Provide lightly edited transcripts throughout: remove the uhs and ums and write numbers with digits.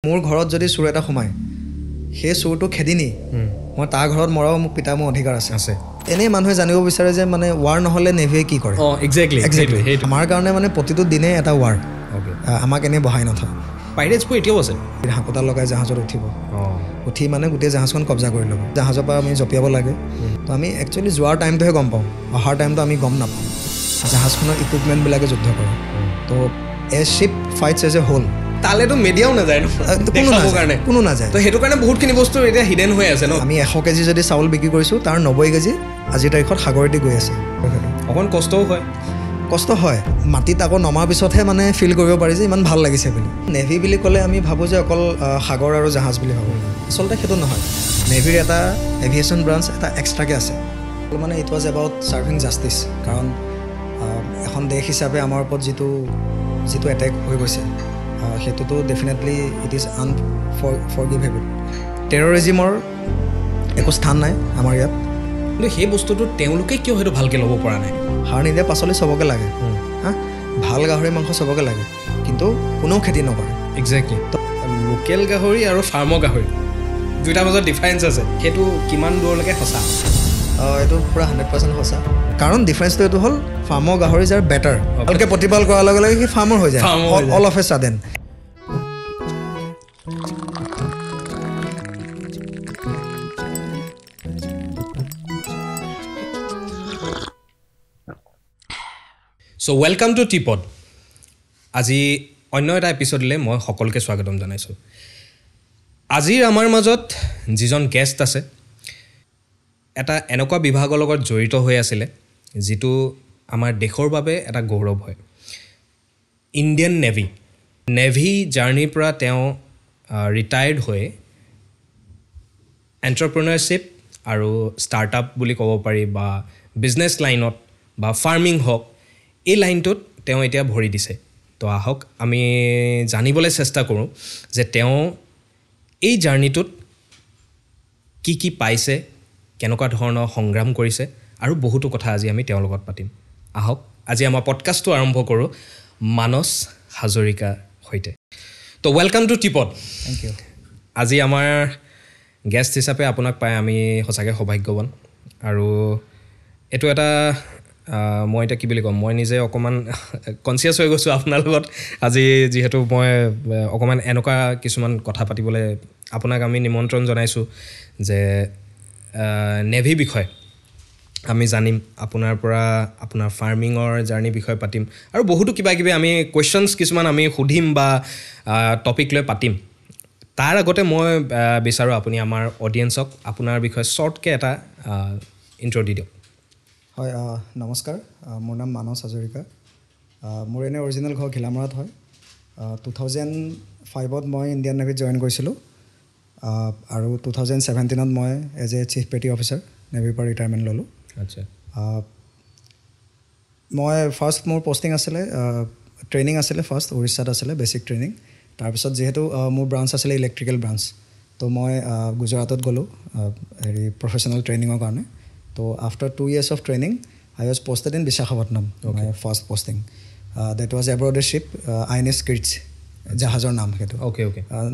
মোৰ ঘৰত যদি চোৰ এটা সোমায় সেই চোৰটো খেদি নি মই তাৰ ঘৰত মৰাও মোক পিতা মোৰ অধিকাৰ আছে এনেই মানুহে জানিব বিচাৰে যে মানে ৱাৰ নহ'লে নেভিয়ে কি কৰে এক্সেক্টলি আমাৰ কাৰণে মানে প্ৰতিটো দিনে এটা ৱাৰ আমাক এনেই বহাই নথয় পাইৰেটছবোৰ এতিয়াও আছে হাঁকোটা লগাই জাহাজত উঠিব উঠি মানে গোটেই জাহাজখন কব্জা কৰি ল'ব জাহাজৰ পৰা আমি জঁপিয়াব লাগে তো আমি একচুৱেলি যোৱাৰ টাইমটোহে গম পাওঁ অহাৰ টাইমটো আমি গম নাপাওঁ জাহাজখনৰ ইকুইপমেণ্টবিলাকে যুদ্ধ কৰে তো এ ship fights as a whole তালেতো মিডিয়াও নাযায় কাৰণে কোনো নাযায় তো সেইটো কাৰণে বহুতখিনি বস্তু এতিয়া হিডেন হৈ আছে ন আমি 100 কেজি যদি চাউল বিক্ৰী কৰিছোঁ তাৰ 90 কেজি আজিৰ তাৰিখত সাগৰেদি গৈ আছে অকণ কষ্টও হয় কষ্ট হয় মাটিত আকৌ নমাৰ পিছতহে মানে ফিল কৰিব পাৰি যে ইমান ভাল লাগিছে বুলি নেভি বুলি ক'লে আমি ভাবোঁ যে অকল সাগৰ আৰু জাহাজ বুলি ভাবোঁ আচলতে সেইটো নহয় নেভিৰ এটা এভিয়েশ্যন ব্ৰাঞ্চ এটা এক্সট্ৰাকৈ আছে মানে it was about serving justice কাৰণ এখন দেশ হিচাপে আমাৰ ওপৰত যিটো এটেক হৈ গৈছে সেইটোতো ডেফিনেটলি ইট ইজ আনফৰগিভেবল টেৰৰিজিমৰ একো স্থান নাই আমাৰ ইয়াত কিন্তু সেই বস্তুটো তেওঁলোকে কিয় সেইটো ভালকৈ ল'ব পৰা নাই সাৰ নিদিয়া পাচলি চবকে লাগে হা ভাল গাহৰি মাংস চবকে লাগে কিন্তু কোনেও খেতি নকৰে এক্সেক্টলি লোকেল গাহৰি আৰু ফাৰ্মৰ গাহৰি দুইটাৰ মাজত ডিফাৰেঞ্চ আছে সেইটো কিমান দূৰলৈকে সঁচা এইটো পূৰা 100% সঁচা কাৰণ ডিফাৰেঞ্চটো এইটো হ'ল ফাৰ্মৰ গাহৰি যাৰ বেটাৰ ভালকৈ প্ৰতিপাল কৰাৰ লগে লগে সি ফাৰ্মৰ হৈ যায় all of A sudden so' welcome to tipped আজি অন্য এটা এপিছ'ডলৈ মই সকলোকে স্বাগতম জনাইছোঁ আজিৰ আমাৰ মাজত যিজন গেষ্ট আছে এটা এনেকুৱা বিভাগৰ লগত জড়িত হৈ আছিলে যিটো আমাৰ দেশৰ বাবে এটা গৌৰৱ হয় ইণ্ডিয়ান নেভি জাৰ্ণিৰ পৰা তেওঁ ৰিটায়াৰ্ড হৈ এণ্টাৰপ্ৰেনাৰশ্বিপ আৰু ষ্টাৰ্টআপ বুলি ক'ব পাৰি বা বিজনেছ লাইনত বা ফাৰ্মিং হওক এই লাইনটোত তেওঁ এতিয়া ভৰি দিছে তো আহক আমি জানিবলৈ চেষ্টা কৰোঁ যে তেওঁ এই জাৰ্ণিটোত কি পাইছে কেনেকুৱা ধৰণৰ সংগ্ৰাম কৰিছে আৰু বহুতো কথা আজি আমি তেওঁৰ লগত পাতিম আহক আজি আমাৰ পডকাষ্টটো আৰম্ভ কৰোঁ মানস হাজৰিকাৰ সৈতে তো ৱেলকাম টু টিপড থেংক ইউ আজি আমাৰ গেষ্ট হিচাপে আপোনাক পাই আমি সঁচাকৈ সৌভাগ্যৱান আৰু এইটো এটা মই এতিয়া কি বুলি ক'ম মই নিজে অকণমান কনচিয়াছ হৈ গৈছোঁ আপোনাৰ লগত আজি যিহেতু মই অকণমান এনেকুৱা কিছুমান কথা পাতিবলৈ আপোনাক আমি নিমন্ত্ৰণ জনাইছোঁ যে নেভি বিষয়ে আমি জানিম আপোনাৰ পৰা আপোনাৰ ফাৰ্মিঙৰ জাৰ্ণিৰ বিষয়ে পাতিম আৰু বহুতো কিবা কিবি আমি কুৱেশ্যনছ কিছুমান আমি সুধিম বা টপিক লৈ পাতিম তাৰ আগতে মই বিচাৰোঁ আপুনি আমাৰ অডিয়েঞ্চক আপোনাৰ বিষয়ে শ্বৰ্টকৈ এটা ইণ্ট্ৰ' দি দিয়ক হয় নমস্কাৰ মোৰ নাম মানস হাজৰিকা মোৰ এনে অৰিজিনেল ঘৰ ঘিলামৰাত হয় 2005ত মই ইণ্ডিয়ান নেভিত জইন কৰিছিলোঁ আৰু 2017ত মই as a chief petty officer নেভিৰ পৰা ৰিটায়াৰমেণ্ট ল'লোঁ আচ্ছা মই ফাৰ্ষ্ট মোৰ পষ্টিং আছিলে ট্ৰেইনিং আছিলে ফাৰ্ষ্ট উৰিষ্যাত আছিলে বেছিক ট্ৰেইনিং তাৰপিছত যিহেতু মোৰ ব্ৰাঞ্চ আছিলে ইলেক্ট্ৰিকেল ব্ৰাঞ্চ তো মই গুজৰাটত গ'লোঁ প্ৰফেচনেল ট্ৰেইনিঙৰ কাৰণে তো after 2 years of training I was posted in Visakhapatnam my first posting that was aboard a ship INS Kirch জাহাজৰ নাম সেইটো okay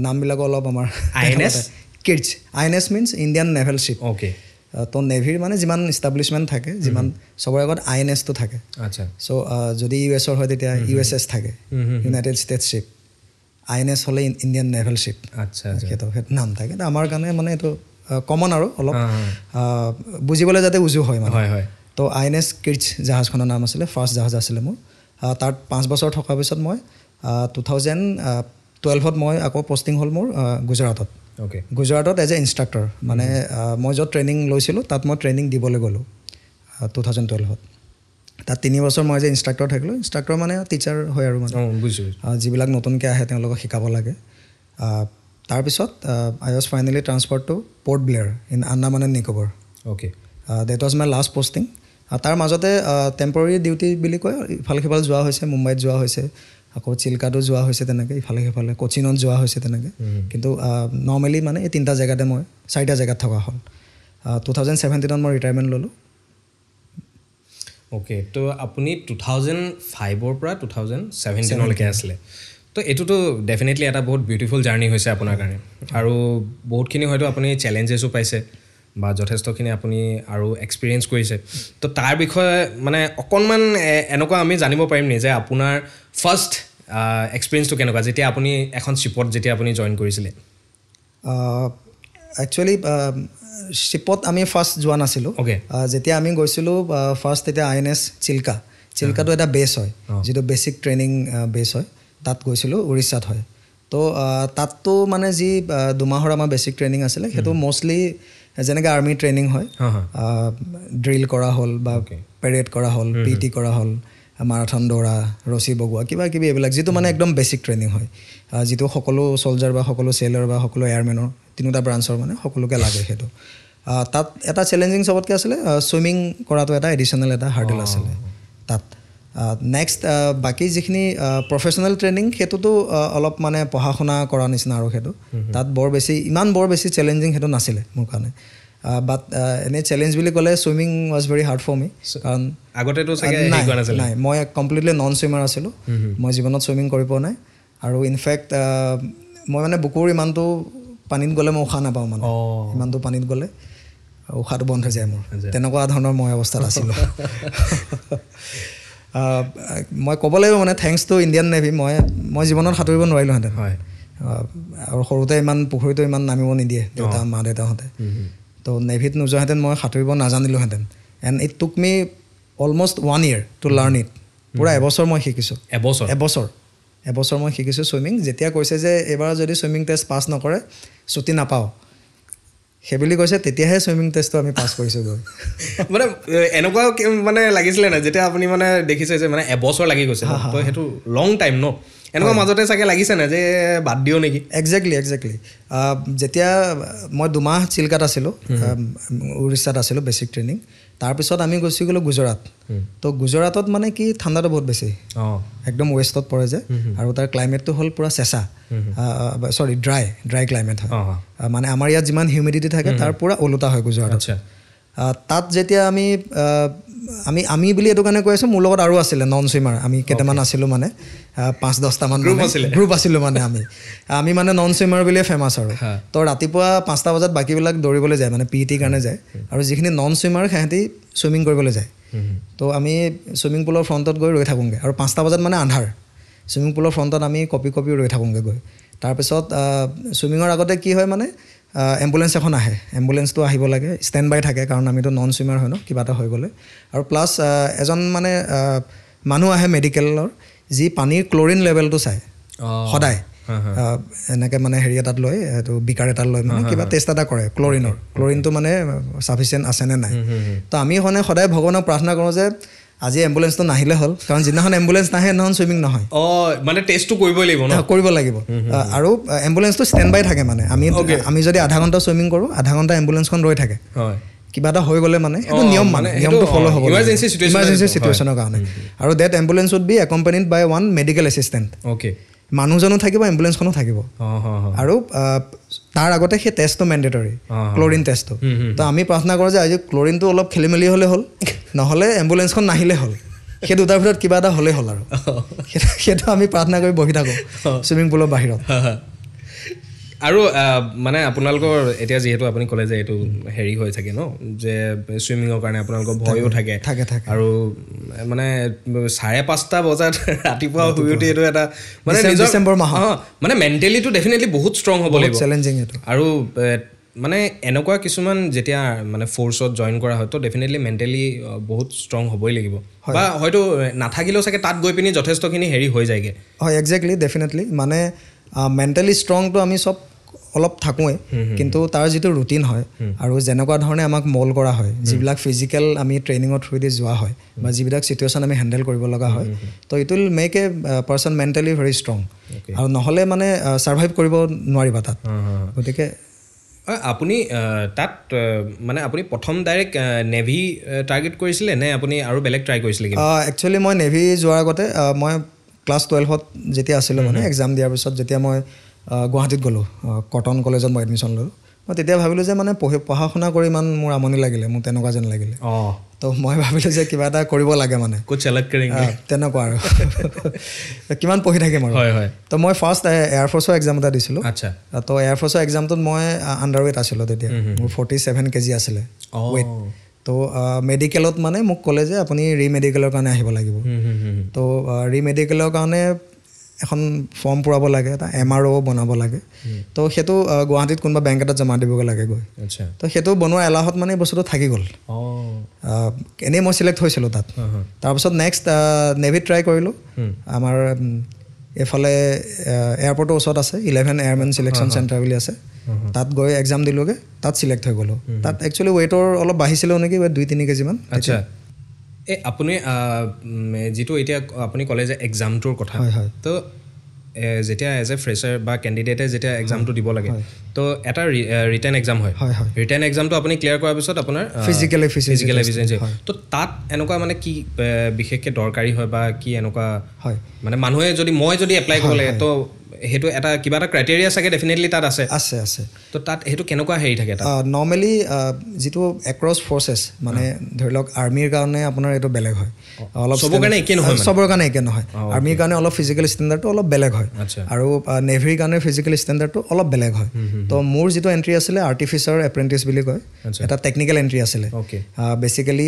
নামবিলাক অলপ আমাৰ INS Kirch INS means Indian Naval Ship okay তো নেভিৰ মানে যিমান ইষ্টাব্লিছমেণ্ট থাকে যিমান চবৰে আগত INS টো থাকে আচ্ছা চ' যদি US ৰ হয় তেতিয়া USS থাকে ইউনাইটেড ষ্টেটছ শ্বিপ INS হ'লে ইণ্ডিয়ান নেভেল শ্বিপ আচ্ছা সেইটো নাম থাকে আমাৰ কাৰণে মানে এইটো কমন আৰু অলপ বুজিবলৈ যাতে উজু হয় মানে হয় তো INS কিৰ্চ জাহাজখনৰ নাম আছিলে ফাৰ্ষ্ট জাহাজ আছিলে মোৰ তাত 5 বছৰ থকাৰ পিছত মই 2012ত মই আকৌ পষ্টিং হ'ল মোৰ গুজৰাটত গুজৰাটত এজ এ ইনষ্ট্ৰাক্টৰ মানে মই য'ত ট্ৰেইনিং লৈছিলোঁ তাত মই ট্ৰেইনিং দিবলৈ গ'লোঁ 2012ত তাত 3 বছৰ মই এজ এ ইনষ্ট্ৰাক্টৰ থাকিলোঁ ইনষ্ট্ৰাক্টৰ মানে টিচাৰ হয় আৰু মানে যিবিলাক নতুনকৈ আহে তেওঁলোকক শিকাব লাগে তাৰপিছত I was finally transferred to Port Blair in Andaman and Nicobar. Okay. That was my last posting. তাৰ মাজতে টেম্পৰৰী ডিউটি বুলি কয় ইফালে সিফালে যোৱা হৈছে মুম্বাইত যোৱা হৈছে আকৌ চিলকাতো যোৱা হৈছে তেনেকৈ ইফালে সিফালে কোচিনত যোৱা হৈছে তেনেকৈ কিন্তু নৰ্মেলি মানে এই 3টা জেগাতে মই 4টা জেগাত থকা হ'ল 2017ত মই ৰিটায়াৰমেণ্ট ল'লোঁ অ'কে তো আপুনি 2005ৰ পৰা 2017লৈকে আছিলে তো এইটোতো ডেফিনেটলি এটা বহুত বিউটিফুল জাৰ্ণি হৈছে আপোনাৰ কাৰণে আৰু বহুতখিনি হয়তো আপুনি চেলেঞ্জেছো পাইছে বা যথেষ্টখিনি আপুনি আৰু এক্সপিৰিয়েঞ্চ কৰিছে তো তাৰ বিষয়ে মানে অকণমান এনেকুৱা আমি জানিব পাৰিম নি যে আপোনাৰ ফাৰ্ষ্ট এক্সপিৰিয়েঞ্চটো কেনেকুৱা যেতিয়া আপুনি এখন শ্বিপত যেতিয়া আপুনি জইন কৰিছিলে একচুৱেলি শ্বিপত আমি ফাৰ্ষ্ট যোৱা নাছিলোঁ যেতিয়া আমি গৈছিলোঁ ফাৰ্ষ্ট তেতিয়া INS চিল্কাটো এটা বেছ হয় যিটো বেছিক ট্ৰেইনিং বেছ হয় তাত গৈছিলোঁ উৰিষ্যাত হয় তো তাততো মানে যি 2 মাহৰ আমাৰ বেছিক ট্ৰেইনিং আছিলে সেইটো মষ্টলি যেনেকৈ আৰ্মি ট্ৰেইনিং হয় ড্ৰিল কৰা হ'ল বা পেৰেড কৰা হ'ল PT কৰা হ'ল মাৰাথন দৌৰা ৰছী বগোৱা কিবা কিবি এইবিলাক যিটো মানে একদম বেছিক ট্ৰেইনিং হয় যিটো সকলো ছলজাৰ বা সকলো চেইলৰ বা সকলো এয়াৰমেনৰ 3টা ব্ৰাঞ্চৰ মানে সকলোকে লাগে সেইটো তাত এটা চেলেঞ্জিং চবতকৈ আছিলে ছুইমিং কৰাটো এটা এডিশ্যনেল এটা হাৰ্ডেল আছিলে তাত নেক্সট বাকী যিখিনি প্ৰফেশ্যনেল ট্ৰেইনিং সেইটোতো অলপ মানে পঢ়া শুনা কৰা নিচিনা আৰু সেইটো তাত ইমান বৰ বেছি চেলেঞ্জিং সেইটো নাছিলে মোৰ কাৰণে বাট এনেই চেলেঞ্জ বুলি ক'লে swimming was very hard for me কাৰণ আগতেতো নাই মই কমপ্লিটলি নন ছুইমাৰ আছিলোঁ মই জীৱনত ছুইমিং কৰি পোৱা নাই আৰু ইনফেক্ট মই মানে বুকুৰ ইমানটো পানীত গ'লে মই উশাহ নাপাওঁ মানে ইমানটো পানীত গ'লে উশাহটো বন্ধ হৈ যায় মোৰ তেনেকুৱা ধৰণৰ মই অৱস্থাত আছিলোঁ মই ক'ব লাগিব মানে থেংকছ টু ইণ্ডিয়ান নেভি মই জীৱনত সাঁতুৰিব নোৱাৰিলোঁহেঁতেন আৰু সৰুতে ইমান পুখুৰীটো ইমান নামিব নিদিয়ে মা দেউতাহঁতে তো নেভিত নোযোৱাহেঁতেন মই সাঁতুৰিব নাজানিলোহেঁতেন and it took me almost 1 year to learn it পূৰা এবছৰ মই শিকিছোঁ এবছৰ মই শিকিছোঁ ছুইমিং যেতিয়া কৈছে যে এইবাৰ যদি ছুইমিং টেষ্ট পাছ নকৰে ছুটি নাপাওঁ সেইবুলি কৈছে তেতিয়াহে ছুইমিং টেষ্টটো আমি পাছ কৰিছোঁ গৈ মানে এনেকুৱা মানে লাগিছিলে নাই যেতিয়া আপুনি মানে দেখিছে যে মানে এবছৰ লাগি গৈছে তো সেইটো লং টাইম ন এনেকুৱা মাজতে চাগে লাগিছে নাই যে বাদ দিওঁ নেকি একজেক্টলি যেতিয়া মই 2 মাহ চিল্কাত আছিলোঁ উৰিষ্যাত আছিলোঁ বেছিক ট্ৰেইনিং তাৰপিছত আমি গুচি গ'লোঁ গুজৰাট তো গুজৰাটত মানে কি ঠাণ্ডাটো বহুত বেছি একদম ৱেষ্টত পৰে যে আৰু তাৰ ক্লাইমেটটো হ'ল পূৰা চেঁচা ড্ৰাই ক্লাইমেট হয় মানে আমাৰ ইয়াত যিমান হিউমিডিটি থাকে তাৰ পূৰা ওলোটা হয় গুজৰাটত তাত যেতিয়া আমি বুলি এইটো কাৰণে কৈ আছোঁ মোৰ লগত আৰু আছিলে নন ছুইমাৰ আমি কেইটামান আছিলোঁ মানে 5-10টামান গ্ৰুপ আছিলোঁ মানে আমি মানে নন ছুইমাৰ বুলিয়ে ফেমাছ আৰু তো ৰাতিপুৱা 5টা বজাত বাকীবিলাক দৌৰিবলৈ যায় মানে PET কাৰণে যায় আৰু যিখিনি নন ছুইমাৰ সিহঁতি ছুইমিং কৰিবলৈ যায় তো আমি ছুইমিং পুলৰ ফ্ৰণ্টত গৈ ৰৈ থাকোঁগৈ আৰু 5টা বজাত মানে আন্ধাৰ ছুইমিং পুলৰ ফ্ৰণ্টত আমি কপি ৰৈ থাকোঁগৈ গৈ তাৰপিছত ছুইমিঙৰ আগতে কি হয় মানে এম্বুলেঞ্চ এখন আহে এম্বুলেঞ্চটো আহিব লাগে ষ্টেণ্ড বাই থাকে কাৰণ আমিতো নন ছুইমাৰ হয় ন কিবা এটা হৈ গ'লে আৰু প্লাছ এজন মানে মানুহ আহে মেডিকেলৰ যি পানীৰ ক্লৰিন লেভেলটো চায় সদায় এনেকৈ মানে হেৰি এটাত লৈ এইটো বিকাৰ এটাত লৈ মানে কিবা টেষ্ট এটা কৰে ক্লৰিনটো মানে ছাফিচিয়েণ্ট আছেনে নাই তো আমি সদায় ভগৱানক প্ৰাৰ্থনা কৰোঁ যে আজি এম্বুলেঞ্চটো নাহিলে হ'ল কাৰণ যিদিনাখন এম্বুলেঞ্চ নাহে সেইদিনাখন ছুইমিং নহয় মানে টেষ্টটো কৰিব লাগিব আৰু এম্বুলেঞ্চটো ষ্টেণ্ড বাই থাকে মানে আমি যদি আধা ঘণ্টা ছুইমিং কৰোঁ আধা ঘণ্টা এম্বুলেঞ্চখন ৰৈ থাকে কিবা এটা হৈ গ'লে মানে সেইটো নিয়মটো ফ'ল' হ'ব ইমাৰ্জেঞ্চি চিটুৱেশ্যনৰ কাৰণে আৰু that ambulance would be accompanied by 1 medical assistant মানুহজনো থাকিব এম্বুলেঞ্চখনো থাকিব আৰু তাৰ আগতে সেই টেষ্টটো মেণ্ডেটৰী ক্লৰিন টেষ্টটো তো আমি প্ৰাৰ্থনা কৰোঁ যে আজি ক্লৰিনটো অলপ খেলি মেলি হ'লে হ'ল নহ'লে এম্বুলেঞ্চখন নাহিলে হ'ল সেই দুটাৰ ভিতৰত কিবা এটা হ'লেই হ'ল আৰু সেইটো আমি প্ৰাৰ্থনা কৰি বহি থাকোঁ ছুইমিং পুলৰ বাহিৰত আৰু মানে আপোনালোকৰ এতিয়া যিহেতু আপুনি ক'লে যে এইটো হেৰি হৈ থাকে ন যে ছুইমিঙৰ কাৰণে আপোনালোকৰ ভয়ো থাকে আৰু মানে 5:30 বজাত ৰাতিপুৱা শুই উঠি এইটো এটা মানে ডিচেম্বৰ মাহত মানে মেণ্টেলিটো ডেফিনেটলি বহুত ষ্ট্ৰং হ'ব লাগিব চেলেঞ্জিং এইটো আৰু মানে এনেকুৱা কিছুমান যেতিয়া মানে ফ'ৰ্চত জইন কৰা হয় তো ডেফিনেটলি মেণ্টেলি বহুত ষ্ট্ৰং হ'বই লাগিব বা হয়তো নাথাকিলেও চাগে তাত গৈ পিনি যথেষ্টখিনি হেৰি হৈ যায়গৈ হয় একজেক্টলি ডেফিনেটলি মানে মেণ্টেলি ষ্ট্ৰংটো আমি চব অলপ থাকোঁৱেই কিন্তু তাৰ যিটো ৰুটিন হয় আৰু যেনেকুৱা ধৰণে আমাক মল কৰা হয় যিবিলাক ফিজিকেল আমি ট্ৰেইনিঙৰ থ্ৰুদি যোৱা হয় বা যিবিলাক চিটুৱেশ্যন আমি হেণ্ডেল কৰিব লগা হয় তো it will make a person mentally very strong আৰু নহ'লে মানে ছাৰ্ভাইভ কৰিব নোৱাৰিবা তাত গতিকে আপুনি তাত মানে আপুনি প্ৰথম ডাইৰেক্ট নেভি টাৰ্গেট কৰিছিলে নে আপুনি আৰু বেলেগ ট্ৰাই কৰিছিলে একচুৱেলি মই নেভি যোৱাৰ আগতে মই ক্লাছ 12ত যেতিয়া আছিলোঁ মানে এক্সাম দিয়াৰ পিছত যেতিয়া মই গুৱাহাটীত গ'লোঁ কটন কলেজত মই এডমিশ্যন ল'লোঁ মই তেতিয়া ভাবিলোঁ যে মানে পঢ়া শুনা কৰি ইমান মোৰ আমনি লাগিলে, মোৰ তেনেকুৱা যেন লাগিলে। তো মই ভাবিলোঁ যে কিবা এটা কৰিব লাগে মানে তেনেকুৱা আৰু কিমান পঢ়ি থাকিম আৰু। তো মই ফাৰ্ষ্ট এয়াৰফ'ৰ্চৰ এক্সাম এটা দিছিলোঁ। তো এয়াৰফ'ৰ্চৰ এক্সামটোত মই আণ্ডাৰৱেট আছিলোঁ তেতিয়া, মোৰ 47 kg আছিলে ৱেইট। তো মেডিকেলত মানে মোক ক'লে যে আপুনি ৰিমেডিকেলৰ কাৰণে আহিব লাগিব। তো ৰিমেডিকেলৰ কাৰণে এখন ফৰ্ম পূৰাব লাগে, এটা MRO বনাব লাগে। তো সেইটো গুৱাহাটীত কোনোবা বেংক এটাত জমা দিবগৈ লাগে গৈ। তো সেইটো বনোৱা এলাহত মানে বস্তুটো থাকি গ'ল। এনেই মই চিলেক্ট হৈছিলোঁ তাত। তাৰপিছত নেক্সট নেভিত ট্ৰাই কৰিলোঁ। আমাৰ এইফালে এয়াৰপৰ্টৰ ওচৰত আছে 11 এয়াৰমেন চিলেকশ্যন চেণ্টাৰ বুলি আছে, তাত গৈ এক্সাম দিলোঁগৈ, তাত চিলেক্ট হৈ গ'লোঁ। তাত একচুৱেলি ৱেইটৰ অলপ বাঢ়িছিলোঁ নেকি, ৱেইট 2-3 kg মান। আচ্ছা, এই আপুনি যিটো এতিয়া আপুনি ক'লে যে এক্সামটোৰ কথা, তো যেতিয়া এজ এ ফ্ৰেচাৰ বা কেণ্ডিডেটে যেতিয়া এক্সামটো দিব লাগে, তো এটা ৰিটেন এক্সাম হয়। ৰিটেন এক্সামটো আপুনি ক্লিয়াৰ কৰাৰ পিছত আপোনাৰ ফিজিকেল এফিচিয়েঞ্চি, তো তাত এনেকুৱা মানে কি বিশেষকৈ দৰকাৰী হয় বা কি এনেকুৱা হয় মানে মানুহে মই যদি এপ্লাই কৰিব লাগে, তো সেইটো এটা কিবা এটা ক্ৰাইটেৰিয়া চাগে ডেফিনেটলি তাত আছে। তো তাত সেইটো কেনেকুৱা হেৰি থাকে? নৰ্মেলি যিটো এক্ৰছ ফ'ৰ্চেছ মানে ধৰি লওক আৰ্মিৰ কাৰণে আপোনাৰ এইটো বেলেগ হয়, অলপ চবৰ কাৰণে একে নহয়, চবৰ কাৰণে একে নহয়। আৰ্মিৰ কাৰণে অলপ ফিজিকেল ষ্টেণ্ডাৰ্ডটো অলপ বেলেগ হয়, আৰু নেভিৰ কাৰণে ফিজিকেল ষ্টেণ্ডাৰ্ডটো অলপ বেলেগ হয়। তো মোৰ যিটো এণ্ট্ৰি আছিলে আৰ্টিফিচাৰ এপ্ৰেণ্টিছ বুলি কয়, এটা টেকনিকেল এণ্ট্ৰি আছিলে। বেচিকেলি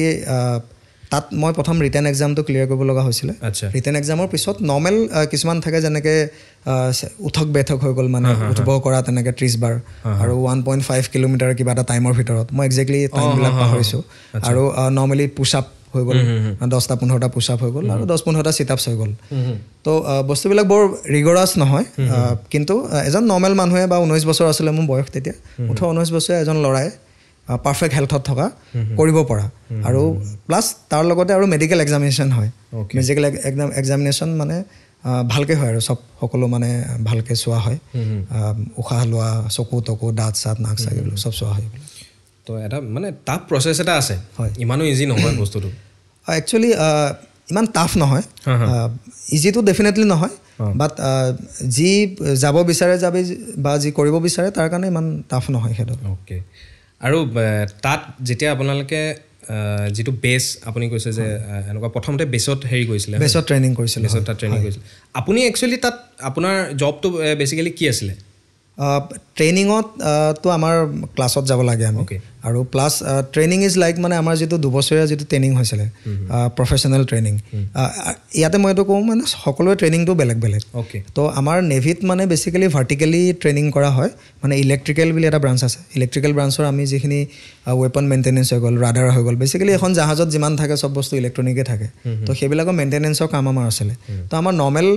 তাত মই প্ৰথম ৰিটেন এক্সামটো ক্লিয়াৰ কৰিব লগা হৈছিলে। ৰিটেন এক্সামৰ পিছত নৰ্মেল কিছুমান থাকে, যেনেকৈ উঠক বেঠক হৈ গ'ল, মানে উঠিব কৰা তেনেকৈ 30 বাৰ, আৰু 1.5 কিলোমিটাৰ কিবা এটা টাইমৰ ভিতৰত, মই একজেক্টলি টাইমবিলাক পাহৰিছোঁ। আৰু নৰ্মেলি পুছআপ হৈ গ'ল, 10-15টা পুছআপ হৈ গ'ল, আৰু 10-15টা চিটআপছ হৈ গ'ল। তো বস্তুবিলাক বৰ ৰিগৰাছ নহয়, কিন্তু এজন নৰ্মেল মানুহে বা 19 বছৰ আছিলে মোৰ বয়স তেতিয়া, 18-19 বছৰীয়া এজন ল'ৰাই পাৰফেক্ট হেল্থত থকা কৰিব পৰা, আৰু প্লাছ তাৰ লগতে আৰু মেডিকেল এক্সামিনেশ্যন হয়। মেডিকেল এক্সামিনেশ্যন মানে ভালকৈ হয় আৰু সকলো মানে ভালকৈ চোৱা হয়, উশাহ লোৱা, চকু তকু, দাঁত চাত, নাক চাক এইবিলাক চব চোৱা হয়। তো এটা মানে টাফ প্ৰচেছ এটা আছে, হয়, ইমানো ইজি নহয় বস্তুটো। একচুৱেলি ইমান টাফ নহয়, ইজিটো ডেফিনেটলি নহয়, বাট যি যাব বিচাৰে বা যি কৰিব বিচাৰে তাৰ কাৰণে ইমান টাফ নহয় সেইটো। অ'কে, আৰু তাত যেতিয়া আপোনালোকে যিটো বেছ আপুনি কৈছে যে এনেকুৱা প্ৰথমতে বেছত হেৰি কৰিছিলে, বেছত ট্ৰেইনিং কৰিছিলোঁ, আপুনি একচুৱেলি তাত আপোনাৰ জবটো বেচিকেলি কি আছিলে? ট্ৰেইনিঙততো আমাৰ ক্লাছত যাব লাগে আমি, আৰু প্লাছ ট্ৰেইনিং ইজ লাইক মানে আমাৰ যিটো 2 বছৰীয়া যিটো ট্ৰেইনিং হৈছিলে প্ৰফেশ্যনেল ট্ৰেইনিং, ইয়াতে মই এইটো কওঁ মানে সকলোৰে ট্ৰেইনিংটো বেলেগ বেলেগ। তো আমাৰ নেভিত মানে বেচিকেলি ভাৰ্টিকেলি ট্ৰেইনিং কৰা হয়, মানে ইলেক্ট্ৰিকেল বুলি এটা ব্ৰাঞ্চ আছে, ইলেক্ট্ৰিকেল ব্ৰাঞ্চৰ আমি যিখিনি ৱেপন মেইনটেনেঞ্চ হৈ গ'ল, ৰাডাৰ হৈ গ'ল, বেচিকেলি এখন জাহাজত যিমান থাকে চব বস্তু ইলেক্ট্ৰনিকে থাকে, তো সেইবিলাকৰ মেইনটেনেঞ্চৰ কাম আমাৰ আছিলে। তো আমাৰ নৰ্মেল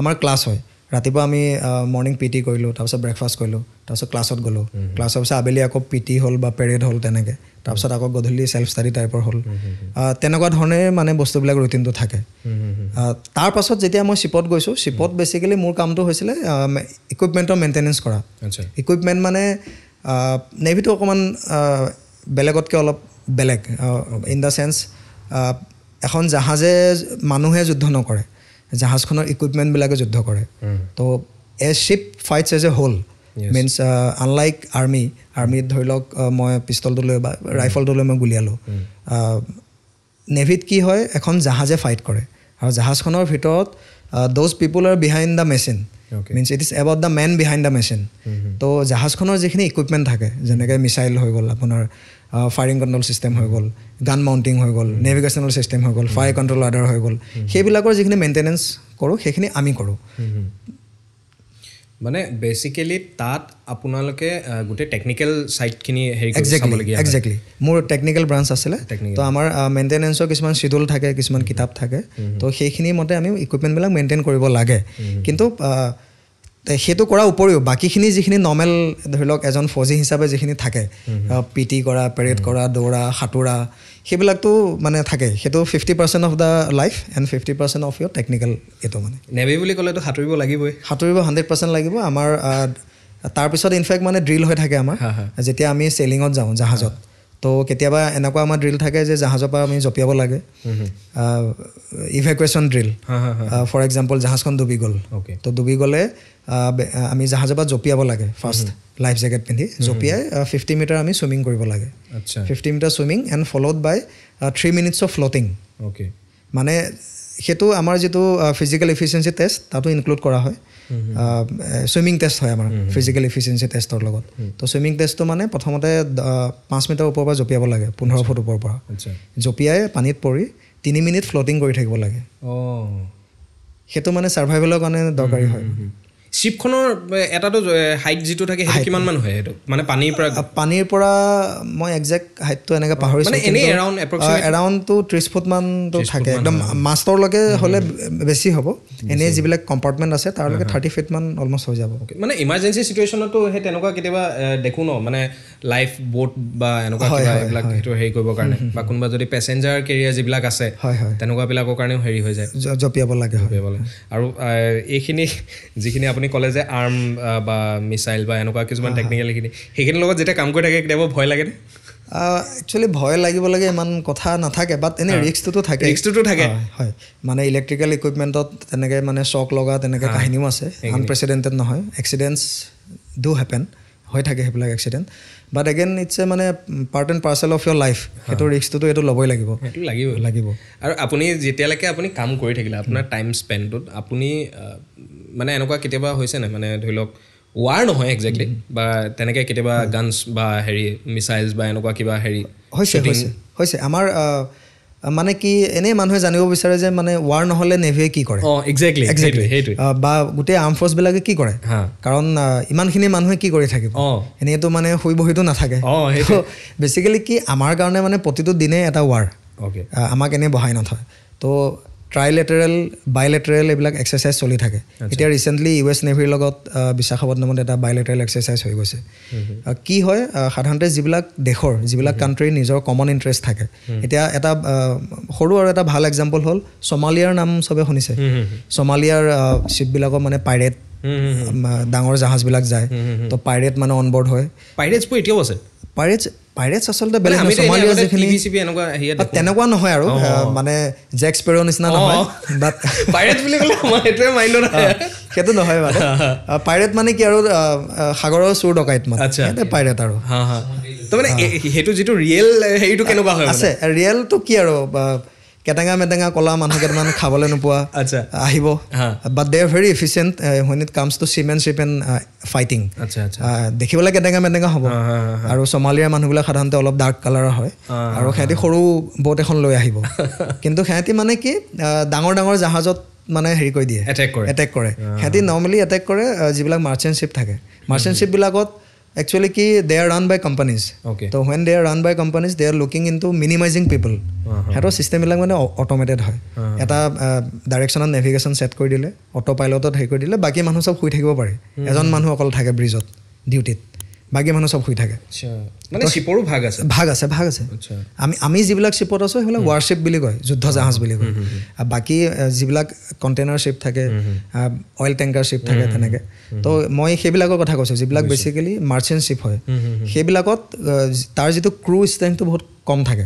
আমাৰ ক্লাছ হয়, ৰাতিপুৱা আমি মৰ্ণিং PT কৰিলোঁ, তাৰপিছত ব্ৰেকফাষ্ট কৰিলোঁ, তাৰপিছত ক্লাছত গ'লোঁ, ক্লাছৰ পিছত আবেলি আকৌ PT হ'ল বা পেৰেড হ'ল তেনেকৈ, তাৰপিছত আকৌ গধূলি ছেল্ফ ষ্টাডি টাইপৰ হ'ল, তেনেকুৱা ধৰণে মানে বস্তুবিলাক ৰুটিনটো থাকে। তাৰপাছত যেতিয়া মই শ্বিপত গৈছোঁ, শ্বিপত বেচিকেলি মোৰ কামটো হৈছিলে ইকুইপমেণ্টৰ মেইনটেনেঞ্চ কৰা। ইকুইপমেণ্ট মানে নেভিটো অকণমান বেলেগতকৈ অলপ বেলেগ, ইন দ্য চেন্স এখন জাহাজে মানুহে যুদ্ধ নকৰে, জাহাজখনৰ ইকুইপমেণ্টবিলাকে যুদ্ধ কৰে। তো ship fights as a whole, means unlike আৰ্মিত ধৰি লওক মই পিষ্টলটো লৈ বা ৰাইফলটো লৈ মই গুলিয়ালোঁ, নেভিত কি হয় এখন জাহাজে ফাইট কৰে, আৰু জাহাজখনৰ ভিতৰত those people are behind the machine, means it is about the men behind the machine. তো জাহাজখনৰ যিখিনি ইকুইপমেণ্ট থাকে, যেনেকৈ মিছাইল হৈ গ'ল, আপোনাৰ ফায়াৰিং কণ্ট্ৰল ছিষ্টেম হৈ গ'ল, গান মাউণ্টিং হৈ গ'ল, নেভিগেশ্যনেল ছিষ্টেম হৈ গ'ল, ফায়াৰ কণ্ট্ৰল ৰাডাৰ হৈ গ'ল, সেইবিলাকৰ যিখিনি মেইনটেনেঞ্চ কৰোঁ সেইখিনি আমি কৰোঁ। মানে বেচিকেলি তাত আপোনালোকে গোটেই টেকনিকেল ছাইডখিনি হেৰি একজেক্টলি মোৰ টেকনিকেল ব্ৰাঞ্চ আছিলে, তো আমাৰ মেইনটেনেঞ্চৰ কিছুমান চিডিউল থাকে, কিছুমান কিতাপ থাকে, তো সেইখিনি মতে আমি ইকুইপমেণ্টবিলাক মেইনটেইন কৰিব লাগে। কিন্তু সেইটো কৰাৰ উপৰিও বাকীখিনি যিখিনি নৰ্মেল ধৰি লওক এজন ফৌজি হিচাপে যিখিনি থাকে, PT কৰা, পেৰেড কৰা, দৌৰা, সাঁতোৰা, সেইবিলাকতো মানে থাকে, সেইটো 50% of the life and 50% of your technical. এইটো মানে নেভি বুলি ক'লেতো সাঁতুৰিব লাগিবই, সাঁতুৰিব 100% লাগিব আমাৰ। তাৰপিছত ইনফেক্ট মানে ড্ৰিল হৈ থাকে আমাৰ, যেতিয়া আমি চেলিঙত যাওঁ জাহাজত, তো কেতিয়াবা এনেকুৱা আমাৰ ড্ৰিল থাকে যে জাহাজৰ পৰা আমি জঁপিয়াব লাগে, ইভেকুৱেশ্যন ড্ৰিল। ফৰ এক্সাম্পল জাহাজখন ডুবি গ'ল, তো ডুবি গ'লে আমি জাহাজৰ পৰা জঁপিয়াব লাগে ফাৰ্ষ্ট লাইফ জেকেট পিন্ধি জঁপিয়াই 50 মিটাৰ আমি ছুইমিং কৰিব লাগে আচ্ছা 50 metre swimming and followed by 3 minutes of floating okay মানে সেইটো আমাৰ যিটো ফিজিকেল এফিচিয়েঞ্চি টেষ্ট তাতো ইনক্লুড কৰা হয় ছুইমিং টেষ্ট হয় আমাৰ ফিজিকেল এফিচিয়েঞ্চি টেষ্টৰ লগত তো ছুইমিং টেষ্টটো মানে প্ৰথমতে 5 মিটাৰ ওপৰৰ পৰা জঁপিয়াব লাগে 15 ফুট ওপৰৰ পৰা আচ্ছা জঁপিয়াই পানীত পৰি 3 মিনিট ফ্ল'টিং কৰি থাকিব লাগে সেইটো মানে ছাৰ্ভাইভেলৰ কাৰণে দৰকাৰী হয় শ্বিপখনৰ এটাতো হাইট যিটো থাকে সেইটো কিমান মান হয় সেইটো মানে পানীৰ পৰা মই একজেক্ট হাইটটো এনেকৈ পাহৰিছোঁ মানে এনে এৰাউণ্ডটো 30 ফুটমানটো থাকে একদম মাষ্টৰলৈকে হ'লে বেছি হ'ব এনেই যিবিলাক কম্পাৰ্টমেণ্ট আছে তাৰলৈকে 30 ফিটমান অলমষ্ট হৈ যাব মানে ইমাৰ্জেঞ্চি চিটুৱেশ্যনতো সেই তেনেকুৱা কেতিয়াবা দেখোঁ ন মানে লাইফ বোট বা এনেকুৱা কিবা এইবিলাক সেইটো হেৰি কৰিবৰ কাৰণে বা কোনোবা যদি পেচেঞ্জাৰ কেৰিয়াৰ যিবিলাক আছে তেনেকুৱাবিলাকৰ কাৰণেও হেৰি হৈ যায় জঁপিয়াব লাগে আৰু এইখিনি যিখিনি আপুনি ক'লে যে আৰ্ম বা মিছাইল বা এনেকুৱা কিছুমান টেকনিকেল সেইখিনিৰ লগত যেতিয়া কাম কৰি থাকে কেতিয়াবা ভয় লাগেনে একচুৱেলি ভয় লাগিব লাগে ইমান কথা নাথাকে বাট এনেই ৰিস্কটোতো থাকে হয় মানে ইলেক্ট্ৰিকেল ইকুইপমেণ্টত তেনেকৈ মানে শ্বক লগা তেনেকৈ কাহিনীও আছে আনপ্ৰেচিডেণ্টেড নহয় এক্সিডেণ্টছ ডু হেপেন হৈ থাকে সেইবিলাক accident but again it's a মানে part and parcel of your life সেইটো ৰিস্কটোতো এইটো ল'বই লাগিব সেইটো লাগিব আৰু আপুনি যেতিয়ালৈকে আপুনি কাম কৰি থাকিলে আপোনাৰ টাইম স্পেণ্ডটোত আপুনি মানে এনেকুৱা কেতিয়াবা হৈছে নাই মানে ধৰি লওক ৱাৰ নহয় একজেক্টলি বা তেনেকৈ কেতিয়াবা গানছ বা হেৰি মিছাইলছ বা এনেকুৱা কিবা হেৰি হৈছে আমাৰ মানে কি এনেই মানুহে জানিব বিচাৰে যে মানে ৱাৰ নহ'লে নেভিয়ে কি কৰে একজেক্টলি বা গোটেই আৰ্ম ফ'ৰ্চবিলাকে কি কৰে কাৰণ ইমানখিনি মানুহে কি কৰি থাকিব এনেইতো মানে শুই বহিতো নাথাকে বেচিকেলি কি আমাৰ কাৰণে মানে প্ৰতিটো দিনেই এটা ৱাৰ আমাক এনেই বহাই নথয় তো ট্ৰাইলেটাৰেল বাইলেটাৰেল এইবিলাক এক্সাৰচাইজ চলি থাকে এতিয়া ৰিচেণ্টলি US নেভিৰ লগত বিশাখাপট্টনমত এটা বাইলেটাৰেল এক্সাৰচাইজ হৈ গৈছে কি হয় সাধাৰণতে যিবিলাক কাণ্ট্ৰিৰ নিজৰ কমন ইণ্টাৰেষ্ট থাকে এতিয়া এটা সৰু আৰু এটা ভাল এক্সাম্পল হ'ল ছমালিয়াৰ নাম চবে শুনিছে ছমালিয়াৰ শ্বিপবিলাকৰ মানে পাইৰেট ডাঙৰ জাহাজবিলাক যায় তো পাইৰেট মানে অনবৰ্ড হয় পাইৰেটছবোৰ এতিয়াও আছে পাইৰেটছ আচলতে বেলেগ ছমালিয়াৰ যিখিনি তেনেকুৱা নহয় আৰু মানে জেক স্পেৰ' নিচিনা নহয় বাট পাইৰেটছ বুলি ক'লে মই সেইটোৱে মাইণ্ডত সেইটো নহয় মানে পাইৰেট মানে কি আৰু সাগৰৰ চোৰ ডকাইত মানে পাইৰেট আৰু তাৰমানে সেইটো যিটো ৰিয়েল হেৰিটো কেনেকুৱা হয় আছে ৰিয়েলটো কি আৰু কেটেঙা মেটেঙা ক'লা মানুহ কেইটামান খাবলৈ নোপোৱা আহিব but they are very efficient when it comes to seamanship and fighting দেখিবলৈ কেটেঙা মেটেঙা হ'ব আৰু ছমালিয়াৰ মানুহবিলাক সাধাৰণতে অলপ ডাৰ্ক কালাৰৰ হয় আৰু সিহঁতি সৰু ব'ট এখন লৈ আহিব কিন্তু সিহঁতি মানে কি ডাঙৰ ডাঙৰ জাহাজত মানে হেৰি কৰি দিয়ে এটেক কৰে সিহঁতি নৰ্মেলি এটেক কৰে যিবিলাক মাৰ্চেণ্ট শ্বিপ থাকে merchant শ্বিপবিলাকত actually ki they are run by companies so when they are run by companies they are looking into minimizing people heto system bilak mane automated hoy eta directional navigation set kori dile autopilot ot he kori dile baki manu sob hui thakibo pare ejon manu okol thake bridge ot duty বাকি মানুহ সব শুই থাকে মানে শিপৰো ভাগ আছে আমি যিবিলাক শিপত আছো সেইবিলাক ৱাৰশ্বিপ বুলি কয় যুদ্ধ জাহাজ বুলি কয় আৰু বাকি যিবিলাক কণ্টেইনাৰ শিপ থাকে অইল টেংকাৰ শিপ থাকে তেনেকৈ তো মই সেইবিলাকৰ কথা কৈছোঁ যিবিলাক বেচিকেলি মাৰ্চেণ্ট শিপ হয় সেইবিলাকত তাৰ যিটো ক্ৰু ষ্ট্ৰেংথটো বহুত কম থাকে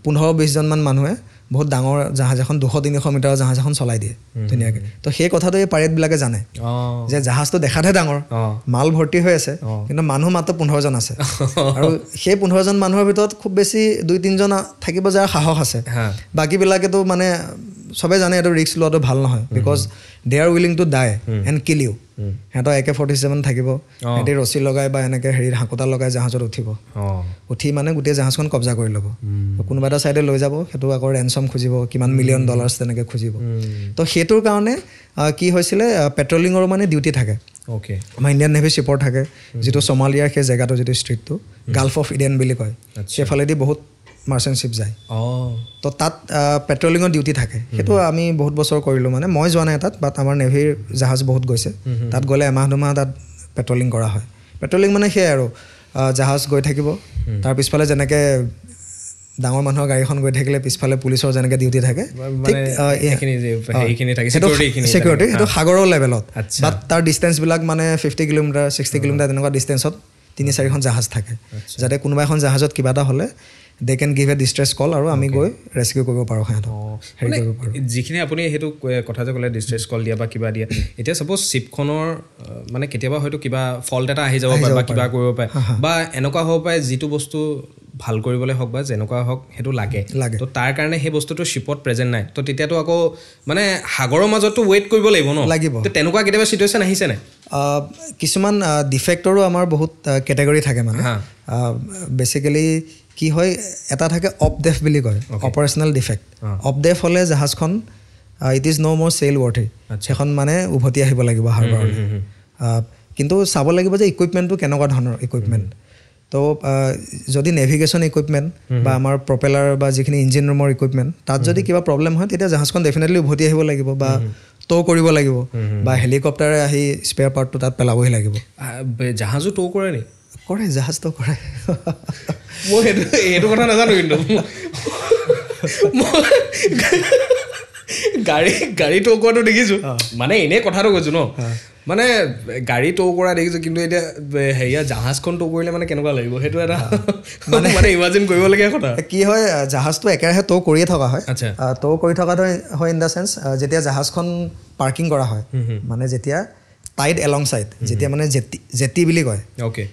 15-20 জনমান মানুহে বহুত ডাঙৰ জাহাজ এখন 200-300 মিটাৰৰ জাহাজ এখন চলাই দিয়ে ধুনীয়াকৈ তো সেই কথাটো এই পাইৰেটবিলাকে জানে যে জাহাজটো দেখাতহে ডাঙৰ মাল ভৰ্তি হৈ আছে কিন্তু মানুহ মাত্ৰ 15 জন আছে আৰু সেই 15 জন মানুহৰ ভিতৰত খুব বেছি 2-3 জন থাকিব যাৰ সাহস আছে বাকীবিলাকেতো মানে সবে জানে এইটো ৰিস্ক লোৱাটো ভাল নহয় because they R willing to die and kill you সিহঁতৰ AK-47 থাকিব সিহঁতি ৰছী লগাই বা এনেকৈ হেৰিত হাঁকোটা লগাই জাহাজত উঠি মানে গোটেই জাহাজখন কব্জা কৰি ল'ব কোনোবা এটা ছাইডে লৈ যাব সেইটো আকৌ ৰেনচম খুজিব কিমান $1 মিলিয়ন তেনেকৈ খুজিব তো সেইটোৰ কাৰণে কি হৈছিলে পেট্ৰলিঙৰো মানে ডিউটি থাকে আমাৰ ইণ্ডিয়ান নেভি শ্বিপৰ থাকে যিটো ছমালিয়াৰ সেই জেগাটো যিটো ষ্ট্ৰীটটো গাল্ফ অফ ইডেন বুলি কয় সেইফালেদি বহুত মাৰ্চেণ্ট শ্বিপ যায় তো তাত পেট্ৰলিঙৰ ডিউটি থাকে সেইটো আমি বহুত বছৰ কৰিলোঁ মানে মই যোৱা নাই তাত বাট আমাৰ নেভিৰ জাহাজ বহুত গৈছে তাত গ'লে এমাহ-দুমাহ তাত পেট্ৰলিং কৰা হয় পেট্ৰলিং মানে সেয়াই আৰু জাহাজ গৈ থাকিব তাৰ পিছফালে যেনেকৈ ডাঙৰ মানুহৰ গাড়ীখন গৈ থাকিলে পিছফালে পুলিচৰ যেনেকৈ ডিউটি থাকে ছিকিউৰিটি সেইটো সাগৰৰ লেভেলত বাট তাৰ ডিষ্টেঞ্চবিলাক মানে 50 কিলোমিটাৰ 60 কিলোমিটাৰ তেনেকুৱা ডিষ্টেঞ্চত 3-4খন জাহাজ থাকে যাতে কোনোবা এখন জাহাজত কিবা এটা হ'লে দে কেন গিভ এ ডিষ্ট্ৰেছ কল আৰু আমি গৈ ৰেস্কিউ কৰিব পাৰোঁ সিহঁতক হেৰি কৰিব পাৰোঁ যিখিনি আপুনি সেইটো কথা যে ক'লে ডিষ্ট্ৰেছ কল দিয়া বা কিবা দিয়া এতিয়া ছাপ'জ শ্বিপখনৰ মানে কেতিয়াবা হয়তো কিবা ফল্ট এটা আহি যাব পাৰে বা কিবা কৰিব পাৰে বা এনেকুৱা হ'ব পাৰে যিটো বস্তু ভাল কৰিবলৈ হওক বা যেনেকুৱা হওক সেইটো লাগে তো তাৰ কাৰণে সেই বস্তুটো শ্বিপত প্ৰেজেণ্ট নাই তো তেতিয়াতো আকৌ মানে সাগৰৰ মাজতো ৱেইট কৰিব লাগিব ন লাগিব তো তেনেকুৱা কেতিয়াবা চিটুৱেশ্যন আহিছে নাই কিছুমান ডিফেক্টৰো আমাৰ বহুত কেটেগৰী থাকে মানে বেচিকেলি কি হয় এটা থাকে অপডেফ বুলি কয় অপাৰেশ্যনেল ডিফেক্ট অপডেফ হ'লে জাহাজখন ইট ইজ ন' মোৰ চেইল ৱৰ্থি সেইখন মানে উভতি আহিব লাগিব হাৰ্বাৰলৈ কিন্তু চাব লাগিব যে ইকুইপমেণ্টটো কেনেকুৱা ধৰণৰ ইকুইপমেণ্ট তো যদি নেভিগেশ্যন ইকুইপমেণ্ট বা আমাৰ প্ৰপেলাৰ বা যিখিনি ইঞ্জিন ৰুমৰ ইকুইপমেণ্ট তাত যদি কিবা প্ৰব্লেম হয় তেতিয়া জাহাজখন ডেফিনেটলি উভতি আহিব লাগিব বা ট' কৰিব লাগিব বা হেলিকপ্টাৰে আহি স্পেয়াৰ পাৰ্টটো তাত পেলাবহি লাগিব জাহাজো ট' কৰে নি কৰে জাহাজ ট' কৰে মই সেইটো কথা নাজানো কিন্তু গাড়ী ট' কৰাটো দেখিছোঁ মানে এনেই কথাটো কৈছোঁ ন মানে গাড়ী ট' কৰা দেখিছোঁ কিন্তু এতিয়া হেৰিয়া জাহাজখন ট' কৰিলে মানে কেনেকুৱা লাগিব সেইটো এটা মানে ইমাজিন কৰিবলগীয়া কথা কি হয় জাহাজটো একেৰাহে ট' কৰিয়ে থকা হয় ট' কৰি থকাটো হয় ইন দ্য চেন্স যেতিয়া জাহাজখন পাৰ্কিং কৰা হয় মানে যেতিয়া টাইড এলং ছাইড যেতিয়া মানে জেটি বুলি কয় অ'কে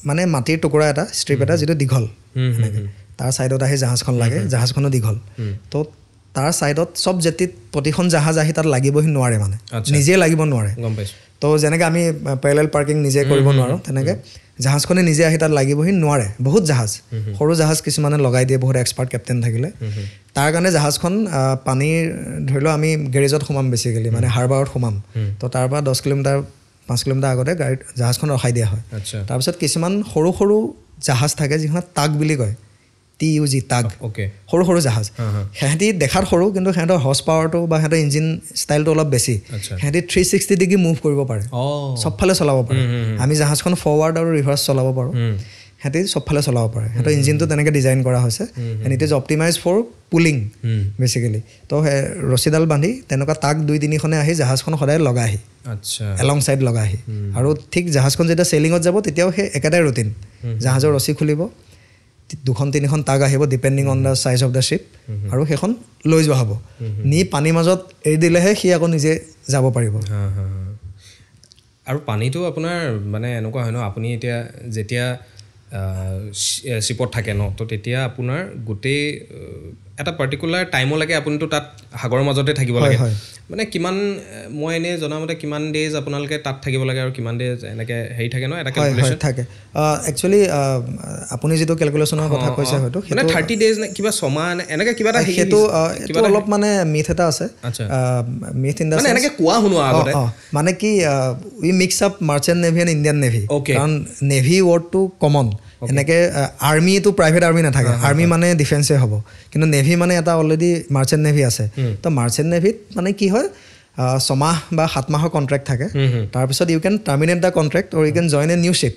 মানে মাটিৰ টুকুৰা এটা ষ্ট্ৰিপ এটা যিটো দীঘল তাৰ ছাইডত আহি জাহাজখন লাগে জাহাজখনো দীঘল তো তাৰ ছাইডত চব জেটিত প্ৰতিখন জাহাজ আহি তাত লাগিবহি নোৱাৰে মানে নিজে লাগিব নোৱাৰে তো যেনেকৈ আমি পেৰেলেল পাৰ্কিং নিজে কৰিব নোৱাৰোঁ তেনেকৈ জাহাজখনে নিজে আহি তাত লাগিবহি নোৱাৰে বহুত জাহাজ সৰু জাহাজ কিছুমানে লগাই দিয়ে বহুত এক্সপাৰ্ট কেপ্টেইন থাকিলে তাৰ কাৰণে জাহাজখন পানীৰ ধৰি লওক আমি গেৰেজত সোমাম বেচিকেলি মানে হাৰ্বাৰত সোমাম তো তাৰ পৰা 10 কিলোমিটাৰ 5 কিলোমিটাৰ আগতে গাড়ীত জাহাজখন ৰখাই দিয়া হয় তাৰপিছত কিছুমান সৰু সৰু জাহাজ থাকে যিখনত টাগ বুলি কয় TUG টাগ সৰু সৰু জাহাজ সিহঁতি দেখাত সৰু কিন্তু সিহঁতৰ হৰ্চ পাৱাৰটো বা সিহঁতৰ ইঞ্জিন ষ্টাইলটো অলপ বেছি সিহঁতি 360 ডিগ্ৰী মুভ কৰিব পাৰে চবফালে চলাব পাৰে আমি জাহাজখন ফৰৱাৰ্ড আৰু ৰিভাৰ্চ চলাব পাৰোঁ সিহঁতি চবফালে চলাব পাৰে সিহঁতৰ ইঞ্জিনটো তেনেকৈ ডিজাইন কৰা হৈছে and it is optimise for pulling basically তো ৰছীডাল বান্ধি তেনেকুৱা টাগ 2-3খনে আহি জাহাজখন সদায় লগাইহি এলং ছাইড লগাইহি আৰু ঠিক জাহাজখন যেতিয়া চেইলিঙত যাব তেতিয়াও সেই একেটাই ৰুটিন জাহাজৰ ৰছী খুলিব 2-3খন টাগ আহিব depending on the size of the ship আৰু সেইখন লৈ যোৱা হ'ব নি পানীৰ মাজত এৰি দিলেহে সি আকৌ নিজে যাব পাৰিব আৰু পানীটো আপোনাৰ মানে এনেকুৱা হয় ন আপুনি এতিয়া যেতিয়া শ্বিপত থাকে ন তো তেতিয়া আপোনাৰ গোটেই এটা পাৰ্টিকুলাৰ টাইমলৈকে আপুনিতো তাত সাগৰৰ মাজতে থাকিব লাগে মানে কিমান মই এনেই জনামতে কিমান ডেজ আপোনালোকে তাত থাকিব লাগে আৰু কিমান ডেজ এনেকৈ হেৰি থাকে ন এটা কেলকুলেশ্যন থাকে একচুৱেলি আপুনি যিটো কেলকুলেশ্যনৰ কথা কৈছে হয়তো মানে 30 ডেজ নে কিবা ছমাহ এনেকৈ কিবা এটা সেইটো অলপ মানে মিথ এটা আছে মিথ ইন দ্য মানে এনেকৈ কোৱা শুনোৱা আগতে মানে কি we mix up merchant navy and Indian navy কাৰণ নেভি ৱৰ্ডটো কমন এনেকৈ আৰ্মিটো প্ৰাইভেট আৰ্মি নাথাকে আৰ্মি মানে ডিফেন্সে হ'ব কিন্তু নেভি মানে এটা অলৰেডি মাৰ্চেণ্ট নেভি আছে তো মাৰ্চেণ্ট নেভিত মানে কি হয় 6 মাহ বা 7 মাহৰ কণ্ট্ৰেক্ট থাকে তাৰপিছত you can terminate the contract or you can join a new ship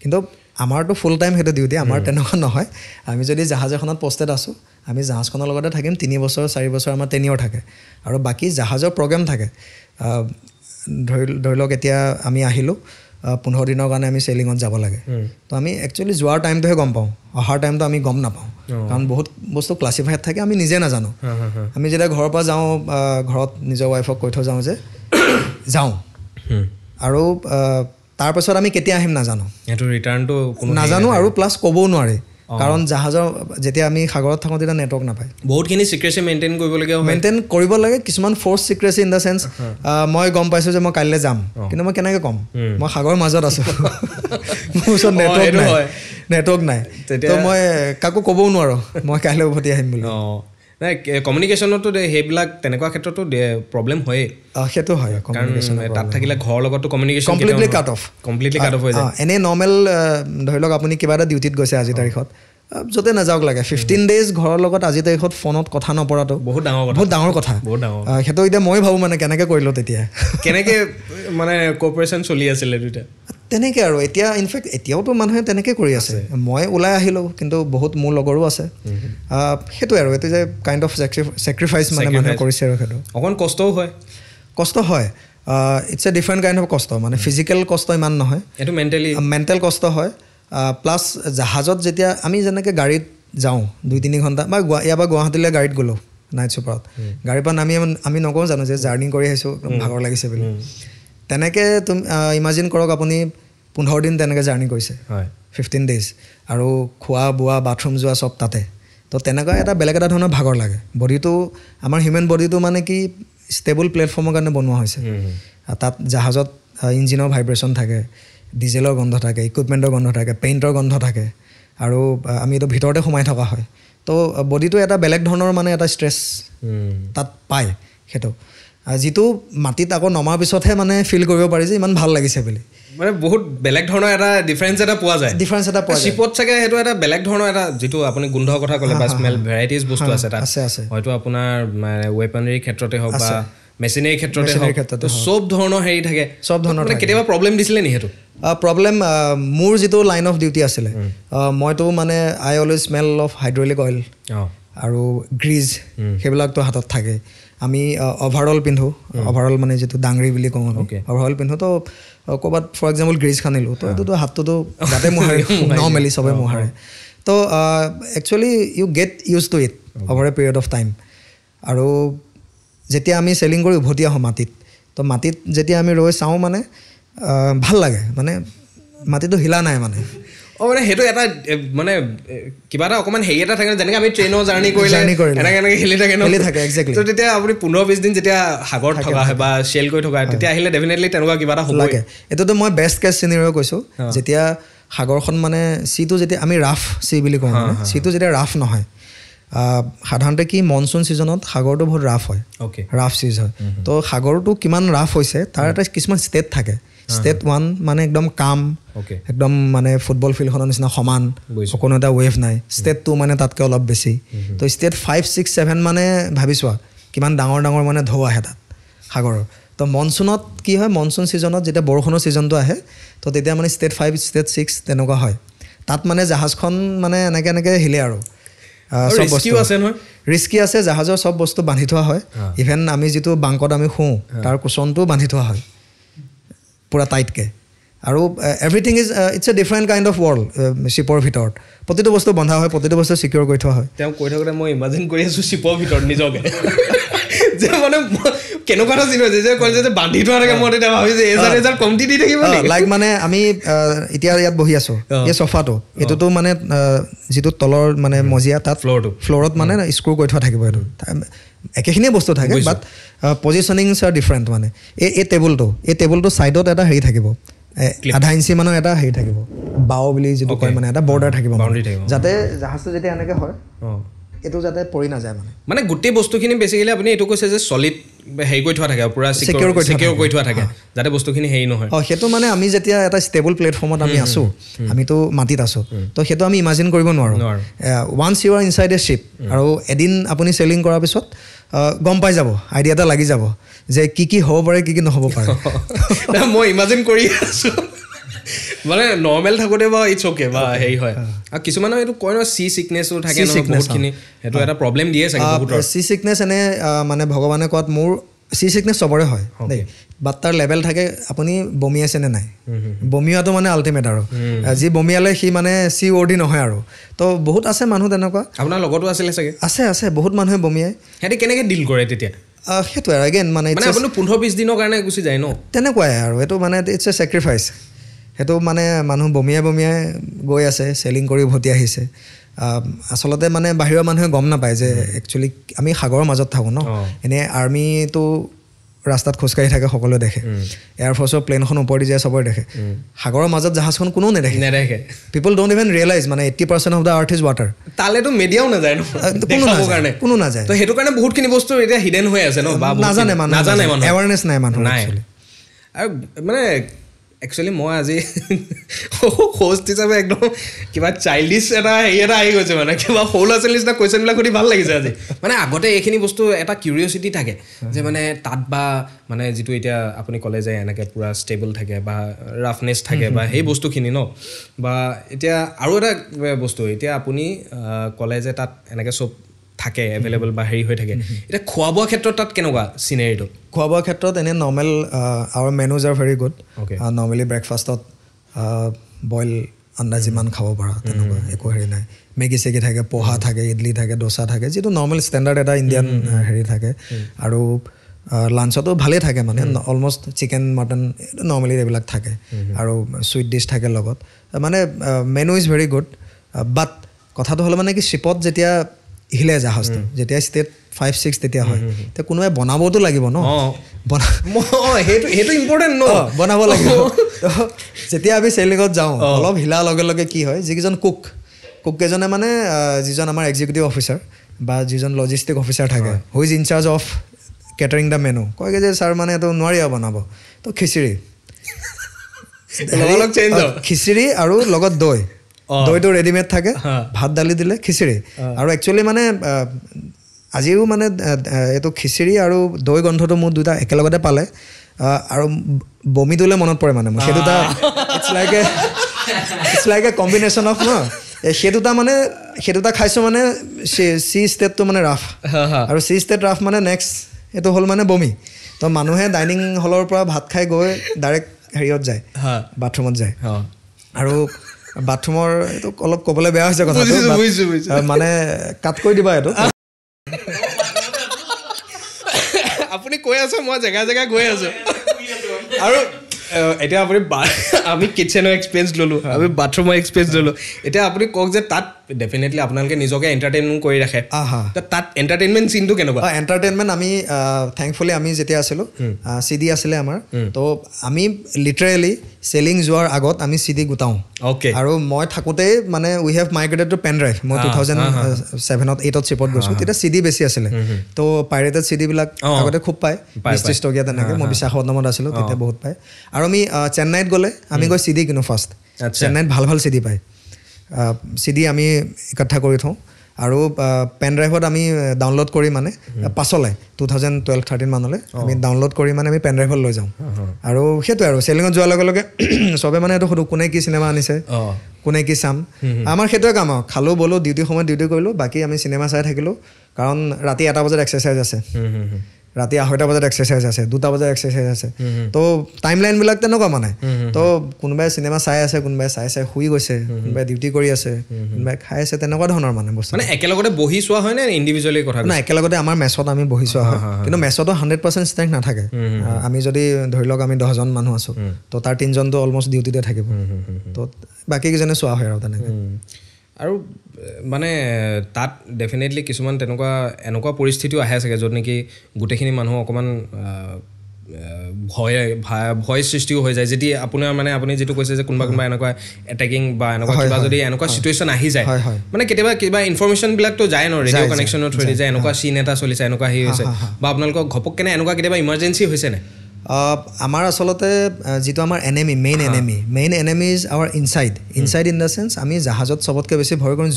কিন্তু আমাৰতো ফুল টাইম সেইটো ডিউটি আমাৰ তেনেকুৱা নহয় আমি যদি জাহাজ এখনত পষ্টেড আছোঁ আমি জাহাজখনৰ লগতে থাকিম 3 বছৰ 4 বছৰ আমাৰ টেনিয়ৰ থাকে আৰু বাকী জাহাজৰ প্ৰগ্ৰেম থাকে ধৰি লওক এতিয়া আমি আহিলোঁ 15 দিনৰ কাৰণে আমি চেইলিঙত যাব লাগে তো আমি একচুৱেলি যোৱাৰ টাইমটোহে গম পাওঁ অহাৰ টাইমটো আমি গম নাপাওঁ কাৰণ বহুত বস্তু ক্লাছিফাইড থাকে আমি নিজে নাজানো আমি যেতিয়া ঘৰৰ পৰা যাওঁ ঘৰত নিজৰ ৱাইফক কৈ থৈ যাওঁ যে যাওঁ আৰু তাৰপাছত আমি কেতিয়া আহিম নাজানো এইটো ৰিটাৰ্ণটো নাজানো আৰু প্লাছ ক'বও নোৱাৰি কাৰণ জাহাজৰ যেতিয়া আমি সাগৰত থাকোঁ তেতিয়া নেটৱৰ্ক নাপায় বহুতখিনি চিক্ৰেচি মেইনটেইন কৰিবলগীয়া মেইনটেইন কৰিব লাগে কিছুমান ফ'ৰ্চ চিক্ৰেচি ইন দ্য চেন্স মই গম পাইছোঁ যে মই কাইলৈ যাম কিন্তু মই কেনেকৈ ক'ম মই সাগৰৰ মাজত আছোঁ মোৰ ওচৰত নেটৱৰ্ক নাই তো মই কাকো ক'বও নোৱাৰোঁ মই কাইলৈ উভতি আহিম বুলি নাই কমিউনিকেশ্যনতো সেইবিলাক তেনেকুৱা ক্ষেত্ৰতো প্ৰব্লেম হয়েই সেইটো হয় কমিউনিকেশ্যন তাত থাকিলে ঘৰৰ লগতো কমিউনিকেশ্যন কমপ্লিটলি কাট অফ হৈ যায় এনেই নৰ্মেল ধৰি লওক আপুনি কিবা এটা ডিউটিত গৈছে আজিৰ তাৰিখত য'তে নাযাওক লাগে 15 ডেজ ঘৰৰ লগত আজিৰ তাৰিখত ফোনত কথা নপৰাটো বহুত ডাঙৰ কথা সেইটো এতিয়া মই ভাবোঁ মানে কেনেকৈ কৰিলোঁ তেতিয়া কেনেকৈ মানে কৰ্পৰেশ্যন চলি আছিলে দুটা তেনেকৈ আৰু এতিয়া ইনফেক্ট এতিয়াওতো মানুহে তেনেকৈ কৰি আছে মই ওলাই আহিলোঁ কিন্তু বহুত মোৰ লগৰো আছে সেইটোৱে আৰু এইটো যে কাইণ্ড অফ ছেক্ৰিফাইচ মানে মানুহে কৰিছে আৰু সেইটো অকণ কষ্টও হয় it's a different kind of কষ্ট মানে ফিজিকেল কষ্ট ইমান নহয় এইটো মেণ্টেল কষ্ট হয় প্লাছ জাহাজত যেতিয়া আমি যেনেকৈ গাড়ীত যাওঁ 2-3 ঘণ্টা বা ইয়াৰ পৰা গুৱাহাটীলৈ গাড়ীত গ'লোঁ নাইট ছুপাৰত গাড়ীৰ পৰা নামি আমি নকওঁ জানো যে জাৰ্ণি কৰি আহিছোঁ ভাগৰ লাগিছে বুলি তেনেকৈ তুমি ইমাজিন কৰক আপুনি 15 দিন তেনেকৈ জাৰ্ণি কৰিছে 15 days আৰু খোৱা বোৱা বাথৰুম যোৱা চব তাতে তো তেনেকুৱা এটা বেলেগ এটা ধৰণৰ ভাগৰ লাগে বডিটো আমাৰ হিউমেন বডিটো মানে কি ষ্টেবল প্লেটফৰ্মৰ কাৰণে বনোৱা হৈছে তাত জাহাজত ইঞ্জিনৰ ভাইব্ৰেশ্যন থাকে ডিজেলৰ গন্ধ থাকে ইকুইপমেণ্টৰ গন্ধ থাকে পেইণ্টৰ গন্ধ থাকে আৰু আমি এইটো ভিতৰতে সোমাই থকা হয় তো বডিটো এটা বেলেগ ধৰণৰ মানে এটা ষ্ট্ৰেছ তাত পায় সেইটো যিটো মাটিত আকৌ নমাৰ পিছতহে মানে ফিল কৰিব পাৰি যে ইমান ভাল লাগিছে বুলি মানে বহুত বেলেগ ধৰণৰ এটা ডিফাৰেঞ্চ এটা পোৱা যায় শ্বিপত চাগে সেইটো এটা বেলেগ ধৰণৰ এটা যিটো আপুনি গোন্ধৰ কথা ক'লে বা স্মেল ভেৰাইটিজ বস্তু আছে তাত হয়তো আপোনাৰ ৱেপনাৰীৰ ক্ষেত্ৰতে হওক বা মেচিনাৰী ক্ষেত্ৰতে হওক তো চব ধৰণৰ হেৰি থাকে চব ধৰণৰ কেতিয়াবা প্ৰব্লেম দিছিলে নি সেইটো প্ৰব্লেম মোৰ যিটো লাইন অফ ডিউটি আছিলে মইতো মানে I always smell of hydraulic oil আৰু গ্ৰীজ সেইবিলাকতো হাতত থাকে আমি অভাৰঅল পিন্ধোঁ অভাৰঅল মানে যিটো ডাংৰি বুলি কওঁ অভাৰঅল পিন্ধোঁ তো ক'ৰবাত ফৰ এক্সাম্পল গ্ৰীজ খানিলোঁ তো এইটোতো হাতটোতো গাতে মোহাৰে নৰ্মেলি চবে মোহাৰে তো actually you get use to it over A period of time আৰু যেতিয়া আমি চেলিং কৰি উভতি আহোঁ মাটিত তো মাটিত যেতিয়া আমি ৰৈ চাওঁ মানে ভাল লাগে মানে মাটিটো হিলা নাই মানে মানে সেইটো এটা মানে কিবা এটা অকণমান হেৰি এটা থাকে যেনেকৈ আমি ট্ৰেইনৰ জাৰ্ণি কৰিলে এনেকৈ হিলি থাকে এক্সেক্টলি তো তেতিয়া আপুনি 15-20 দিন যেতিয়া সাগৰত থকা হয় বা শ্বেল কৰি থকা তেতিয়া আহিলে ডেফিনেটলি তেনেকুৱা কিবা এটা হ'ব লাগে এইটোতো মই বেষ্ট কেছ চিনেৰিঅ কৈছোঁ যেতিয়া সাগৰখন মানে চিটো যেতিয়া আমি ৰাফ চি বুলি কওঁ চিটো যেতিয়া ৰাফ নহয় সাধাৰণতে কি মনচুন ছিজনত সাগৰটো বহুত ৰাফ হয় ৰাফ চিজ হয় তো সাগৰটো কিমান ৰাফ হৈছে তাৰ এটা কিছুমান ষ্টেট থাকে ষ্টেট 1 মানে একদম কাম একদম মানে ফুটবল ফিল্ডখনৰ নিচিনা সমান কোনো এটা ৱেভ নাই ষ্টেট 2 মানে তাতকৈ অলপ বেছি তো ষ্টেট 5, 6, 7 মানে ভাবি চোৱা কিমান ডাঙৰ ডাঙৰ মানে ঢৌ আহে তাত সাগৰৰ তো মনচুনত কি হয় মনচুন ছিজনত যেতিয়া বৰষুণৰ ছিজনটো আহে তো তেতিয়া মানে ষ্টেট 5, ষ্টেট 6 তেনেকুৱা হয় তাত মানে জাহাজখন মানে এনেকৈ হিলে আৰু চব বস্তু আছে নহয় ৰিস্কি আছে জাহাজৰ চব বস্তু বান্ধি থোৱা হয় ইভেন আমি যিটো বাংকত আমি শুওঁ তাৰ কুচনটোও বান্ধি থোৱা হয় পুৰা টাইটকৈ আৰু everything is it's a different kind of world শ্বিপৰ ভিতৰত প্ৰতিটো বস্তু বন্ধা হয় প্ৰতিটো বস্তু চিকিউৰ কৰি থোৱা হয় তেওঁ কৈ থাকোঁতে মই ইমাজিন কৰি আছোঁ শ্বিপৰ ভিতৰত নিজকে যে মানে কেনেকুৱা এটা চিন হৈছে যে কৈছে যে বান্ধি থোৱা থাকে মই তেতিয়া ভাবিছোঁ এজাৰ কমটি দি থাকিব লাইক মানে আমি এতিয়া ইয়াত বহি আছোঁ এই চফাটো এইটোতো মানে যিটো তলৰ মানে মজিয়া তাত ফ্ল'ৰত মানে স্ক্ৰু কৰি থোৱা থাকিব এইটো একেখিনিয়ে বস্তু থাকে বাট পজিশ্যনিংছ আৰ ডিফাৰেণ্ট মানে এই টেবুলটো ছাইডত এটা হেৰি থাকিব আধা ইঞ্চি মানৰ এটা হেৰি থাকিব বাও বুলি যিটো কয় মানে এটা বৰ্ডাৰ থাকিব যাতে জাহাজটো যেতিয়া এনেকৈ হয় এইটো যাতে পৰি নাযায় মানে গোটেই বস্তুখিনি বেছিকেলি আপুনি এইটো কৈছে যে চলিড হেৰি কৰি থোৱা থাকে পূৰা চিকিউৰ কৰি থোৱা থাকে যাতে বস্তুখিনি হেৰি নহয় সেইটো মানে আমি যেতিয়া এটা ষ্টেবল প্লেটফৰ্মত আমি আছোঁ আমিতো মাটিত আছোঁ তো সেইটো আমি ইমাজিন কৰিব নোৱাৰোঁ ওৱান্স ইউ আৰ ইনচাইড এ শ্বিপ আৰু এদিন আপুনি চেলিং কৰাৰ পিছত গম পাই যাব আইডিয়া এটা লাগি যাব যে কি হ'ব পাৰে কি নহ'ব পাৰে মই ইমাজিন কৰি আছোঁ মানে নৰ্মেল থাকোঁতে বা ইটছ অ'কে বা হেৰি হয় আৰু কিছুমানৰ এইটো কয় নহয় চি চিকনেছো থাকে বহুতখিনি সেইটো এটা প্ৰব্লেম দিয়ে চাগে বহুতৰ চি চিকনেছ এনে মানে ভগৱানে কোৱাত মোৰ চি চিকনেছ চবৰে হয় দেই বাট তাৰ লেভেল থাকে আপুনি বমিয়াইছে নে নাই বমিওৱাটো মানে আল্টিমেট আৰু যি বমিয়ালে সি মানে চি অ'ৰ্ডি নহয় আৰু তো বহুত আছে মানুহ তেনেকুৱা আপোনাৰ লগতো আছিলে চাগে আছে বহুত মানুহে বমিয়াই সিহঁতে কেনেকৈ ডিল কৰে তেতিয়া সেইটোৱে আৰু এগেইন মানে আপুনি 15-20 দিনৰ কাৰণে গুচি যায় ন তেনেকুৱাই আৰু এইটো মানে ইটছ এ ছেক্ৰিফাইচ সেইটো মানে মানুহ বমিয়াই গৈ আছে চেলিং কৰি উভতি আহিছে আচলতে মানে বাহিৰৰ মানুহে গম নাপায় যে একচুৱেলি আমি সাগৰৰ মাজত থাকোঁ ন এনেই আৰ্মিটো ৰাস্তাত খোজকাঢ়ি থাকে সকলোৱে দেখে এয়াৰফ'ৰ্চৰ প্লেনখন ওপৰেদি যায় চবৰে দেখে সাগৰৰ মাজত জাহাজখন কোনো নেদেখে পিপল ডোণ্ট ইভেন ৰিয়েলাইজ মানে 80% of the earth is water তালেতো মিডিয়াও নাযায় কোনো নাযায় তো সেইটো কাৰণে বহুতখিনি বস্তু এতিয়া হিডেন হৈ আছে ন বা নাজানে মানুহ এৱাৰনেছ নাই মানুহ আৰু মানে একচুৱেলি মই আজি হোষ্ট হিচাপে একদম কিবা চাইল্ডিছ এটা হেৰি এটা আহি গৈছে মানে কিবা সৰু ল'ৰা ছোৱালীৰ নিচিনা কুৱেশ্যনবিলাক সুধি ভাল লাগিছে আজি মানে আগতে এইখিনি বস্তু এটা কিউৰিয়চিটি থাকে যে মানে তাত বা মানে যিটো এতিয়া আপুনি ক'লে যে এনেকৈ পূৰা ষ্টেবল থাকে বা ৰাফনেছ থাকে বা সেই বস্তুখিনি ন বা এতিয়া আৰু এটা বস্তু এতিয়া আপুনি ক'লে যে তাত এনেকৈ চব থাকে এভেইলেবল বা হেৰি হৈ থাকে এতিয়া খোৱা বোৱা ক্ষেত্ৰত তাত কেনেকুৱা চিনেৰীটো খোৱা বোৱাৰ ক্ষেত্ৰত এনে normal our menus are very good normally ব্ৰেকফাষ্টত বইল আন্দাজ যিমান খাব পাৰা তেনেকুৱা একো হেৰি নাই মেগী চেগি থাকে পোহা থাকে ইডলি থাকে ডোচা থাকে যিটো নৰ্মেল ষ্টেণ্ডাৰ্ড এটা ইণ্ডিয়ান হেৰি থাকে আৰু লাঞ্চতো ভালেই থাকে মানে অলমষ্ট চিকেন মটন নৰ্মেলি এইবিলাক থাকে আৰু চুইট ডিছ থাকে লগত মানে মেনু ইজ ভেৰি গুড বাট কথাটো হ'লে মানে কি শ্বিপত যেতিয়া হিলে জাহাজটো যেতিয়া ষ্টেট 5-6 তেতিয়া হয় তেতিয়া কোনোবাই বনাবতো লাগিব ন সেইটো ইম্পৰ্টেণ্ট ন বনাব লাগিব যেতিয়া আমি চেইলিঙত যাওঁ অলপ হিলাৰ লগে লগে কি হয় যিকেইজন কুক কেইজনে মানে যিজন আমাৰ এক্সিকিউটিভ অফিচাৰ বা যিজন লজিষ্টিক অফিচাৰ থাকে who is in charge of catering the menu কয়গৈ যে ছাৰ মানে এইটো নোৱাৰি আৰু বনাব তো খিচিৰি খিচিৰি আৰু লগত দৈটো ৰেডিমেড থাকে ভাত দালি দিলে খিচিৰি আৰু একচুৱেলি মানে আজিও মানে এইটো খিচিৰি আৰু দৈ গন্ধটো মোৰ দুটা একেলগতে পালে আৰু বমি দিলে মনত পৰে মানে মোৰ সেই দুটা it's like a combination of ন সেই দুটা খাইছোঁ মানে চি ষ্টেটটো মানে ৰাফ আৰু চি ষ্টেট ৰাফ মানে নেক্সট এইটো হ'ল মানে বমি তো মানুহে ডাইনিং হলৰ পৰা ভাত খাই গৈ ডাইৰেক্ট হেৰিয়ত যায় বাথৰুমত যায় আৰু বাথৰুমৰ এইটো অলপ ক'বলৈ বেয়া হৈছে কথাটো মানে কাট কৰি দিবা এইটো আপুনি কৈ আছে মই জেগা গৈ আছোঁ আৰু এতিয়া আপুনি আমি কিটচেনৰ এক্সপিৰিয়েঞ্চ ল'লোঁ আমি বাথৰুমৰ এক্সপিৰিয়েঞ্চ ল'লোঁ এতিয়া আপুনি কওক যে তাত ডেফিনেটলি আপোনালোকে নিজকে এণ্টাৰটেইনমেণ্ট কৰি ৰাখে তাত এণ্টাৰটেইনমেণ্ট চিনটো কেনেকুৱা এণ্টাৰটেইনমেণ্ট আমি থেংকফুলি আমি যেতিয়া আছিলোঁ CD আছিলে আমাৰ তো আমি লিটাৰেলি চেলিং যোৱাৰ আগত আমি CD গোটাওঁ আৰু মই থাকোঁতেই মানে উই হেভ মাইগ্ৰেটেড টু পেন ড্ৰাইভ মই 2007-8 শ্বিপত গৈছোঁ তেতিয়া CD বেছি আছিলে তো পাইৰেটেড CD বিলাক আগতে খুব পায় 20-30 টকীয়া তেনেকৈ মই বিশাখাপট্টনমত আছিলোঁ তেতিয়া বহুত পায় আৰু আমি চেন্নাইত গ'লে আমি গৈ CD কিনো ফাৰ্ষ্ট চেন্নাইত ভাল CD পায় CD আমি ইকঠা কৰি থওঁ আৰু পেন ড্ৰাইভত আমি ডাউনলোড কৰি মানে পাছলৈ 2012-13 মানলৈ আমি ডাউনলোড কৰি মানে আমি পেন ড্ৰাইভত লৈ যাওঁ আৰু সেইটোৱে আৰু চেলিঙত যোৱাৰ লগে লগে চবে মানে এইটো সুধো কোনে কি চিনেমা আনিছে কোনে কি চাম আমাৰ সেইটোৱে কাম আৰু খালোঁ বলো ডিউটি সময়ত ডিউটি কৰিলোঁ বাকী আমি চিনেমা চাই থাকিলোঁ কাৰণ ৰাতি 1 বজাত এক্সাৰচাইজ আছে ৰাতি 2:30 বজাত এক্সাৰচাইজ আছে 2টা বজাত এক্সাৰচাইজ আছে তো টাইম লাইনবিলাক তেনেকুৱা মানে তো কোনোবাই চিনেমা চাই আছে কোনোবাই চাই শুই গৈছে কোনোবাই ডিউটি কৰি আছে কোনোবাই খাই আছে তেনেকুৱা ধৰণৰ মানে বস্তু মানে একেলগতে বহি চোৱা হয় নে ইণ্ডিভিজুৱেলি কথা না একেলগতে আমাৰ মেচত আমি বহি চোৱা হয় কিন্তু মেচতো 100% ষ্ট্ৰেংথ নাথাকে আমি যদি ধৰি লওক আমি 10জন মানুহ আছোঁ তো তাৰ 3জনটো অলমষ্ট ডিউটিতে থাকিব তো বাকীকেইজনে চোৱা হয় আৰু তেনেকৈ আৰু মানে তাত ডেফিনেটলি কিছুমান এনেকুৱা পৰিস্থিতিও আহে চাগে য'ত নেকি গোটেইখিনি মানুহ অকণমান ভয় সৃষ্টিও হৈ যায় যদি আপোনাৰ মানে আপুনি যিটো কৈছে যে কোনোবা এনেকুৱা এটেকিং বা এনেকুৱা কিবা যদি এনেকুৱা চিটুৱেশ্যন আহি যায় মানে কেতিয়াবা কিবা ইনফৰমেশ্যনবিলাকতো যায় ন ৰেডিঅ' কানেকশ্যনৰ থ্ৰুদি যায় এনেকুৱা চিন এটা চলিছে এনেকুৱা হেৰি হৈছে বা আপোনালোকৰ ঘপককেনে এনেকুৱা কেতিয়াবা ইমাৰ্জেঞ্চি হৈছে নে আমাৰ আচলতে যিটো আমাৰ main enemy is our inside in the sense আমি জাহাজত চবতকৈ বেছি ভয় কৰোঁ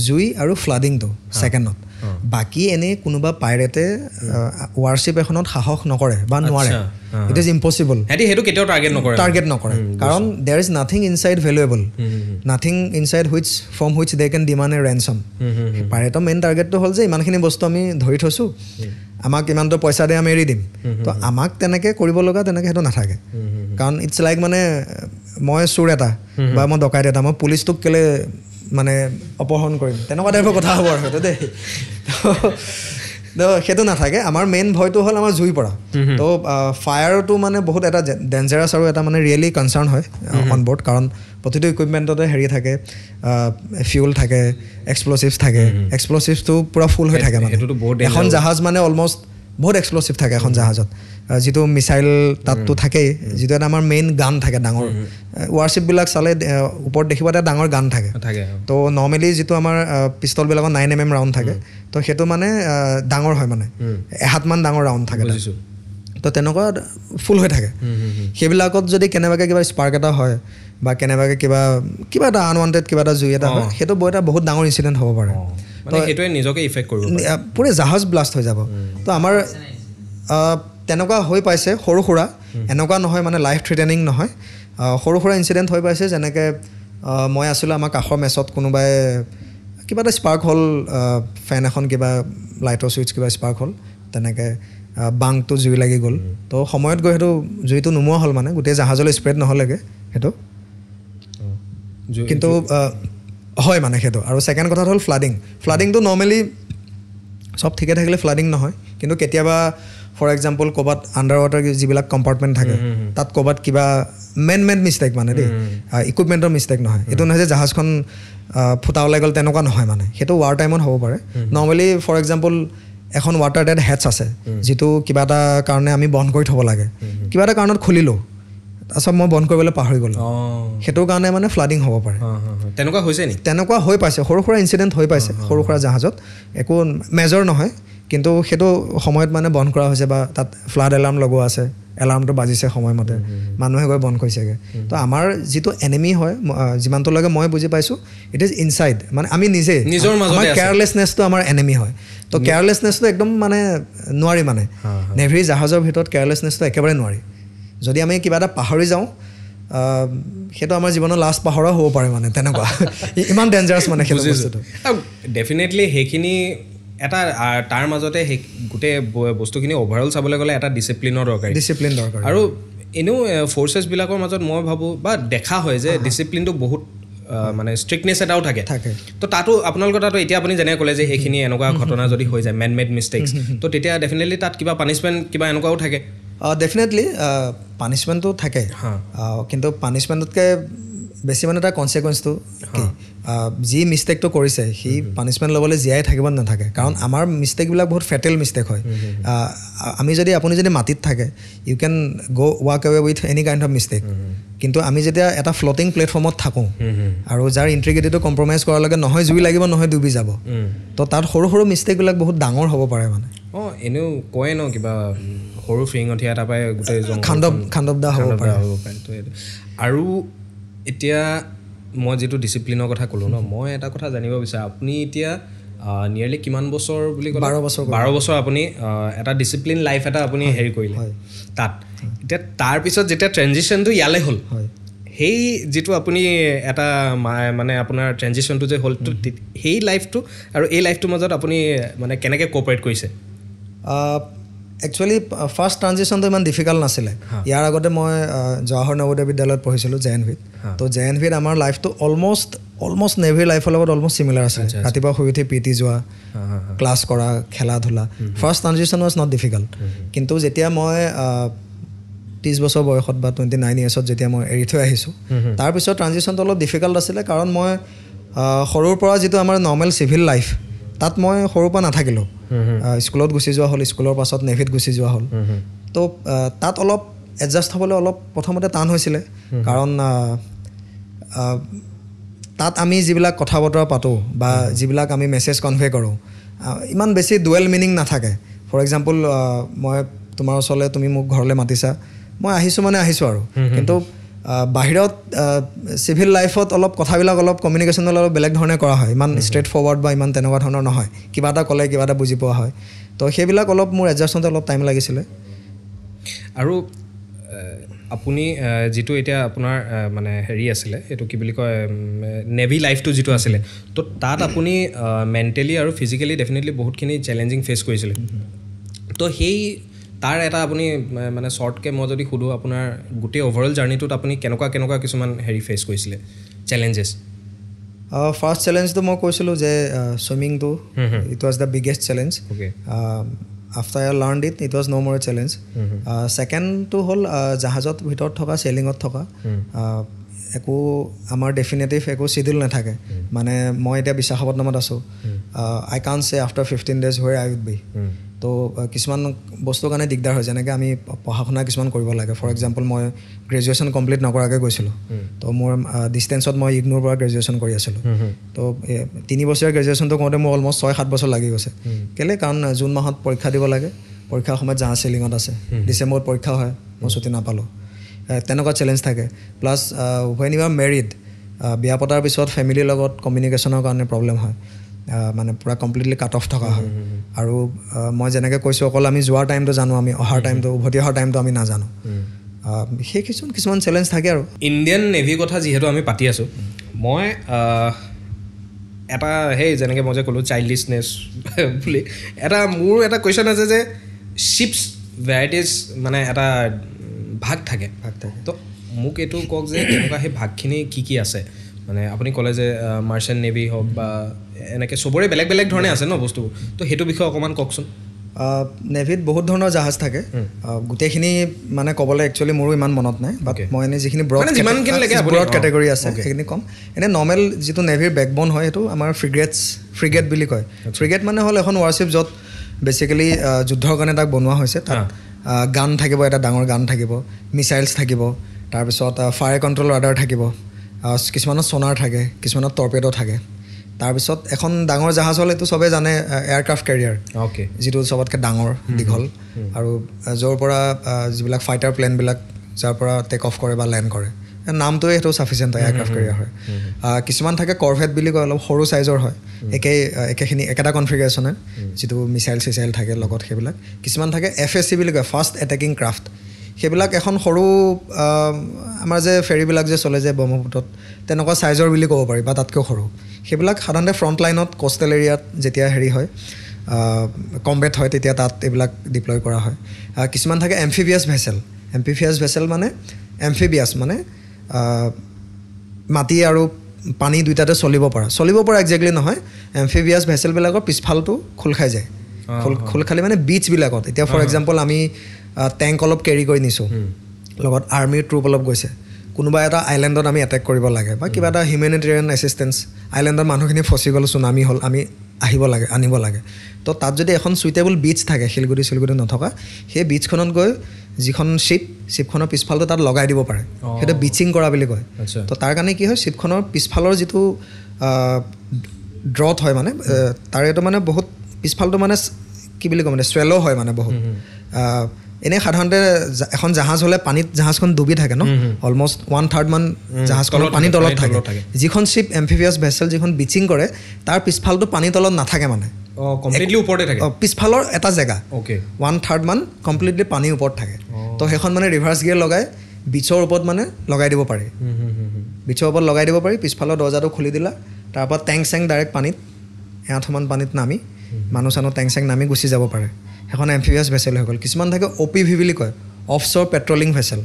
জুই আৰু ফ্লাডিংটো ছেকেণ্ডত বাকী এনেই কোনোবা পাইৰেটে ৱাৰশ্বিপ এখনত সাহস নকৰে বা নোৱাৰে ইট ইজ ইম্পচিবল সেইটো কেতিয়াও টাৰ্গেট নকৰে কাৰণ there is nothing inside valuable nothing inside from which they can demand a ransom পাইৰেটৰ মেইন টাৰ্গেটটো হ'ল যে ইমানখিনি বস্তু আমি ধৰি থৈছোঁ আমাক ইমানটো পইচা দিয়ে আমি এৰি দিম তো আমাক তেনেকৈ কৰিব লগা তেনেকৈ সেইটো নাথাকে কাৰণ ইটছ লাইক মানে মই চোৰ এটা বা মই ডকাইত এটা মই পুলিচটোক কেলৈ মানে অপহৰণ কৰিম তেনেকুৱা টাইপৰ কথা হ'ব আৰু সেইটো দেই তো সেইটো নাথাকে আমাৰ মেইন ভয়টো হ'ল আমাৰ জুইৰ পৰা তো ফায়াৰটো মানে বহুত এটা ডেঞ্জাৰাছ আৰু এটা মানে ৰিয়েলি কনচাৰ্ণ হয় অন বৰ্ড কাৰণ প্ৰতিটো ইকুইপমেণ্টতে হেৰি থাকে ফিউল থাকে এক্সপ্ল'চিভছ থাকে এক্সপ্ল'চিভছটো পূৰা ফুল হৈ থাকে মানে এখন জাহাজ মানে অলমষ্ট বহুত এক্সপ্ল'চিভ থাকে এখন জাহাজত যিটো মিছাইল তাততো থাকেই যিটো এটা আমাৰ মেইন গান থাকে ডাঙৰ ৱাৰশ্বিপবিলাক চালে ওপৰত দেখিব এটা ডাঙৰ গান থাকে তো নৰ্মেলি যিটো আমাৰ পিষ্টলবিলাকত 9mm ৰাউণ্ড থাকে তো সেইটো মানে ডাঙৰ হয় মানে এহাতমান ডাঙৰ ৰাউণ্ড থাকে তো তেনেকুৱা ফুল হৈ থাকে সেইবিলাকত যদি কেনেবাকৈ কিবা স্পাৰ্ক এটা হয় বা কেনেবাকৈ কিবা এটা আনৱান্টেড কিবা এটা জুই এটা হয় সেইটো এটা বহুত ডাঙৰ ইনচিডেণ্ট হ'ব পাৰে তো সেইটোৱে নিজকে ইফেক্ট কৰিব পুৰা জাহাজ ব্লাষ্ট হৈ যাব তো আমাৰ তেনেকুৱা হৈ পাইছে সৰু সুৰা এনেকুৱা নহয় মানে লাইফ থ্ৰেটেনিং নহয় সৰু সুৰা ইনচিডেণ্ট হৈ পাইছে যেনেকৈ মই আছিলোঁ আমাৰ কাষৰ মেচত কোনোবাই কিবা এটা স্পাৰ্ক হ'ল ফেন এখন কিবা লাইটৰ ছুইচ কিবা স্পাৰ্ক হ'ল তেনেকৈ বাংটো জুই লাগি গ'ল তো সময়ত গৈ সেইটো জুইটো নোমোৱা হ'ল মানে গোটেই জাহাজলৈ স্প্ৰেড নহ'লেগৈ সেইটো কিন্তু হয় মানে সেইটো আৰু ছেকেণ্ড কথাটো হ'ল ফ্লাডিংটো নৰ্মেলি চব ঠিকে থাকিলে ফ্লাডিং নহয় কিন্তু কেতিয়াবা ফৰ এক্সাম্পল ক'ৰবাত আণ্ডাৰ ৱাটাৰ যিবিলাক কম্পাৰ্টমেণ্ট থাকে তাত ক'ৰবাত কিবা মেড মিষ্টেক মানে দেই ইকুইপমেণ্টৰ মিষ্টেক নহয় এইটো নহয় যে জাহাজখন ফুটা ওলাই গ'ল তেনেকুৱা নহয় মানে সেইটো ৱাৰ টাইমত হ'ব পাৰে নৰ্মেলি ফৰ এক্সাম্পল এখন ৱাটাৰ ডেড হেটছ আছে যিটো কিবা এটা কাৰণে আমি বন্ধ কৰি থ'ব লাগে কিবা এটা কাৰণত খুলিলোঁ তাৰপিছত মই বন্ধ কৰিবলৈ পাহৰি গ'লোঁ সেইটোৰ কাৰণে মানে ফ্লাডিং হ'ব পাৰে তেনেকুৱা হৈছে নেকি তেনেকুৱা হৈ পাইছে সৰু সুৰা ইনচিডেণ্ট হৈ পাইছে সৰু সুৰা জাহাজত একো মেজৰ নহয় কিন্তু সেইটো সময়ত মানে বন্ধ কৰা হৈছে বা তাত ফ্লাড এলাৰ্ম লগোৱা আছে এলাৰ্মটো বাজিছে সময়মতে মানুহে গৈ বন্ধ কৰিছেগৈ তো আমাৰ যিটো এনিমি হয় যিমানটোলৈকে মই বুজি পাইছোঁ ইট ইজ ইনচাইড মানে আমি নিজে আমাৰ কেয়াৰলেছনেছটো আমাৰ এনিমি হয় তো কেয়াৰলেছনেছটো একদম মানে নোৱাৰি মানে নেভিৰ জাহাজৰ ভিতৰত কেয়াৰলেছনেছটো একেবাৰে নোৱাৰি যদি আমি কিবা এটা পাহৰি যাওঁ সেইটো আমাৰ জীৱনৰ লাষ্ট পাহৰা হ'ব পাৰে মানে তেনেকুৱা ইমান ডেঞ্জাৰাছ মানে সেইটো বস্তুটো ডেফিনেটলি সেইখিনি এটা তাৰ মাজতে সেই গোটেই বস্তুখিনি অভাৰঅল চাবলৈ গ'লে এটা ডিচিপ্লিন দৰকাৰ আৰু এনেও ফ'ৰ্চেছবিলাকৰ মাজত মই ভাবোঁ বা দেখা হয় যে ডিচিপ্লিনটো বহুত মানে ষ্ট্ৰিকনেছ এটাও থাকে তো তাতো আপোনালোকৰ তাতো এতিয়া আপুনি যেনে ক'লে যে সেইখিনি এনেকুৱা ঘটনা যদি হৈ যায় মেড মিষ্টেকছ তো তেতিয়া ডেফিনেটলি তাত কিবা পানিছমেণ্ট কিবা এনেকুৱাও থাকে ডেফিনেটলি পানিছমেণ্টটো থাকে কিন্তু পানিছমেণ্টতকৈ বেছি মানে তাৰ কনচিকুৱেঞ্চটো কি যি মিষ্টেকটো কৰিছে সি পানিছমেণ্ট ল'বলৈ জীয়াই থাকিব নাথাকে কাৰণ আমাৰ মিষ্টেকবিলাক বহুত ফেটেল মিষ্টেক হয় আপুনি যদি মাটিত থাকে you can walk away with any kind of mistake কিন্তু আমি যেতিয়া এটা ফ্লটিং প্লেটফৰ্মত থাকোঁ আৰু যাৰ ইণ্টিগ্ৰিটিটো কম্প্ৰমাইজ কৰালৈকে নহয় জুই লাগিব নহয় ডুবি যাব তো তাত সৰু সৰু মিষ্টেকবিলাক বহুত ডাঙৰ হ'ব পাৰে মানে এনেও কয় ন কিবা সৰু ফিৰিঙঠীয়া এটা পাই গোটেই খাণ্ডৱদা হ'ব পাৰে আৰু এতিয়া মই যিটো ডিচিপ্লিনৰ কথা ক'লোঁ ন মই এটা কথা জানিব বিচাৰোঁ আপুনি এতিয়া নিয়াৰলি কিমান বছৰ বুলি ক'লে 12 বছৰ আপুনি এটা ডিচিপ্লিন লাইফ এটা আপুনি হেৰি কৰিলে তাত এতিয়া তাৰপিছত যেতিয়া ট্ৰেনজিশ্যনটো ইয়ালৈ হ'ল সেই যিটো আপুনি এটা মানে আপোনাৰ ট্ৰেনজিশ্যনটো যে হ'ল সেই লাইফটো আৰু এই লাইফটোৰ মাজত আপুনি মানে কেনেকৈ কোঅপাৰেট কৰিছে একচুৱেলি ফাৰ্ষ্ট ট্ৰানজিশ্যনটো ইমান ডিফিকাল্ট নাছিলে ইয়াৰ আগতে মই জৱাহৰ নৱোদয় বিদ্যালয়ত পঢ়িছিলোঁ JNVত তো JNVত আমাৰ লাইফটো অলমষ্ট নেভিৰ লাইফৰ লগত অলমষ্ট চিমিলাৰ আছিলে ৰাতিপুৱা শুই উঠি PT যোৱা ক্লাছ কৰা খেলা ধূলা first transition was not difficult কিন্তু যেতিয়া মই 30 বছৰ বয়সত বা 29 ইয়াৰ্ছত যেতিয়া মই এৰি থৈ আহিছোঁ তাৰপিছত ট্ৰানজিশ্যনটো অলপ ডিফিকাল্ট আছিলে কাৰণ মই সৰুৰ পৰা যিটো আমাৰ নৰ্মেল চিভিল লাইফ তাত মই সৰুৰ পৰা নাথাকিলোঁ স্কুলত গুচি যোৱা হ'ল স্কুলৰ পাছত নেভিত গুচি যোৱা হ'ল তো তাত অলপ এডজাষ্ট হ'বলৈ অলপ প্ৰথমতে টান হৈছিলে কাৰণ তাত আমি যিবিলাক কথা বতৰা পাতোঁ বা যিবিলাক আমি মেছেজ কনভে কৰোঁ ইমান বেছি ডুৱেল মিনিং নাথাকে ফৰ এক্সাম্পল মই তোমাৰ ওচৰলৈ তুমি মোক ঘৰলৈ মাতিছা মই আহিছোঁ মানে আহিছোঁ আৰু কিন্তু বাহিৰত চিভিল লাইফত অলপ কথাবিলাক অলপ কমিউনিকেশ্যন অলপ বেলেগ ধৰণে কৰা হয় ইমান ষ্ট্ৰেইট ফৰৱাৰ্ড বা ইমান তেনেকুৱা ধৰণৰ নহয় কিবা এটা ক'লে কিবা এটা বুজি পোৱা হয় তো সেইবিলাক অলপ মোৰ এডজাষ্ট হওঁতে অলপ টাইম লাগিছিলে আৰু আপুনি যিটো এতিয়া আপোনাৰ মানে হেৰি আছিলে এইটো কি বুলি কয় নেভি লাইফটো যিটো আছিলে তো তাত আপুনি মেণ্টেলি আৰু ফিজিকেলি ডেফিনেটলি বহুতখিনি চেলেঞ্জিং ফেচ কৰিছিলে তো সেই তাৰ এটা আপুনি মানে শ্বৰ্টকৈ মই যদি সোধোঁ আপোনাৰ গোটেই অভাৰঅল জাৰ্ণিটোত আপুনি কেনেকুৱা কিছুমান হেৰি ফেচ কৰিছিলে চেলেঞ্জেছ ফাৰ্ষ্ট চেলেঞ্জটো মই কৈছিলোঁ যে ছুইমিংটো it was the biggest challenge after I learn it was no' more a challenge ছেকেণ্ডটো হ'ল জাহাজত ভিতৰত থকা চেলিঙত থকা একো আমাৰ ডেফিনেটিভ একো চিডিউল নাথাকে মানে মই এতিয়া বিশাখাপট্টনমত আছোঁ I can say after 15 days where I would be তো কিছুমান বস্তুৰ কাৰণে দিগদাৰ হয় যেনেকৈ আমি পঢ়া শুনা কিছুমান কৰিব লাগে ফৰ এক্সাম্পল মই গ্ৰেজুৱেশ্যন কমপ্লিট নকৰাকৈ গৈছিলোঁ তো মোৰ ডিষ্টেঞ্চত মই ইগনোৰ পৰা গ্ৰেজুৱেশ্যন কৰি আছিলোঁ তো 3 বছৰীয়া গ্ৰেজুৱেশ্যনটো কৰোঁতে মোৰ অলমষ্ট 6-7 বছৰ লাগি গৈছে কেলৈ কাৰণ জুন মাহত পৰীক্ষা দিব লাগে পৰীক্ষাৰ সময়ত জাহাজ চেলিঙত আছে ডিচেম্বৰত পৰীক্ষা হয় মই ছুটি নাপালোঁ তেনেকুৱা চেলেঞ্জ থাকে plus when you are married বিয়া পতাৰ পিছত ফেমিলিৰ লগত কমিউনিকেশ্যনৰ কাৰণে প্ৰব্লেম হয় মানে পূৰা কমপ্লিটলি কাট অফ থকা হয় আৰু মই যেনেকৈ কৈছোঁ অকল আমি যোৱাৰ টাইমটো জানো আমি অহাৰ টাইমটো উভতি অহাৰ টাইমটো আমি নাজানো সেই কিছুমান চেলেঞ্জ থাকে আৰু ইণ্ডিয়ান নেভিৰ কথা যিহেতু আমি পাতি আছোঁ মই এটা সেই যেনেকৈ মই যে ক'লোঁ চাইল্ডিছনেছ বুলি মোৰ এটা কুৱেশ্যন আছে যে শ্বিপছ ভেৰাইটিজ মানে এটা ভাগ থাকে তো মোক এইটো কওক যে তেনেকুৱা সেই ভাগখিনি কি আছে মানে আপুনি ক'লে যে মাৰ্চেণ্ট নেভি হওক বা এনেকৈ চবৰে বেলেগ বেলেগ ধৰণে আছে ন বস্তুবোৰ তো সেইটো বিষয়ে অকণমান কওকচোন নেভিত বহুত ধৰণৰ জাহাজ থাকে গোটেইখিনি মানে ক'বলৈ একচুৱেলি মোৰো ইমান মনত নাই বাট মই এনেই যিখিনি ব্ৰড কেটেগৰী আছে সেইখিনি ক'ম এনেই নৰ্মেল যিটো নেভিৰ বেকবন হয় সেইটো আমাৰ ফ্ৰিগেট বুলি কয় ফ্ৰিগেট মানে হ'ল এখন ৱাৰশ্বিপ য'ত বেচিকেলি যুদ্ধৰ কাৰণে তাক বনোৱা হৈছে তাত গান থাকিব এটা ডাঙৰ গান থাকিব মিছাইলছ থাকিব তাৰপিছত ফায়াৰ কণ্ট্ৰল ৰাডাৰ থাকিব কিছুমানত ছনাৰ থাকে কিছুমানত টৰ্পেডো থাকে তাৰপিছত এখন ডাঙৰ জাহাজ হ'ল এইটো চবেই জানে এয়াৰক্ৰাফ্ট কেৰিয়াৰ যিটো চবতকৈ ডাঙৰ দীঘল আৰু য'ৰ পৰা যিবিলাক ফাইটাৰ প্লেনবিলাক যাৰ পৰা টেক অফ কৰে বা লেণ্ড কৰে নামটোৱে সেইটো চাফিচিয়েণ্ট হয় এয়াৰক্ৰাফ্ট কেৰিয়াৰ হয় কিছুমান থাকে কৰভেট বুলি কয় অলপ সৰু চাইজৰ হয় একেখিনি একেটা কনফিগাৰেশ্যনে যিটো মিছাইল থাকে লগত সেইবিলাক কিছুমান থাকে FSC বুলি কয় ফাষ্ট এটেকিং ক্ৰাফ্ট সেইবিলাক এখন সৰু আমাৰ যে ফেৰীবিলাক যে চলে যে ব্ৰহ্মপুত্ৰত তেনেকুৱা চাইজৰ বুলি ক'ব পাৰি বা তাতকৈ সৰু সেইবিলাক সাধাৰণতে ফ্ৰণ্ট লাইনত কোষ্টেল এৰিয়াত যেতিয়া হেৰি হয় কম্বেট হয় তেতিয়া তাত এইবিলাক ডিপ্লয় কৰা হয় কিছুমান থাকে এম্ফিবিয়াছ ভেছেল মানে এম্ফিবিয়াছ মানে মাটি আৰু পানী দুইটাতে চলিব পৰা একজেক্টলি নহয় এম্ফিবিয়াছ ভেছেলবিলাকৰ পিছফালটো খোল খাই যায় খোল খালি মানে বিচবিলাকত এতিয়া ফৰ এক্সাম্পল আমি টেংক অলপ কেৰি কৰি নিছোঁ লগত আৰ্মিৰ ট্ৰুপ অলপ গৈছে কোনোবা এটা আইলেণ্ডত আমি এটেক কৰিব লাগে বা কিবা এটা হিউমেনিটেৰিয়ান এছিষ্টেঞ্চ আইলেণ্ডৰ মানুহখিনি ফচি গ'ল চুনামি হ'ল আমি আনিব লাগে তো তাত যদি এখন চুইটেবল বিচ থাকে শিলগুটি নথকা সেই বিচখনত গৈ যিখন শ্বিপখনৰ পিছফালটো তাত লগাই দিব পাৰে সেইটো বিচিং কৰা বুলি কয় তো তাৰ কাৰণে কি হয় শ্বিপখনৰ পিছফালৰ যিটো ড্ৰথ হয় মানে তাৰেটো মানে বহুত পিছফালটো মানে কি বুলি কয় মানে স্ৱেল' হয় মানে বহুত এনেই সাধাৰণতে এখন জাহাজ হ'লে পানীত জাহাজখন ডুবি থাকে ন অলমষ্ট 1/3 মান জাহাজখন পানীৰ তলত থাকে যিখন শ্বিপ এম্ফিবিয়াছ ভেছেল যিখন বিচিং কৰে তাৰ পিছফালটো পানীৰ তলত নাথাকে মানে কমপ্লিটলি ওপৰতে থাকে পিছফালৰ এটা জেগা 1/3 মান কমপ্লিটলি পানীৰ ওপৰত থাকে তো সেইখন মানে ৰিভাৰ্ছ গিয়াৰ লগাই বিচৰ ওপৰত মানে লগাই দিব পাৰি পিছফালৰ দৰ্জাটো খুলি দিলা তাৰপৰা টেংক ডাইৰেক্ট পানীত 8 মান পানীত নামি মানুহ টেংক নামি গুচি যাব পাৰে এখন এম্ফিবিয়াছ ভেছেল হৈ গ'ল কিছুমান থাকে OPV বুলি কয় offshore patrolling vessel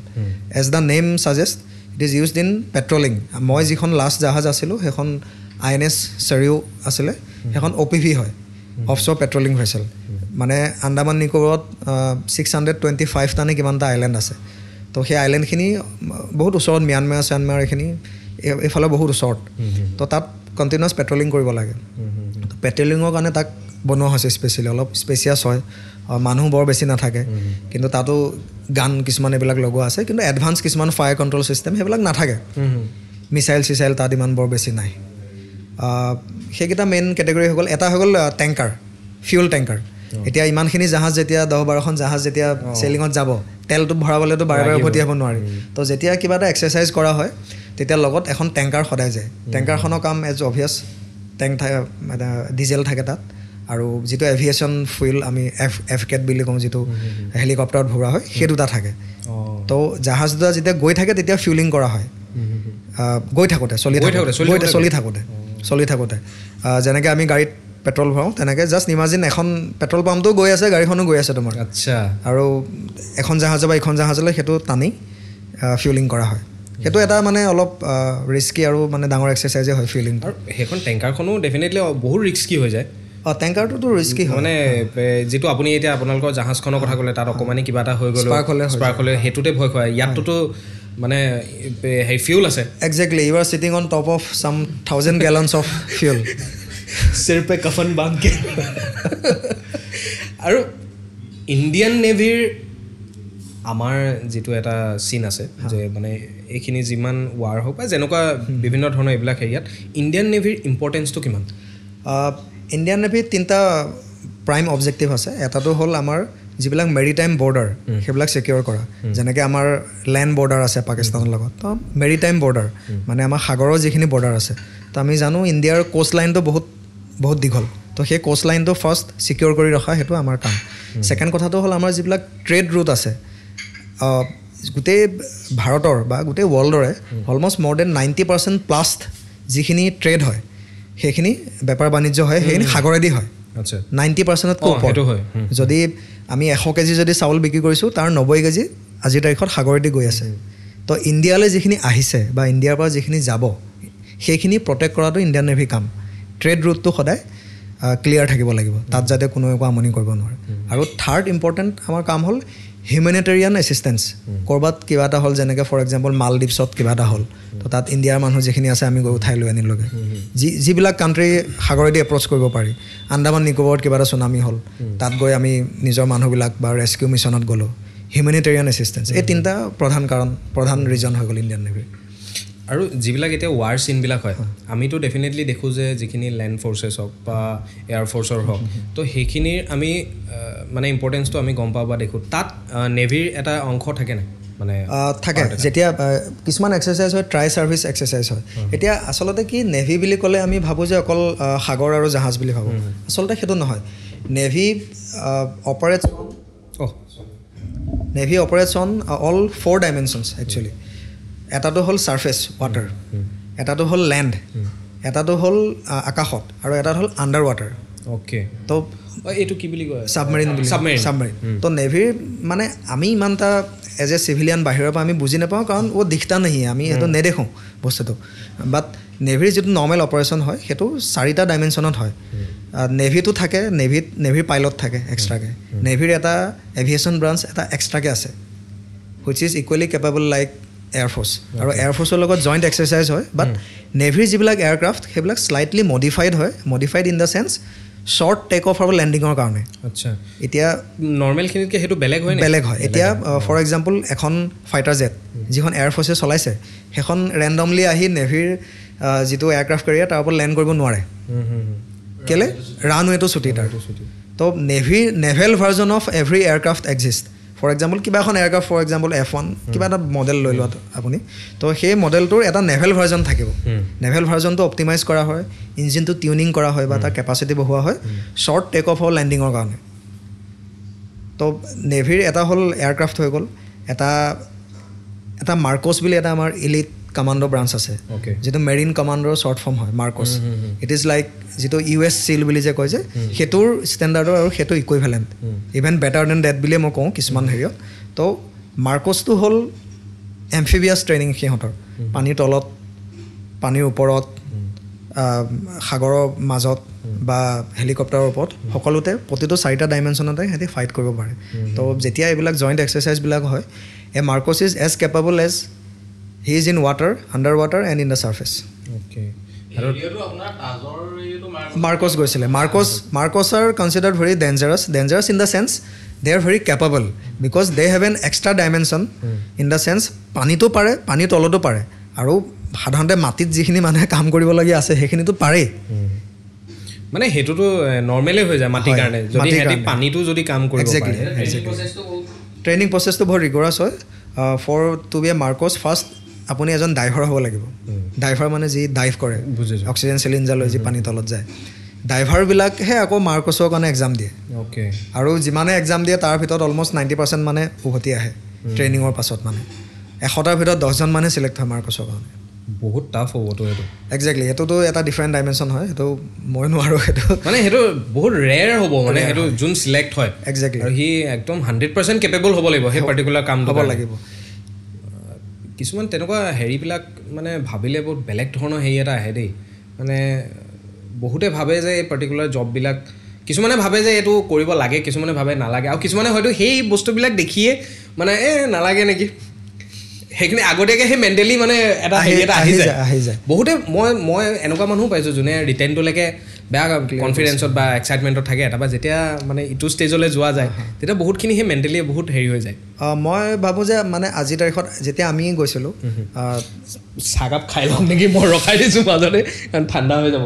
as the name ছাজেষ্ট it is used in patrolling মই যিখন লাষ্ট জাহাজ আছিলোঁ সেইখন INS চাৰিও আছিলে সেইখন OPV হয় অফশ্ব'ৰ পেট্ৰলিং ভেছেল মানে আন্দামান নিকোবৰত 625 টা নে কিমানটা আইলেণ্ড আছে তো সেই আইলেণ্ডখিনি বহুত ওচৰত ম্যানমাৰ এইখিনি এইফালে বহুত ওচৰত তো তাত কণ্টিনিউৱাছ পেট্ৰলিং কৰিব লাগে তো পেট্ৰলিঙৰ কাৰণে তাক বনোৱা হৈছে স্পেচিয়েলি অলপ স্পেচিয়াছ হয় মানুহ বৰ বেছি নাথাকে কিন্তু তাতো গান কিছুমান এইবিলাক লগোৱা আছে কিন্তু এডভান্স কিছুমান ফায়াৰ কণ্ট্ৰল ছিষ্টেম সেইবিলাক নাথাকে মিছাইল তাত ইমান বৰ বেছি নাই সেইকেইটা মেইন কেটেগৰী হৈ গ'ল এটা হৈ গ'ল টেংকাৰ ফিউল টেংকাৰ এতিয়া ইমানখিনি জাহাজ যেতিয়া 10-12খন জাহাজ যেতিয়া চেলিঙত যাব তেলটো ভৰাবলৈতো বাৰে উভতি আহিব নোৱাৰি তো যেতিয়া কিবা এটা এক্সাৰচাইজ কৰা হয় তেতিয়া লগত এখন টেংকাৰ সদায় যায় টেংকাৰখনৰ কাম এজ অভিয়াছ টেংক থাকে ডিজেল থাকে তাত আৰু যিটো এভিয়েশ্যন ফুইল আমি এফকেট বুলি কওঁ যিটো হেলিকপ্টাৰত ভৰোৱা হয় সেই দুটা থাকে তো জাহাজ দুটা যেতিয়া গৈ থাকে তেতিয়া ফিউলিং কৰা হয় গৈ থাকোঁতে চলি থাকোঁতে যেনেকৈ আমি গাড়ীত পেট্ৰল ভৰাওঁ তেনেকৈ জাষ্ট ইমাজিন এখন পেট্ৰল পাম্পটো গৈ আছে গাড়ীখনো গৈ আছে তোমাৰ আচ্ছা আৰু এখন জাহাজ বা ইখন জাহাজলৈ সেইটো টানি ফিউলিং কৰা হয় সেইটো এটা মানে অলপ ৰিস্কি আৰু মানে ডাঙৰ এক্সাৰচাইজে হয় ফিউলিং আৰু সেইখন টেংকাৰখনো ডেফিনেটলি বহুত ৰিস্কি হৈ যায় টেংকাৰটোতো ৰিস্কি হয় মানে যিটো আপুনি এতিয়া আপোনালোকৰ জাহাজখনৰ কথা ক'লে তাত অকণমানি কিবা এটা হৈ গ'ল স্পাৰ্ক হ'লে সেইটোতে ভয় খুৱায় ইয়াতটোতো মানে হেৰি ফিউল আছে exactly you are sitting on top of some 1000 gallons of fuel सिर पे कफन बांध के আৰু ইণ্ডিয়ান নেভিৰ আমাৰ যিটো এটা চিন আছে যে মানে এইখিনি যিমান ৱাৰ হওক বা যেনেকুৱা বিভিন্ন ধৰণৰ এইবিলাক হেৰিয়াত ইণ্ডিয়ান নেভিৰ ইম্পৰ্টেঞ্চটো কিমান ইণ্ডিয়ান নেভিৰ 3টা প্ৰাইম অবজেক্টিভ আছে এটাটো হ'ল আমাৰ যিবিলাক মেৰিটাইম বৰ্ডাৰ সেইবিলাক ছিকিউৰ কৰা যেনেকৈ আমাৰ লেণ্ড বৰ্ডাৰ আছে পাকিস্তানৰ লগত তো মেৰিটাইম বৰ্ডাৰ মানে আমাৰ সাগৰৰ যিখিনি বৰ্ডাৰ আছে তো আমি জানো ইণ্ডিয়াৰ কোষ্ট লাইনটো বহুত দীঘল তো সেই কোষ্ট লাইনটো ফাৰ্ষ্ট ছিকিউৰ কৰি ৰখা সেইটো আমাৰ কাম ছেকেণ্ড কথাটো হ'ল আমাৰ যিবিলাক ট্ৰেড ৰুট আছে গোটেই ভাৰতৰ বা গোটেই ৱৰ্ল্ডৰে অলমষ্ট মোৰ দেন 90% প্লাছ যিখিনি ট্ৰেড হয় সেইখিনি বেপাৰ বাণিজ্য হয় সেইখিনি সাগৰেদি হয় আচ্ছা 90%তকৈ ওপৰত হয় যদি আমি 100 কেজি যদি চাউল বিক্ৰী কৰিছোঁ তাৰ 90 কেজি আজিৰ তাৰিখত সাগৰেদি গৈ আছে তো ইণ্ডিয়ালৈ যিখিনি আহিছে বা ইণ্ডিয়াৰ পৰা যিখিনি যাব সেইখিনি প্ৰটেক্ট কৰাটো ইণ্ডিয়ান নেভি কাম ট্ৰেড ৰুটটো সদায় ক্লিয়াৰ থাকিব লাগিব তাত যাতে কোনো একো আমনি কৰিব নোৱাৰে আৰু থাৰ্ড ইম্পৰ্টেণ্ট আমাৰ কাম হ'ল হিউমেনিটেৰিয়ান এছিষ্টেঞ্চ ক'ৰবাত কিবা এটা হ'ল যেনেকৈ ফৰ এক্সাম্পল মালদ্বীপছত কিবা এটা হ'ল তো তাত ইণ্ডিয়াৰ মানুহ যিখিনি আছে আমি গৈ উঠাই লৈ আনিলোগৈ যিবিলাক কাণ্ট্ৰি সাগৰেদি এপ্ৰ'চ কৰিব পাৰি আন্দামান নিকোবৰত কিবা এটা চুনামি হ'ল তাত গৈ আমি নিজৰ মানুহবিলাক বা ৰেস্কিউ মিছনত গ'লোঁ হিউমেনিটেৰিয়ান এছিষ্টেঞ্চ এই তিনিটা প্ৰধান ৰিজন হৈ গ'ল ইণ্ডিয়ান নেভিৰ আৰু যিবিলাক এতিয়া ৱাৰ চিনবিলাক হয় আমিতো ডেফিনেটলি দেখোঁ যে যিখিনি লেণ্ড ফ'ৰ্চেছ হওক বা এয়াৰ ফ'ৰ্চৰ হওক তো সেইখিনিৰ আমি মানে ইম্পৰ্টেঞ্চটো আমি গম পাওঁ বা দেখোঁ তাত নেভিৰ এটা অংশ থাকে নাই মানে থাকে যেতিয়া কিছুমান এক্সাৰচাইজ হয় ট্ৰাই ছাৰ্ভিচ এক্সাৰচাইজ হয় এতিয়া আচলতে কি নেভি বুলি ক'লে আমি ভাবোঁ যে অকল সাগৰ আৰু জাহাজ বুলি ভাবোঁ আচলতে সেইটো নহয় navy operates on all 4 dimensions actually এটাটো হ'ল ছাৰ্ফেচ ৱাটাৰ এটাটো হ'ল লেণ্ড এটাটো হ'ল আকাশত আৰু এটা হ'ল আণ্ডাৰ ৱাটাৰ অ'কে তো এইটো কি বুলি কয় ছাবমেৰিন তো নেভিৰ মানে আমি ইমান এটা এজ এ চিভিলিয়ান বাহিৰৰ পৰা আমি বুজি নাপাওঁ কাৰণ দিখতা নাহি আমি সেইটো নেদেখোঁ বস্তুটো বাট নেভিৰ যিটো নৰ্মেল অপাৰেশ্যন হয় সেইটো 4টা ডাইমেনশ্যনত হয় নেভিটো থাকে নেভিৰ পাইলট থাকে এক্সট্ৰাকৈ নেভিৰ এটা এভিয়েশ্যন ব্ৰাঞ্চ এটা এক্সট্ৰাকৈ আছে which is equally capable like air force আৰু এয়াৰফ'ৰ্চৰ লগত জইণ্ট এক্সাৰচাইজ হয় বাট নেভিৰ যিবিলাক এয়াৰক্ৰাফ্ট সেইবিলাক slightly modified in the sense short take off আৰু লেণ্ডিঙৰ কাৰণে আচ্ছা এতিয়া নৰ্মেলখিনিতকৈ সেইটো বেলেগ হয় এতিয়া ফৰ এক্সাম্পল এখন ফাইটাৰ জেট যিখন এয়াৰফ'ৰ্চে চলাইছে সেইখন ৰেণ্ডমলি আহি নেভিৰ যিটো এয়াৰক্ৰাফ্ট কেৰিয়াৰ তাৰ ওপৰত লেণ্ড কৰিব নোৱাৰে কেলে ৰানৱেটো ছুটি তাৰ তো naval version of every aircraft exist for example কিবা এখন এয়াৰক্ৰাফ্ট ফৰ এক্সাম্পল F1 কিবা এটা মডেল লৈ লোৱা আপুনি তো সেই মডেলটোৰ এটা নেভেল ভাৰ্জন থাকিব নেভেল ভাৰ্জনটো অপটিমাইজ কৰা হয় ইঞ্জিনটো টিউনিং কৰা হয় বা তাৰ কেপাচিটি বঢ়োৱা হয় শ্বৰ্ট টেক অফ আৰু লেণ্ডিঙৰ কাৰণে তো নেভিৰ এটা হ'ল এয়াৰক্ৰাফ্ট হৈ গ'ল এটা মাৰ্কছ বুলি এটা আমাৰ ইলিট কমাণ্ডো ব্ৰাঞ্চ আছে যিটো মেৰিন কমাণ্ডৰ শ্বৰ্ট ফৰ্ম হয় মাৰ্কছ ইট ইজ লাইক যিটো US চিল বুলি যে কয় যে সেইটোৰ ষ্টেণ্ডাৰ্ডৰ আৰু সেইটো equivalent even better than that বুলিয়ে মই কওঁ কিছুমান হেৰিয়ত তো মাৰ্কছটো হ'ল এমফিবিয়াছ ট্ৰেইনিং সিহঁতৰ পানীৰ তলত পানীৰ ওপৰত সাগৰৰ মাজত বা হেলিকপ্টাৰৰ ওপৰত সকলোতে প্ৰতিটো 4টা ডাইমেনশ্যনতে সিহঁতি ফাইট কৰিব পাৰে তো যেতিয়া এইবিলাক জইণ্ট এক্সাৰচাইজবিলাক হয় a MARCOS is as capable as he is in water under water and in the surface MARCOS গৈছিলে MARCOS are considered very dangerous in the sense they are very capable because they have an extra dimension in the sense পানীটো পাৰে পানীৰ তলতো পাৰে আৰু সাধাৰণতে মাটিত যিখিনি মানুহে কাম কৰিবলগীয়া আছে সেইখিনিতো পাৰেই মানে সেইটোতো নৰ্মেলেই হৈ যায় মাটিৰ কাৰণে যদি পানীটো যদি কাম কৰিব পাৰে ট্ৰেইনিং প্ৰচেছটো বহুত ৰিগৰাছ হয় for to be a MARCOS first আপুনি এজন ডাইভাৰ হ'ব লাগিব ডাইভাৰ মানে যি ডাইভ কৰে অক্সিজেন চিলিণ্ডাৰ লৈ যি পানীৰ তলত যায় ড্ৰাইভাৰবিলাকহে আকৌ মাৰ্কছৰ কাৰণে এক্সাম দিয়ে আৰু যিমানে এক্সাম দিয়ে তাৰ ভিতৰত অলমষ্ট 90% মানে উভতি আহে ট্ৰেইনিঙৰ পাছত মানে 100টাৰ ভিতৰত 10জন মানে চিলেক্ট হয় মাৰ্কছৰ কাৰণে বহুত টাফ হ'বতো এইটো একজেক্টলি সেইটোতো এটা ডিফাৰেণ্ট ডাইমেনশ্যন হয় সেইটো মই নোৱাৰোঁ সেইটো মানে সেইটো বহুত ৰেয়াৰ হ'ব মানে সেইটো যোন চিলেক্ট হয় একজেক্টলি আৰু সি একদম 100% কেপেবল হ'ব লাগিব সেই পাৰ্টিকুলাৰ কামটো হ'ব লাগিব কিছুমান তেনেকুৱা হেৰিবিলাক মানে ভাবিলে বহুত বেলেগ ধৰণৰ হেৰি এটা আহে দেই মানে বহুতে ভাবে যে এই পাৰ্টিকুলাৰ জববিলাক কিছুমানে ভাবে যে এইটো কৰিব লাগে কিছুমানে ভাবে নালাগে আৰু কিছুমানে হয়তো সেই বস্তুবিলাক দেখিয়ে মানে নালাগে নেকি সেইখিনি আগতীয়াকৈ সেই মেণ্টেলি মানে এটা হেৰি এটা আহি যায় বহুতে মই এনেকুৱা মানুহো পাইছোঁ যোনে ৰিটাৰ্ণটোলৈকে বেয়া কনফিডেঞ্চত বা এক্সাইটমেণ্টত থাকে তাৰপৰা যেতিয়া মানে ইটো ষ্টেজলৈ যোৱা যায় তেতিয়া বহুতখিনি সেই মেণ্টেলি বহুত হেৰি হৈ যায় মই ভাবোঁ যে মানে আজিৰ তাৰিখত যেতিয়া আমি গৈছিলোঁ চাহকাপ খাই ল'ম নেকি মই ৰখাই দিছোঁ মাজতে কাৰণ ঠাণ্ডা হৈ যাব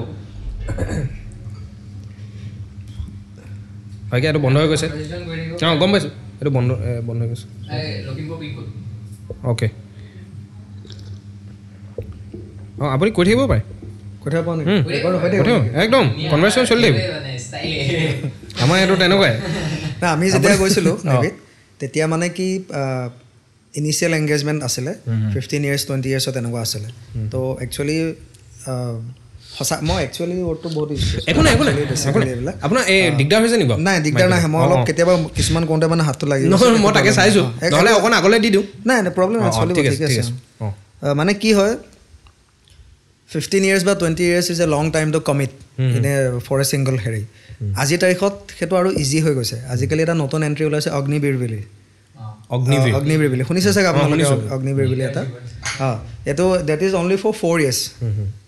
হয় কি এইটো বন্ধ হৈ গৈছে অঁ গম পাইছোঁ এইটো বন্ধ হৈ গৈছে অ'কে অঁ আপুনি কৈ থাকিব পাৰে কথা পোৱা নাই একদম কনভাৰ্চেশ্যন চলি থাকিব আমাৰ এইটো তেনেকুৱাই আমি যেতিয়া গৈছিলোঁ নেভিত তেতিয়া মানে কি ইনিচিয়েল এংগেজমেণ্ট আছিলে 15 years 20 years তেনেকুৱা আছিলে তো একচুৱেলি সঁচা মই একচুৱেলি ৱৰ্ডটো বহুত একো নাই আপোনাৰ এই দিগদাৰ হৈছে নেকি নাই দিগদাৰ নাই মই অলপ কেতিয়াবা কিছুমান কওঁতে মানে হাতটো লাগি মই তাকে চাইছোঁ নহ'লে অকণ আগলৈ দি দিওঁ নাই প্ৰব্লেম নাই চলিব ঠিক আছে মানে কি হয় 15 years বা 20 years is a long time to commit in a for a single হেৰি আজি তাৰিখত সেইটো আৰু ইজি হৈ গৈছে আজিকালি এটা নতুন এণ্ট্ৰি ওলাইছে অগ্নিবীৰ বুলি অগ্নিবীৰ বুলি শুনিছে চাগে আপোনালোকে অগ্নিবীৰ বুলি এটা এইটো that is only for 4 years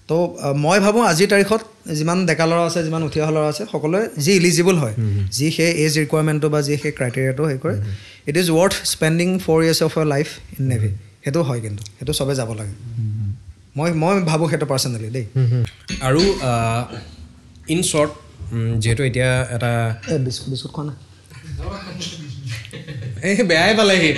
তো মই ভাবোঁ আজিৰ তাৰিখত যিমান ডেকা ল'ৰা আছে যিমান উঠি অহা ল'ৰা আছে সকলোৱে যি ইলিজিবল হয় যি সেই এজ ৰিকুৱাৰমেণ্টটো বা যি সেই ক্ৰাইটেৰিয়াটো সেই কৰে it is worth spending 4 years of year life in navy সেইটো হয় কিন্তু সেইটো চবে যাব লাগে মই ভাবোঁ সেইটো পাৰ্চনেলি দেই আৰু ইন শ্বৰ্ট যিহেতু এতিয়া এটা বিস্কুট খোৱা নাই এই বেয়াই পালেহি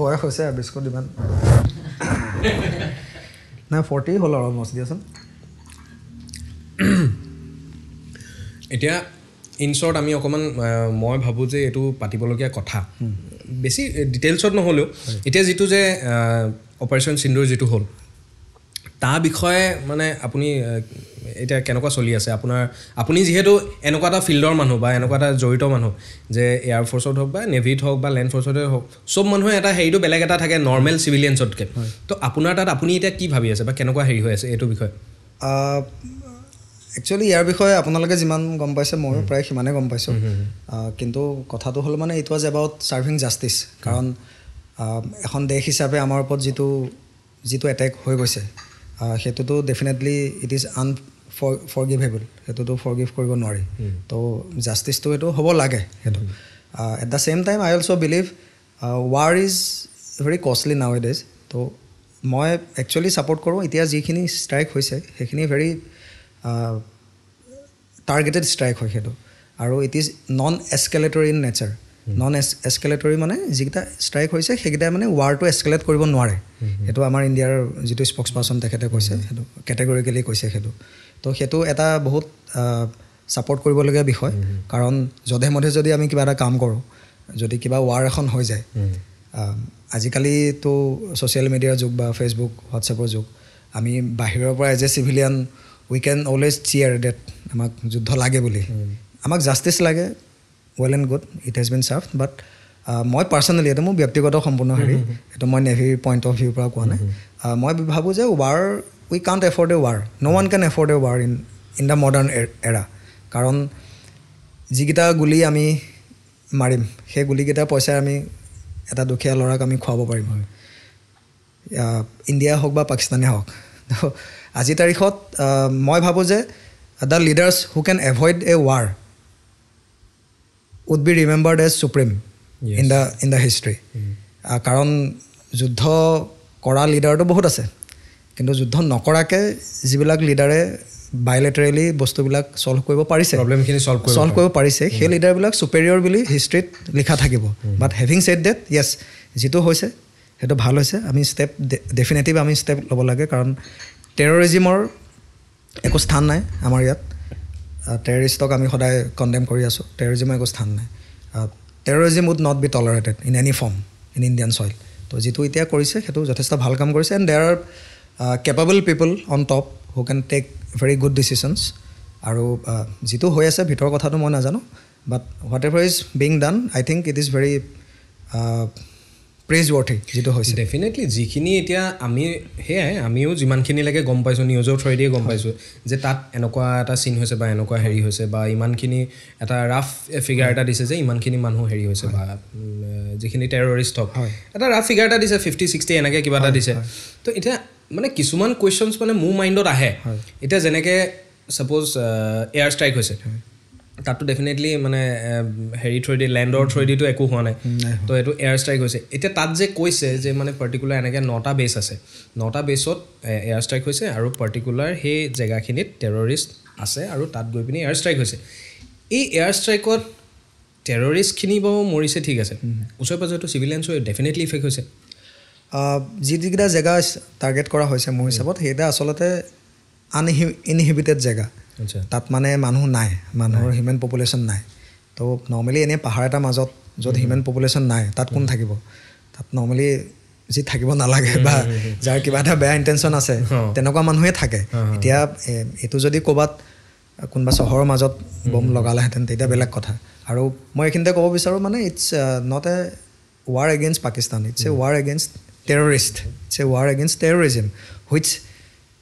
বয়স হৈছে আৰু বিস্কুট ইমান নাই 40 হ'ল আৰু অলমষ্ট দিয়াচোন এতিয়া ইন শ্বৰ্ট আমি অকণমান মই ভাবোঁ যে এইটো পাতিবলগীয়া কথা বেছি ডিটেইলছত নহ'লেও এতিয়া যিটো যে অপাৰেশ্যন সিন্দুৰ যিটো হ'ল তাৰ বিষয়ে মানে আপুনি এতিয়া কেনেকুৱা চলি আছে আপুনি যিহেতু এনেকুৱা এটা ফিল্ডৰ মানুহ বা এনেকুৱা এটা জড়িত মানুহ যে এয়াৰ ফ'ৰ্চত হওক বা নেভিত হওক বা লেণ্ড ফ'ৰ্চতে হওক চব মানুহে এটা হেৰিটো বেলেগ এটা থাকে নৰ্মেল চিভিলিয়ানছতকৈ তো আপোনাৰ তাত আপুনি এতিয়া কি ভাবি আছে বা কেনেকুৱা হেৰি হৈ আছে এইটো বিষয়ে একচুৱেলি ইয়াৰ বিষয়ে আপোনালোকে যিমান গম পাইছে ময়ো প্ৰায় সিমানেই গম পাইছোঁ কিন্তু কথাটো হ'ল মানে it was about serving justice কাৰণ এখন দেশ হিচাপে আমাৰ ওপৰত যিটো এটেক হৈ গৈছে সেইটোতো ডেফিনেটলি ইট ইজ আনফৰগিভেবল সেইটোতো ফৰগিভ কৰিব নোৱাৰি তো জাষ্টিছটো সেইটো হ'ব লাগে সেইটো at the same time I also' believe war is very costly নাও ইট ইজ তো মই একচুৱেলি ছাপৰ্ট কৰোঁ এতিয়া যিখিনি ষ্ট্ৰাইক হৈছে সেইখিনি ভেৰি টাৰ্গেটেড ষ্ট্ৰাইক হয় সেইটো আৰু it is non escalatory in nature non escalatory মানে যিকেইটা ষ্ট্ৰাইক হৈছে সেইকেইটা মানে ৱাৰটো এছকেলেট কৰিব নোৱাৰে সেইটো আমাৰ ইণ্ডিয়াৰ যিটো স্পক্স পাৰ্চন তেখেতে কৈছে সেইটো কেটেগৰিকেলি কৈছে সেইটো তো সেইটো এটা বহুত ছাপৰ্ট কৰিবলগীয়া বিষয় কাৰণ যধে মধে যদি আমি কিবা এটা কাম কৰোঁ যদি কিবা ৱাৰ এখন হৈ যায় আজিকালিতো ছ'চিয়েল মিডিয়াৰ যুগ বা ফেচবুক হোৱাটছএপৰ যুগ আমি বাহিৰৰ পৰা as a civilian we can always cheer that আমাক যুদ্ধ লাগে বুলি আমাক জাষ্টিছ লাগে well and good it has been served but মই পাৰ্চনেলি এইটো মোৰ ব্যক্তিগত সম্পূৰ্ণ হেৰি এইটো মই নেভিৰ পইণ্ট অফ ভিউৰ পৰা কোৱা নাই মই ভাবোঁ যে war we can't afford a war no' one can afford a war in the modern era কাৰণ যিকেইটা গুলি আমি মাৰিম সেই গুলিকেইটা পইচাই আমি এটা দুখীয়া ল'ৰাক আমি খুৱাব পাৰিম ইণ্ডিয়া হওক বা পাকিস্তানে হওক আজিৰ তাৰিখত মই ভাবোঁ যে the leaders who can avoid a war would be remembered as supreme in the history কাৰণ যুদ্ধ কৰা লিডাৰটো বহুত আছে কিন্তু যুদ্ধ নকৰাকৈ যিবিলাক লিডাৰে বাইলেটাৰেলি বস্তুবিলাক ছল্ভ কৰিব পাৰিছে প্ৰব্লেমখিনি ছল্ভ কৰিব পাৰিছে সেই লিডাৰবিলাক ছুপেৰিয়ৰ বুলি হিষ্ট্ৰীত লিখা থাকিব বাট হেভিং ছেড ডেট য়েছ যিটো হৈছে সেইটো ভাল হৈছে আমি ষ্টেপ ডেফিনেটিভ আমি ষ্টেপ ল'ব লাগে কাৰণ টেৰৰিজিমৰ একো স্থান নাই আমাৰ ইয়াত টেৰৰিষ্টক আমি সদায় কণ্ডেম কৰি আছোঁ টেৰৰিজিমৰ একো স্থান নাই terrorism would not be tolerated in any form in Indian soil তো যিটো এতিয়া কৰিছে সেইটো যথেষ্ট ভাল কাম কৰিছে and there are capable people on top who can take very good decisions আৰু যিটো হৈ আছে ভিতৰৰ কথাটো মই নাজানো but whatever is being done I think it is very praiseworthy যিটো হৈছে ডেফিনেটলি যিখিনি এতিয়া সেয়াই আমিও যিমানখিনিলৈকে গম পাইছোঁ নিউজৰ থ্ৰুৱেদিয়ে গম পাইছোঁ যে তাত এনেকুৱা এটা চিন হৈছে বা এনেকুৱা হেৰি হৈছে বা ইমানখিনি এটা ৰাফ ফিগাৰ এটা দিছে যে ইমানখিনি মানুহ হেৰি হৈছে বা যিখিনি টেৰৰিষ্ট হওক এটা ৰাফ ফিগাৰ এটা দিছে 50-60 এনেকৈ কিবা এটা দিছে তো এতিয়া মানে কিছুমান কুৱেশ্যনছ মানে মোৰ মাইণ্ডত আহে এতিয়া যেনেকৈ ছাপ'জ এয়াৰ ষ্ট্ৰাইক হৈছে তাততো ডেফিনেটলি মানে হেৰি থ্ৰুৱেদি লেণ্ডৰ থ্ৰুৱেদিতো একো হোৱা নাই তো এইটো এয়াৰ ষ্ট্ৰাইক হৈছে এতিয়া তাত যে কৈছে যে মানে পাৰ্টিকুলাৰ এনেকৈ 9টা বেছ আছে 9টা বেছত এয়াৰ ষ্ট্ৰাইক হৈছে আৰু পাৰ্টিকুলাৰ সেই জেগাখিনিত টেৰৰিষ্ট আছে আৰু তাত গৈ পিনি এয়াৰ ষ্ট্ৰাইক হৈছে এই এয়াৰ ষ্ট্ৰাইকত টেৰৰিষ্টখিনি বাৰু মৰিছে ঠিক আছে ওচৰে পাজৰেতো চিভিলিয়ানছৰ ডেফিনেটলি ইফেক্ট হৈছে যিকেইটা জেগা টাৰ্গেট কৰা হৈছে মোৰ হিচাপত সেইকেইটা আচলতে ইনহিবিটেড জেগা তাত মানে মানুহ নাই মানুহৰ হিউমেন পপুলেশ্যন নাই তো নৰ্মেলি এনেই পাহাৰ এটাৰ মাজত য'ত হিউমেন পপুলেশ্যন নাই তাত কোন থাকিব তাত নৰ্মেলি যি থাকিব নালাগে বা যাৰ কিবা এটা বেয়া ইণ্টেনশ্যন আছে তেনেকুৱা মানুহে থাকে এতিয়া এইটো যদি ক'ৰবাত কোনোবা চহৰৰ মাজত বম লগালেহেঁতেন তেতিয়া বেলেগ কথা আৰু মই এইখিনিতে ক'ব বিচাৰোঁ মানে it's not a war against Pakistan. It's a war against terrorists. It's a war against terrorism, which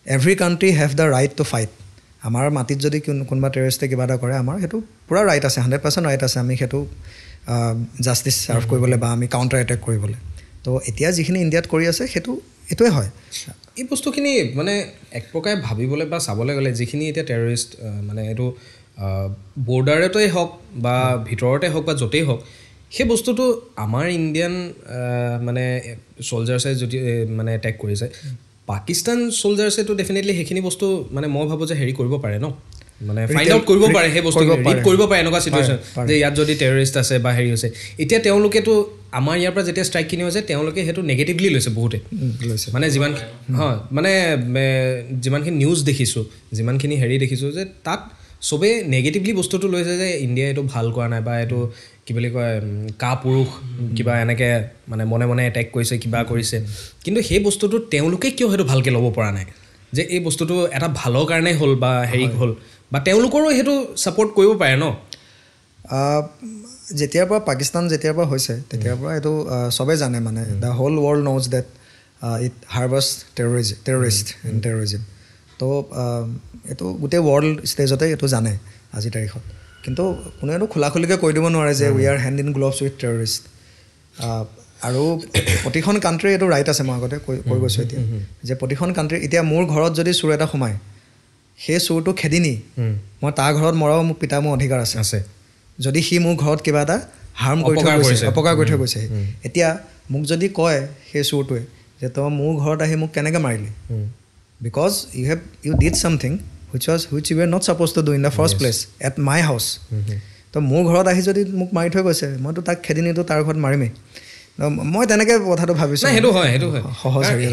every country have the right to fight. আমাৰ মাটিত যদি কোনোবা টেৰৰিষ্টে কিবা এটা কৰে আমাৰ সেইটো পুৰা ৰাইট আছে 100% ৰাইট আছে আমি সেইটো জাষ্টিছ চাৰ্ভ কৰিবলৈ বা আমি কাউণ্টাৰ এটেক কৰিবলৈ তো এতিয়া যিখিনি ইণ্ডিয়াত কৰি আছে সেইটো এইটোৱে হয় এই বস্তুখিনি মানে এক প্ৰকাৰে ভাবিবলৈ বা চাবলৈ গ'লে যিখিনি এতিয়া টেৰৰিষ্ট মানে এইটো বৰ্ডাৰতেই হওক বা ভিতৰতে হওক বা য'তেই হওক সেই বস্তুটো আমাৰ ইণ্ডিয়ান মানে ছলজাৰ্ছে যদি মানে এটেক কৰিছে পাকিস্তান ছলজাৰ্ছেতো ডেফিনেটলি সেইখিনি বস্তু মানে মই ভাবোঁ যে হেৰি কৰিব পাৰে ন মানে ফাইণ্ড আউট কৰিব পাৰে সেই বস্তু ৰিড কৰিব পাৰে এনেকুৱা চিটুৱেশ্যন যে ইয়াত যদি টেৰৰিষ্ট আছে বা হেৰি হৈছে এতিয়া তেওঁলোকেতো আমাৰ ইয়াৰ পৰা যেতিয়া ষ্ট্ৰাইকখিনি হৈছে তেওঁলোকে সেইটো নেগেটিভলি লৈছে বহুতে মানে যিমান হয় মানে যিমানখিনি নিউজ দেখিছোঁ যিমানখিনি হেৰি দেখিছোঁ যে তাত চবেই নেগেটিভলি বস্তুটো লৈছে যে ইণ্ডিয়াই এইটো ভাল কৰা নাই বা এইটো কি বুলি কয় পুৰুষ কিবা এনেকৈ মানে মনে মনে এটেক কৰিছে কিবা কৰিছে কিন্তু সেই বস্তুটো তেওঁলোকে কিয় সেইটো ভালকৈ ল'ব পৰা নাই যে এই বস্তুটো এটা ভালৰ কাৰণে হ'ল বা হেৰি হ'ল বা তেওঁলোকৰো সেইটো ছাপৰ্ট কৰিব পাৰে ন যেতিয়াৰ পৰা পাকিস্তান যেতিয়াৰ পৰা হৈছে তেতিয়াৰ পৰা এইটো চবেই জানে মানে the whole world knows that it harbours terrorism তো এইটো গোটেই ৱৰ্ল্ড ষ্টেজতে এইটো জানে আজিৰ তাৰিখত কিন্তু কোনেওতো খোলাখুলিকৈ কৈ দিব নোৱাৰে যে we R hand in gloves with terrorist আৰু প্ৰতিখন কাণ্ট্ৰি এইটো ৰাইট আছে মই আগতে কৈ গৈছোঁ এতিয়া যে প্ৰতিখন কাণ্ট্ৰি এতিয়া মোৰ ঘৰত যদি চোৰ এটা সোমায় সেই চোৰটো খেদি নি মই তাৰ ঘৰত মৰাও মোক পিতা মোৰ অধিকাৰ আছে যদি সি মোৰ ঘৰত কিবা এটা হাৰ্ম কৰি থৈ গৈছে অপকাৰ কৰি থৈ গৈছে এতিয়া মোক যদি কয় সেই চোৰটোৱে যে তই মোৰ ঘৰত আহি মোক কেনেকৈ মাৰিলি because you did something which you were not supposed to do in the first place at my house তো মোৰ ঘৰত আহি যদি মোক মাৰি থৈ গৈছে মইতো তাক খেদি নিতো তাৰ ঘৰত মাৰিমেই মই তেনেকৈ কথাটো ভাবিছোঁ সেইটো হয়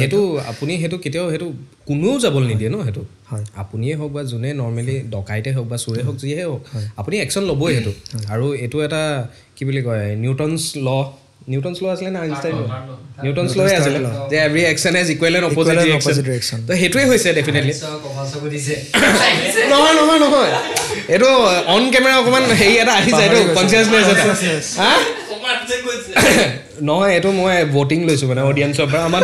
সেইটো আপুনি সেইটো কেতিয়াও সেইটো কোনেও যাবলৈ নিদিয়ে ন সেইটো হয় আপুনিয়ে হওক বা যোনে নৰ্মেলি ডকাইতে হওক বা চোৰে হওক যিয়ে হওক আপুনি একশ্যন ল'বই সেইটো আৰু এইটো এটা কি বুলি কয় নিউটনছ ল' আছিলে না আইনষ্টাইন নিউটনছ লয়ে আছিলে যে every action has equal and opposite reaction তো সেইটোৱে হৈছে ডেফিনেটলি নহয় এইটো অন কেমেৰা অকণমান হেৰি এটা আহি যায় এইটো কনচিয়াছনেছ এটা নহয় এইটো মই ভোটিং লৈছোঁ মানে অডিয়েঞ্চৰ পৰা আমাৰ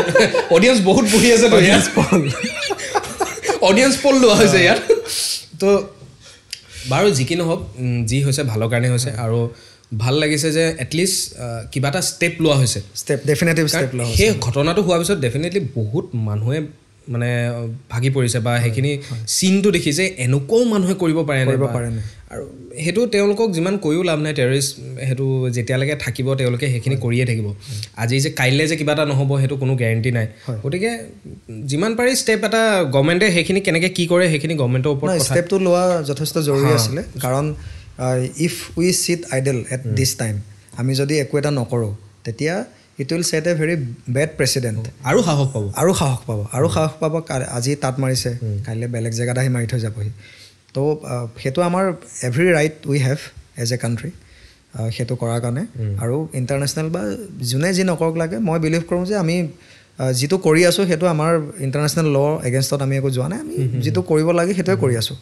অডিয়েঞ্চ বহুত বহি আছে অডিয়েঞ্চ পল লোৱা হৈছে ইয়াত তো বাৰু যি কি নহওক যি হৈছে ভালৰ কাৰণে হৈছে আৰু ভাল লাগিছে যে এটলিষ্ট কিবা এটা ষ্টেপ লোৱা হৈছে ডেফিনেটিভ ষ্টেপ লোৱা সেই ঘটনাটো হোৱাৰ পিছত ডেফিনেটলি বহুত মানুহে মানে ভাগি পৰিছে বা সেইখিনি চিনটো দেখিছে এনেকুৱাও মানুহে কৰিব পাৰে নে আৰু সেইটো তেওঁলোকক যিমান কৈও লাভ নাই টেৰৰিষ্ট সেইটো যেতিয়ালৈকে থাকিব তেওঁলোকে সেইখিনি কৰিয়ে থাকিব আজি যে কাইলৈ যে কিবা এটা নহ'ব সেইটো কোনো গেৰেণ্টি নাই গতিকে যিমান পাৰি ষ্টেপ এটা গভৰ্ণমেণ্টে সেইখিনি কেনেকৈ কি কৰে সেইখিনি গভৰ্ণমেণ্টৰ ওপৰত ষ্টেপটো লোৱা যথেষ্ট জৰুৰী আছিলে কাৰণ if we sit idle at this time আমি যদি একো এটা নকৰোঁ তেতিয়া it will set a very bad precedent আৰু সাহস পাব আজি তাত মাৰিছে কাইলৈ বেলেগ জেগাত আহি মাৰি থৈ যাবহি তো সেইটো আমাৰ every right we have as a country সেইটো কৰাৰ কাৰণে আৰু ইণ্টাৰনেশ্যনেল বা যোনে যি নকৰক লাগে মই বিলিভ কৰোঁ যে আমি যিটো কৰি আছোঁ সেইটো আমাৰ ইণ্টাৰনেশ্যনেল ল' এগেইনষ্টত আমি একো যোৱা নাই আমি যিটো কৰিব লাগে সেইটোৱে কৰি আছোঁ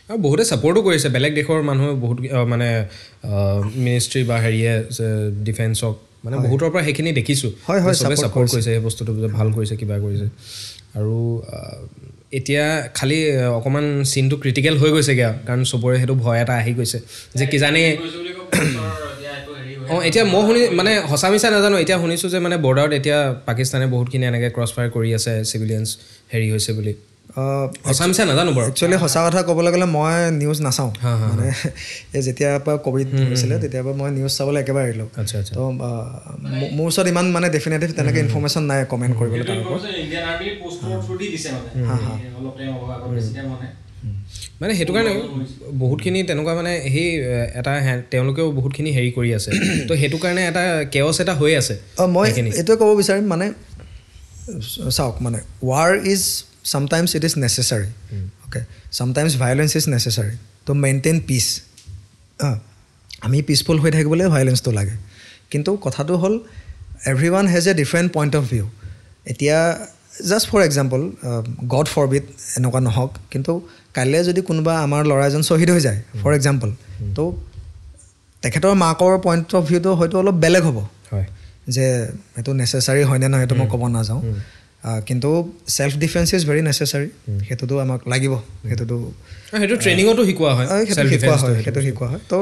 আৰু বহুতে ছাপৰ্টো কৰিছে বেলেগ দেশৰ মানুহে বহুত মানে মিনিষ্ট্ৰী বা হেৰিয়ে ডিফেন্সক মানে বহুতৰ পৰা সেইখিনি দেখিছোঁ চবে ছাপৰ্ট কৰিছে সেই বস্তুটো ভাল কৰিছে কিবা কৰিছে আৰু এতিয়া খালি অকণমান চিনটো ক্ৰিটিকেল হৈ গৈছেগৈ কাৰণ চবৰে সেইটো ভয় এটা আহি গৈছে যে কিজানি এতিয়া মই মানে সঁচা মিছা নাজানো এতিয়া শুনিছোঁ যে মানে বৰ্ডাৰত এতিয়া পাকিস্তানে বহুতখিনি এনেকৈ ক্ৰছ ফায়াৰ কৰি আছে চিভিলিয়ানছ হেৰি হৈছে বুলি সঁচা মিছা নাজানো বাৰু একচুৱেলি সঁচা কথা ক'বলৈ গ'লে মই নিউজ নাচাওঁ মানে এই যেতিয়াৰ পৰা ক'ভিড হৈছিলে তেতিয়াৰ পৰা মই নিউজ চাবলৈ একেবাৰে এৰিলোঁ তো মোৰ ওচৰত ইমান মানে ডেফিনেটিভ তেনেকৈ ইনফৰ্মেশ্যন নাই কমেণ্ট কৰিবলৈ তাৰ ওপৰত মানে সেইটো কাৰণে বহুতখিনি তেনেকুৱা মানে সেই এটা তেওঁলোকেও বহুতখিনি হেৰি কৰি আছে তো সেইটো কাৰণে এটা কেঅছ এটা হৈ আছে মই এইটোৱে ক'ব বিচাৰিম মানে চাওক মানে war is sometimes it is necessary okay sometimes violence is necessary to maintain peace আমি পিসফুল হৈ থাকিবলৈ ভায়োলেন্সটো লাগে কিন্তু কথাটো হ'ল everyone has a different point of view এতিয়া জাষ্ট ফৰ এক্সাম্পল গড ফৰবিড এনেকুৱা নহওক কিন্তু কাইলৈ যদি কোনোবা আমাৰ ল'ৰা এজন শ্বহীদ হৈ যায় ফৰ এক্সাম্পল তো তেখেতৰ মাকৰ পইণ্ট অফ ভিউটো হয়তো অলপ বেলেগ হ'ব যে এইটো নেচেচাৰী হয়নে নহয় সেইটো মই ক'ব নাযাওঁ কিন্তু self defence is very necessary সেইটোতো আমাক লাগিব সেইটোতো সেইটো ট্ৰেইনিঙতো শিকোৱা হয় সেইটো শিকোৱা হয় তো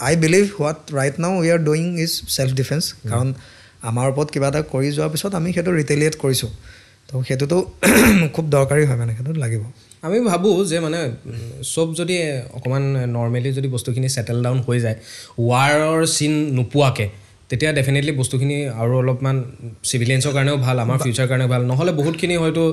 আই believe what right now we are doing is self defence কাৰণ আমাৰ ওপৰত কিবা এটা কৰি যোৱাৰ পিছত আমি সেইটো ৰিটেলিয়েট কৰিছোঁ তো সেইটোতো খুব দৰকাৰী হয় মানে সেইটো লাগিব আমি ভাবোঁ যে মানে চব যদি অকণমান নৰ্মেলি যদি বস্তুখিনি ছেটেল ডাউন হৈ যায় ৱাৰৰ চিন নোপোৱাকৈ তেতিয়া ডেফিনেটলি বস্তুখিনি আৰু অলপমান চিভিলিয়েন্সৰ কাৰণেও ভাল আমাৰ ফিউচাৰ কাৰণেও ভাল নহ'লে বহুতখিনি হয়তো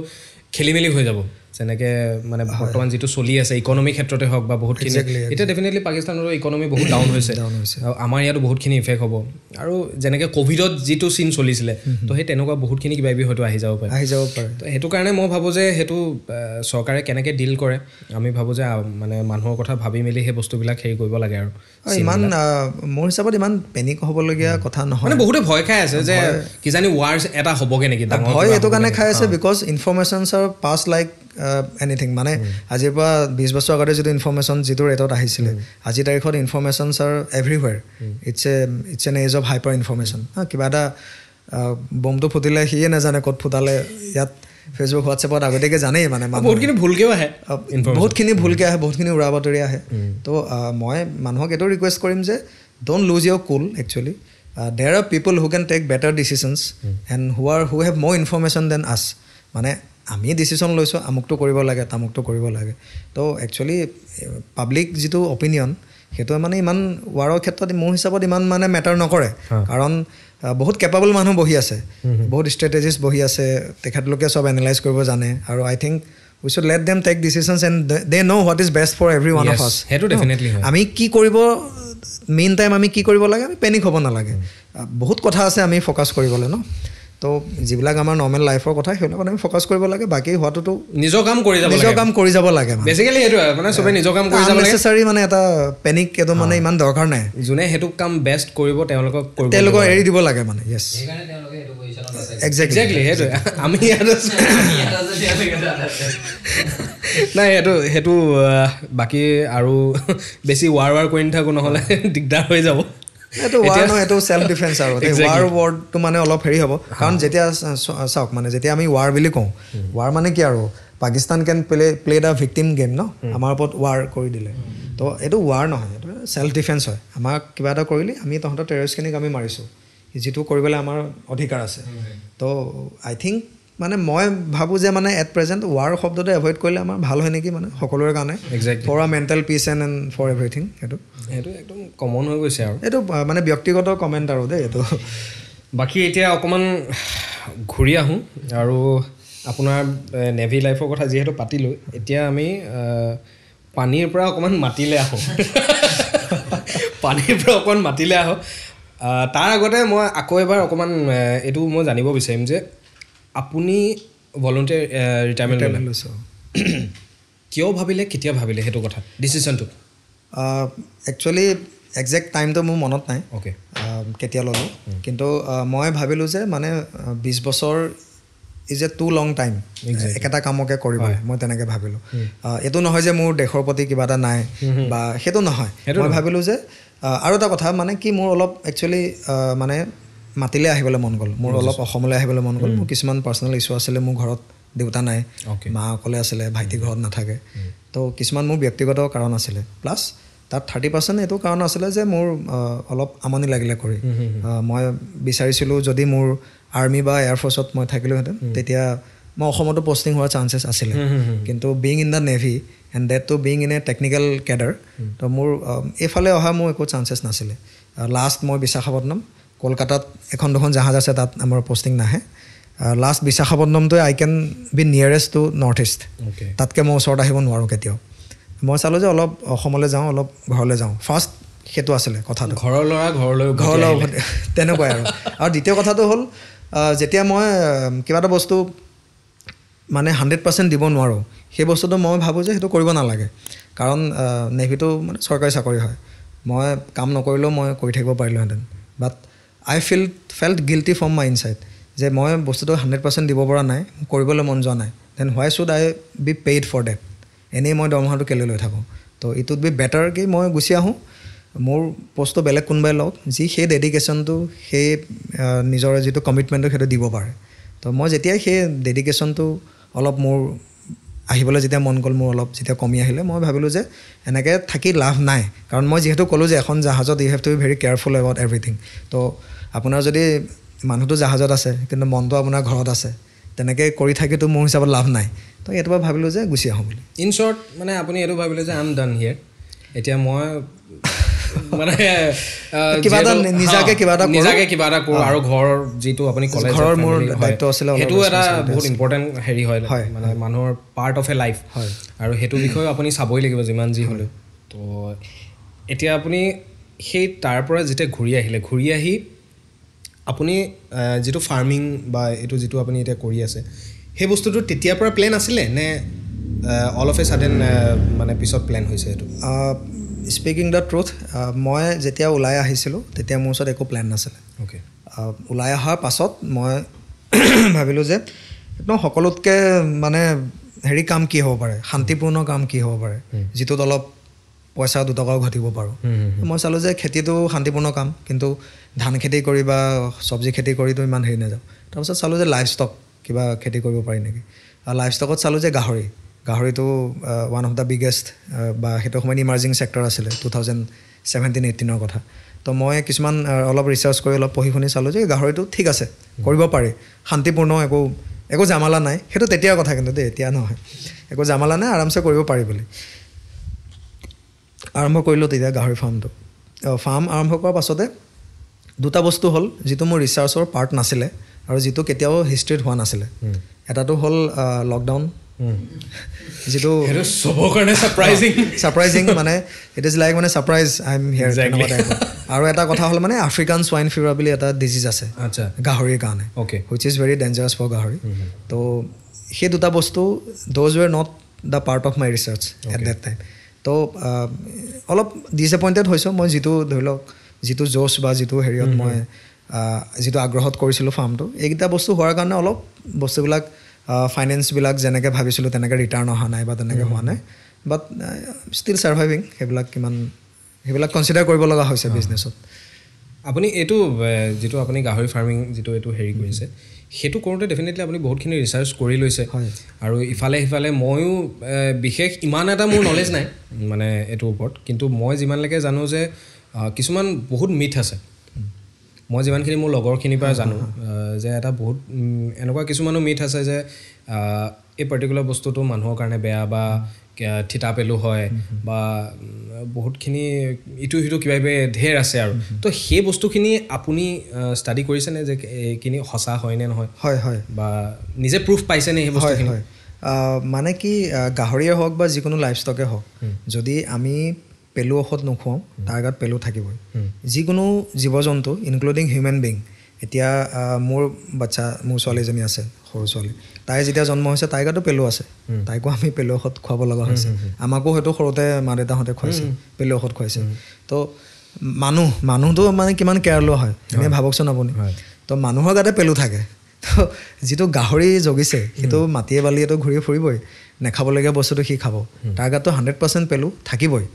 খেলি মেলি হৈ যাব যেনেকৈ মানে বৰ্তমান যিটো চলি আছে ইকনমিক ক্ষেত্ৰতে হওক বা বহুতখিনি এতিয়া ডেফিনেটলি পাকিস্তানৰ ইকনমি বহুত ডাউন হৈছে আৰু আমাৰ ইয়াতো বহুতখিনি ইফেক্ট হ'ব আৰু যেনেকৈ ক'ভিডত যিটো চিন চলিছিলে তো সেই তেনেকুৱা বহুতখিনি কিবা কিবি হয়তো আহি যাব পাৰে তো সেইটো কাৰণে মই ভাবোঁ যে সেইটো চৰকাৰে কেনেকৈ ডিল কৰে আমি ভাবোঁ যে মানে মানুহৰ কথা ভাবি মেলি সেই বস্তুবিলাক হেৰি কৰিব লাগে আৰু ইমান মোৰ হিচাপত ইমান পেনিক হ'বলগীয়া কথা নহয় মানে বহুতে ভয় খাই আছে যে কিজানি ৱাৰ্ছ এটা হ'বগৈ নেকি ভয় এইটো কাৰণে খাই আছে because informations are pass like anything মানে আজিৰ পৰা 20 বছৰ আগতে যিটো ইনফৰমেশ্যন যিটো ৰেটত আহিছিলে আজিৰ তাৰিখত informations are everywhere it's an age of hyper information কিবা এটা বমটো ফুটিলে সিয়ে নাজানে ক'ত ফুটালে ইয়াত ফেচবুক হোৱাটছএপত আগতীয়াকৈ জানেই মানে বহুতখিনি ভুলকৈও আহে বহুতখিনি ভুলকৈ আহে বহুতখিনি উৰা বাতৰি আহে তো মই মানুহক এইটো ৰিকুৱেষ্ট কৰিম যে don't lose your cool actually there are people who can take better decisions and who have more information than us মানে আমি ডিচিশ্যন লৈছোঁ আমুকটো কৰিব লাগে তামুকটো কৰিব লাগে তো একচুৱেলি পাব্লিক যিটো অপিনিয়ন সেইটোৱে মানে ইমান ৱাৰৰ ক্ষেত্ৰত মোৰ হিচাপত ইমান মানে মেটাৰ নকৰে কাৰণ বহুত কেপাবল মানুহ বহি আছে বহুত ষ্ট্ৰেটেজিষ্ট বহি আছে তেখেতলোকে চব এনালাইজ কৰিব জানে আৰু I think we should let them take decisions and they know' what is best for every one of us সেইটো ডেফিনেটলি আমি কি কৰিব মেইন টাইম আমি কি কৰিব লাগে আমি পেনিক হ'ব নালাগে বহুত কথা আছে আমি ফ'কাছ কৰিবলৈ ন তো যিবিলাক আমাৰ নৰ্মেল লাইফৰ কথা সেইবিলাকত আমি ফ'কাছ কৰিব লাগে বাকী হোৱাটোতো নিজৰ কাম কৰি যাব লাগে বেচিকেলি সেইটো মানে চবে নিজৰ কাম কৰি যাব লাগে নেচেচাৰী মানে এটা পেনিক এইটো মানে ইমান দৰকাৰ নাই যোনে সেইটো কাম বেষ্ট কৰিব তেওঁলোকক এৰি দিব লাগে মানে য়েছ একজেক্টলি সেইটোৱে আমি নাই সেইটো বাকী আৰু বেছি ৱাৰ কৰি নাথাকোঁ নহ'লে দিগদাৰ হৈ যাব এইটো ৱাৰ নহয় এইটো ছেল্ফ ডিফেন্স আৰু ৱাৰ ৱৰ্ডটো মানে অলপ হেৰি হ'ব কাৰণ যেতিয়া চাওক মানে যেতিয়া আমি ৱাৰ বুলি কওঁ ৱাৰ মানে কি আৰু পাকিস্তান কেন প্লে দ্য ভিক্টিম গেম ন আমাৰ ওপৰত ৱাৰ কৰি দিলে তো এইটো ৱাৰ নহয় এইটো ছেল্ফ ডিফেন্স হয় আমাক কিবা এটা কৰিলে আমি তহঁতৰ টেৰৰিষ্টখিনিক আমি মাৰিছোঁ যিটো কৰিবলৈ আমাৰ অধিকাৰ আছে তো আই থিংক মানে মই ভাবোঁ যে মানে এট প্ৰেজেণ্ট ৱাৰ শব্দটো এভইড কৰিলে আমাৰ ভাল হয় নেকি মানে সকলোৰে কাৰণে for a mental peace and for everything সেইটো একদম কমন হৈ গৈছে আৰু এইটো মানে ব্যক্তিগত কমেণ্ট আৰু দেই এইটো বাকী এতিয়া অকণমান ঘূৰি আহোঁ আৰু আপোনাৰ নেভি লাইফৰ কথা যিহেতু পাতিলোঁ এতিয়া আমি পানীৰ পৰা অকণমান মাটিলৈ আহোঁ তাৰ আগতে মই আকৌ এবাৰ অকণমান এইটো মই জানিব বিচাৰিম যে আপুনি ভলণ্টিয়াৰ ৰিটায়াৰমেণ্ট লৈছোঁ কিয় ভাবিলে কেতিয়া ভাবিলে সেইটো কথা ডিচিশ্যনটো একচুৱেলি একজেক্ট টাইমটো মোৰ মনত নাই অ'কে কেতিয়া ল'লোঁ কিন্তু মই ভাবিলোঁ যে মানে 20 বছৰ is a too long time একেটা কামকে কৰিবলৈ মই তেনেকৈ ভাবিলোঁ এইটো নহয় যে মোৰ দেশৰ প্ৰতি কিবা এটা নাই বা সেইটো নহয় মই ভাবিলোঁ যে আৰু এটা কথা মানে কি মোৰ অলপ একচুৱেলি মানে মাতিলে আহিবলৈ মন গ'ল মোৰ অলপ অসমলৈ আহিবলৈ মন গ'ল মোৰ কিছুমান পাৰ্চনেল ইছ্যু আছিলে মোৰ ঘৰত দেউতা নাই মা অকলে আছিলে ভাইটি ঘৰত নাথাকে তো কিছুমান মোৰ ব্যক্তিগত কাৰণ আছিলে প্লাছ তাত 30% এইটো কাৰণ আছিলে যে মোৰ অলপ আমনি লাগিলে কৰি মই বিচাৰিছিলোঁ যদি মোৰ আৰ্মি বা এয়াৰফ'ৰ্চত মই থাকিলোহেঁতেন তেতিয়া মই অসমতো পষ্টিং হোৱাৰ চান্সেছ আছিলে কিন্তু being in the navy and that to being in a technical cadre তো মোৰ এইফালে অহা মোৰ একো চান্সেছ নাছিলে লাষ্ট মই বিশাখাপট্টনম কলকাতাত এখন দুখন জাহাজ আছে তাত আমাৰ পষ্টিং নাহে লাষ্ট বিশাখাপট্টনমটোৱে I can be nearest to north east তাতকৈ মই ওচৰত আহিব নোৱাৰোঁ কেতিয়াও মই চালোঁ যে অলপ অসমলৈ যাওঁ অলপ ঘৰলৈ যাওঁ ফাৰ্ষ্ট সেইটো আছিলে কথাটো ঘৰলৈ তেনেকুৱাই আৰু দ্বিতীয় কথাটো হ'ল যেতিয়া মই কিবা এটা বস্তু মানে 100% দিব নোৱাৰোঁ সেই বস্তুটো মই ভাবোঁ যে সেইটো কৰিব নালাগে কাৰণ নেভিটো মানে চৰকাৰী চাকৰি হয় মই কাম নকৰিলেও মই কৰি থাকিব পাৰিলোহেঁতেন but I felt guilty from my inside যে মই বস্তুটো 100% দিব পৰা নাই কৰিবলৈ মন যোৱা নাই then why should I be paid for that এনেই মই দৰমহাটো কেলৈ লৈ থাকোঁ তো ইট উড বি বেটাৰ কি মই গুচি আহোঁ মোৰ পষ্টটো বেলেগ কোনোবাই লওক যি সেই ডেডিকেশ্যনটো সেই নিজৰ যিটো কমিটমেণ্টটো সেইটো দিব পাৰে তো মই যেতিয়াই সেই ডেডিকেশ্যনটো অলপ মোৰ আহিবলৈ যেতিয়া মন গ'ল মোৰ অলপ যেতিয়া কমি আহিলে মই ভাবিলোঁ যে এনেকৈ থাকি লাভ নাই কাৰণ মই যিহেতু ক'লোঁ যে এখন জাহাজত you have to be very careful about everything তো আপোনাৰ যদি মানুহটো জাহাজত আছে কিন্তু মনটো আপোনাৰ ঘৰত আছে তেনেকৈ কৰি থাকিতো মোৰ হিচাপত লাভ নাই তো এইটো পৰা ভাবিলোঁ যে গুচি আহোঁ বুলি ইন শ্বৰ্ট মানে আপুনি এইটো ভাবিলে যে আই এম ডান হিয়াৰ এতিয়া মই মানে কিবা এটা নিজাকে কিবা এটা কৰোঁ আৰু ঘৰৰ যিটো আপুনি ক'লে ঘৰৰ মোৰ দায়িত্ব আছিলে সেইটো এটা বহুত ইম্পৰ্টেণ্ট হেৰি হয় মানে মানুহৰ পাৰ্ট অফ এ লাইফ হয় আৰু সেইটো বিষয়ে আপুনি চাবই লাগিব যিমান যি হ'লেও তো এতিয়া আপুনি সেই তাৰ পৰা যেতিয়া ঘূৰি আহি আপুনি যিটো ফাৰ্মিং বা এইটো যিটো আপুনি এতিয়া কৰি আছে সেই বস্তুটো তেতিয়াৰ পৰা প্লেন আছিলে নে অল অফ এ ছাডেন মানে পিছত প্লেন হৈছে এইটো স্পিকিং দ্য ট্ৰুথ মই যেতিয়া ওলাই আহিছিলোঁ তেতিয়া মোৰ ওচৰত একো প্লেন নাছিলে অ'কে ওলাই অহাৰ পাছত মই ভাবিলোঁ যে একদম সকলোতকৈ মানে হেৰি কাম কি হ'ব পাৰে শান্তিপূৰ্ণ কাম কি হ'ব পাৰে যিটোত অলপ পইচা দুটকাও ঘটিব পাৰোঁ মই চালোঁ যে খেতিটো শান্তিপূৰ্ণ কাম কিন্তু ধান খেতি কৰি বা চব্জি খেতি কৰিতো ইমান হেৰি নাযাওঁ তাৰপিছত চালোঁ যে লাইফ ষ্টক কিবা খেতি কৰিব পাৰি নেকি লাইফ ষ্টকত চালোঁ যে গাহৰিটো ওৱান অফ দ্য বিগেষ্ট বা সেইটো সময়ত ইমাৰ্জিং ছেক্টৰ আছিলে 2017-18 কথা তো মই কিছুমান অলপ ৰিচাৰ্চ কৰি অলপ পঢ়ি শুনি চালোঁ যে গাহৰিটো ঠিক আছে কৰিব পাৰি শান্তিপূৰ্ণ একো জামালা নাই সেইটো তেতিয়াৰ কথা কিন্তু দেই এতিয়া নহয় একো জামালা নাই আৰামছে কৰিব পাৰি বুলি আৰম্ভ কৰিলোঁ তেতিয়া গাহৰি ফাৰ্ম আৰম্ভ কৰাৰ পাছতে দুটা বস্তু হ'ল যিটো মোৰ ৰিচাৰ্চৰ পাৰ্ট নাছিলে আৰু যিটো কেতিয়াও হিষ্ট্ৰীত হোৱা নাছিলে এটাটো হ'ল লকডাউন যিটো চবৰ কাৰণে ছাৰপ্ৰাইজিং মানে ইট ইজ লাইক মানে ছাৰপ্ৰাইজ আই এম হিয়াৰ আৰু এটা কথা হ'ল মানে আফ্ৰিকান সোৱাইন ফিভাৰ বুলি এটা ডিজিজ আছে আচ্ছা গাহৰিৰ কাৰণে okay which is very dangerous for গাহৰি তো সেই দুটা বস্তু those were not the part of my research at that time তো অলপ ডিছএপইণ্টেড হৈছোঁ মই যিটো ধৰি লওক যিটো জোচ বা যিটো হেৰিয়ত মই যিটো আগ্ৰহত কৰিছিলোঁ ফাৰ্মটো এইকেইটা বস্তু হোৱাৰ কাৰণে অলপ বস্তুবিলাক ফাইনেন্সবিলাক যেনেকৈ ভাবিছিলোঁ তেনেকৈ ৰিটাৰ্ণ অহা নাই বা তেনেকৈ হোৱা নাই বাট ষ্টিল ছাৰ্ভাইভিং সেইবিলাক কনচিডাৰ কৰিব লগা হৈছে বিজনেছত আপুনি এইটো যিটো আপুনি গাহৰি ফাৰ্মিং যিটো এইটো হেৰি কৰিছে সেইটো কৰোঁতে ডেফিনেটলি আপুনি বহুতখিনি ৰিচাৰ্চ কৰি লৈছে আৰু ইফালে সিফালে ময়ো বিশেষ ইমান এটা মোৰ নলেজ নাই মানে এইটোৰ ওপৰত কিন্তু মই যিমানলৈকে জানো যে কিছুমান বহুত মিথ আছে মই যিমানখিনি মোৰ লগৰখিনিৰ পৰা জানো যে এটা বহুত এনেকুৱা কিছুমানো মিথ আছে যে এই পাৰ্টিকুলাৰ বস্তুটো মানুহৰ কাৰণে বেয়া বা থিতা পেলু হয় বা বহুতখিনি ইটো সিটো কিবা কিবি ঢেৰ আছে আৰু তো সেই বস্তুখিনি আপুনি ষ্টাডি কৰিছেনে যে এইখিনি সঁচা হয় নে নহয় হয় বা নিজে প্ৰুফ পাইছেনে সেই বস্তুখিনি মানে কি গাহৰিয়ে হওক বা যিকোনো লাইফ ষ্টকে হওক যদি আমি পেলু ঔষধ নোখুৱাওঁ তাৰ গাত পেলু থাকিবই যিকোনো জীৱ জন্তু ইনক্লুডিং হিউমেন বিং এতিয়া মোৰ ছোৱালীজনী আছে সৰু ছোৱালী তাই যেতিয়া জন্ম হৈছে তাইৰ গাতো পেলু আছে তাইকো আমি পেলু ঔষধ খুৱাব লগা হৈছে আমাকো হয়তো সৰুতে মা দেউতাহঁতে খুৱাইছে পেলু ঔষধ খুৱাইছে তো মানুহটো মানে কিমান কেয়াৰ লোৱা হয় এনেই ভাবকচোন আপুনি তো মানুহৰ গাতে পেলু থাকে তো যিটো গাহৰি জগিছে সেইটো মাটিয়ে বালিয়েতো ঘূৰি ফুৰিবই নেখাবলগীয়া বস্তুটো সি খাব তাৰ গাতো 100% পেলু থাকিবই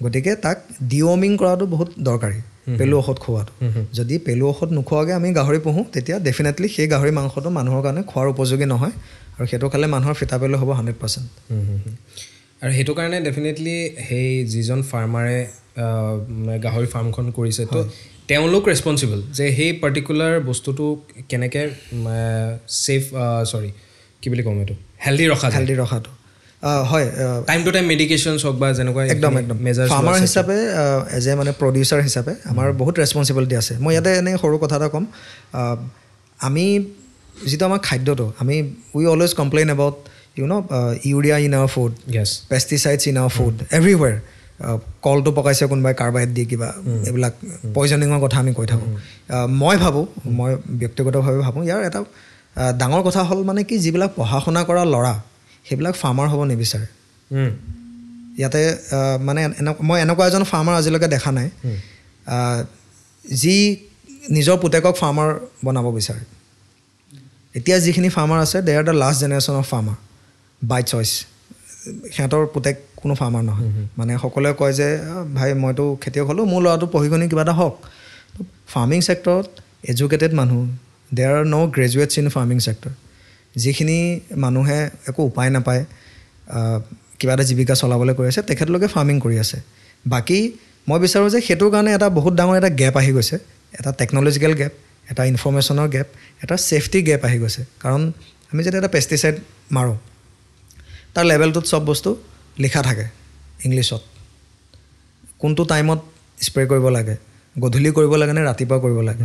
গতিকে তাক ডিৱৰ্মিং কৰাটো বহুত দৰকাৰী পেলু ঔষধ খোৱাটো যদি পেলু ঔষধ নোখোৱাকৈ আমি গাহৰি পোহোঁ তেতিয়া ডেফিনেটলি সেই গাহৰি মাংসটো মানুহৰ কাৰণে খোৱাৰ উপযোগী নহয় আৰু সেইটো খালে মানুহৰ ফিতা পেলু হ'ব 100%। আৰু সেইটো কাৰণে ডেফিনেটলি সেই যিজন ফাৰ্মাৰে গাহৰি ফাৰ্মখন কৰিছে তো তেওঁলোক ৰেছপনচিবল যে সেই পাৰ্টিকুলাৰ বস্তুটো কেনেকৈ ছেফ কি বুলি ক'ম এইটো হেল্ডি ৰখাটো হয় টাইম টু টাইম মেডিকেশ্যনছ হওক বা যেনেকুৱা একদম ফাৰ্মাৰ হিচাপে এজ এ মানে প্ৰডিউচাৰ হিচাপে আমাৰ বহুত ৰেছপনচিবিলিটি আছে মই ইয়াতে এনেই সৰু কথা এটা ক'ম আমি যিটো আমাৰ খাদ্যটো we always complain about urea in our food pesticides in our food everywhere কলটো পকাইছে কোনোবাই কাৰ্বাইড দি কিবা এইবিলাক পয়জনিঙৰ কথা আমি কৈ থাকোঁ মই ব্যক্তিগতভাৱে ভাবোঁ ইয়াৰ এটা ডাঙৰ কথা হ'ল মানে কি যিবিলাক পঢ়া শুনা কৰা ল'ৰা সেইবিলাক ফাৰ্মাৰ হ'ব নিবিচাৰে ইয়াতে মানে মই এনেকুৱা এজন ফাৰ্মাৰ আজিলৈকে দেখা নাই যি নিজৰ পুতেকক ফাৰ্মাৰ বনাব বিচাৰে এতিয়া যিখিনি ফাৰ্মাৰ আছে they are the last generation of farmer by choice সিহঁতৰ পুতেক কোনো ফাৰ্মাৰ নহয় মানে সকলোৱে কয় যে ভাই মইতো খেতিয়ক হ'লোঁ মোৰ ল'ৰাটো পঢ়ি শুনি কিবা এটা হওক ফাৰ্মিং ছেক্টৰত এডুকেটেড মানুহ there are no' graduates in farming sector যিখিনি মানুহে একো উপায় নাপায় কিবা এটা জীৱিকা চলাবলৈ কৰি আছে তেখেতলোকে ফাৰ্মিং কৰি আছে বাকী মই বিচাৰোঁ যে সেইটোৰ কাৰণে এটা বহুত ডাঙৰ এটা গেপ আহি গৈছে এটা টেকন'লজিকেল গেপ এটা ইনফৰ্মেশ্যনৰ গেপ এটা ছেফটি গেপ আহি গৈছে কাৰণ আমি যেতিয়া এটা পেষ্টিচাইড মাৰোঁ তাৰ লেভেলটোত চব বস্তু লিখা থাকে ইংলিছত কোনটো টাইমত স্প্ৰে কৰিব লাগে গধূলি কৰিব লাগে নে ৰাতিপুৱা কৰিব লাগে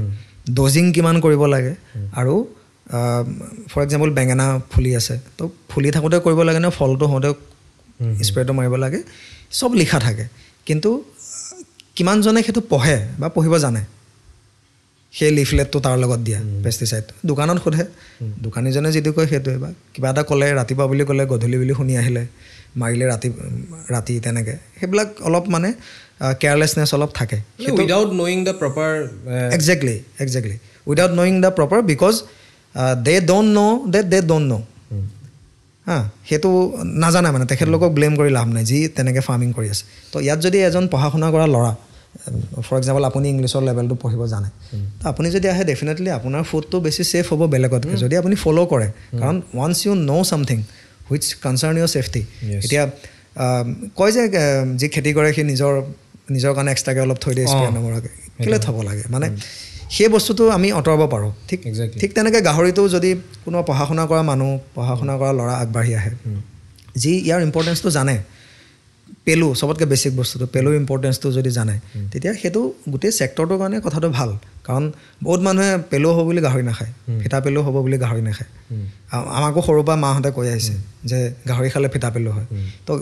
ড'জিং কিমান কৰিব লাগে আৰু ফৰ এক্সাম্পল বেঙেনা ফুলি আছে তো ফুলি থাকোঁতে কৰিব লাগে নে ফলটো হওঁতে স্প্ৰেটো মাৰিব লাগে চব লিখা থাকে কিন্তু কিমানজনে সেইটো পঢ়ে বা পঢ়িব জানে সেই লিফলেটটো তাৰ লগত দিয়া পেষ্টিচাইডটো দোকানত সোধে দোকানীজনে যিটো কয় সেইটোৱে বা কিবা এটা ক'লে ৰাতিপুৱা বুলি ক'লে গধূলি বুলি শুনি আহিলে মাৰিলে ৰাতি তেনেকৈ সেইবিলাক অলপ মানে কেয়াৰলেছনেছ অলপ থাকে without knowing the proper exactly without knowing the proper because they don't know' that they don't know' হা সেইটো নাজানে মানে তেখেতলোকক ব্লেম কৰি লাভ নাই যি তেনেকৈ ফাৰ্মিং কৰি আছে তো ইয়াত যদি এজন পঢ়া শুনা কৰা ল'ৰা ফৰ এক্সাম্পল আপুনি ইংলিছৰ লেভেলটো পঢ়িব জানে তো আপুনি যদি আহে ডেফিনেটলি আপোনাৰ ফুডটো বেছি ছেফ হ'ব বেলেগতকৈ যদি আপুনি ফ'ল' কৰে কাৰণ once you know' something which concern your safety এতিয়া কয় যে যি খেতি কৰে সি নিজৰ কাৰণে এক্সট্ৰাকৈ অলপ থৈ দিয়ে স্প্ৰে নমৰাকৈ কেলৈ থ'ব লাগে মানে সেই বস্তুটো আমি আঁতৰাব পাৰোঁ ঠিক তেনেকৈ গাহৰিটো যদি কোনো পঢ়া শুনা কৰা মানুহ পঢ়া শুনা কৰা ল'ৰা আগবাঢ়ি আহে যি ইয়াৰ ইম্পৰ্টেঞ্চটো জানে পেলু চবতকৈ বেছিক বস্তুটো পেলুৰ ইম্পৰ্টেঞ্চটো যদি জানে তেতিয়া সেইটো গোটেই ছেক্টৰটোৰ কাৰণে কথাটো ভাল কাৰণ বহুত মানুহে পেলু হ'ব বুলি গাহৰি নাখায় ফিটা পেলু হ'ব বুলি গাহৰি নাখায় আমাকো সৰুৰ পৰা মাহঁতে কৈ আহিছে যে গাহৰি খালে ফিটা পেলু হয় তো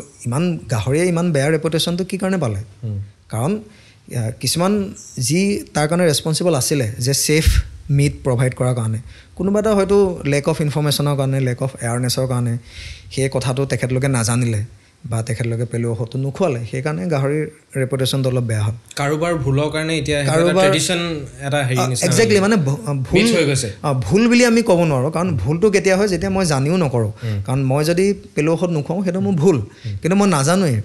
গাহৰিয়ে ইমান বেয়া ৰেপুটেশ্যনটো কি কাৰণে পালে কাৰণ কিছুমান যি তাৰ কাৰণে ৰেছপনচিবল আছিলে যে ছেফ মিট প্ৰভাইড কৰাৰ কাৰণে কোনোবা এটা হয়তো লেক অফ ইনফৰ্মেশ্যনৰ কাৰণে লেক অফ এৱাৰনেছৰ কাৰণে সেই কথাটো তেখেতলোকে নাজানিলে বা তেখেতলোকে পেলু ঔষধটো নোখোৱালে সেইকাৰণে গাহৰিৰ ৰেপুটেশ্যনটো অলপ বেয়া হ'ল কাৰোবাৰ ভুলৰ কাৰণে এতিয়া ট্ৰেডিশ্যন এটা হেৰি নিচিনা একজেক্টলি মানে ভুল হৈ গৈছে ভুল বুলি আমি ক'ব নোৱাৰোঁ কাৰণ ভুলটো কেতিয়া হয় যেতিয়া মই জানিও নকৰোঁ কাৰণ মই যদি পেলু ঔষধ নোখুৱাওঁ সেইটো মোৰ ভুল কিন্তু মই নাজানোৱেই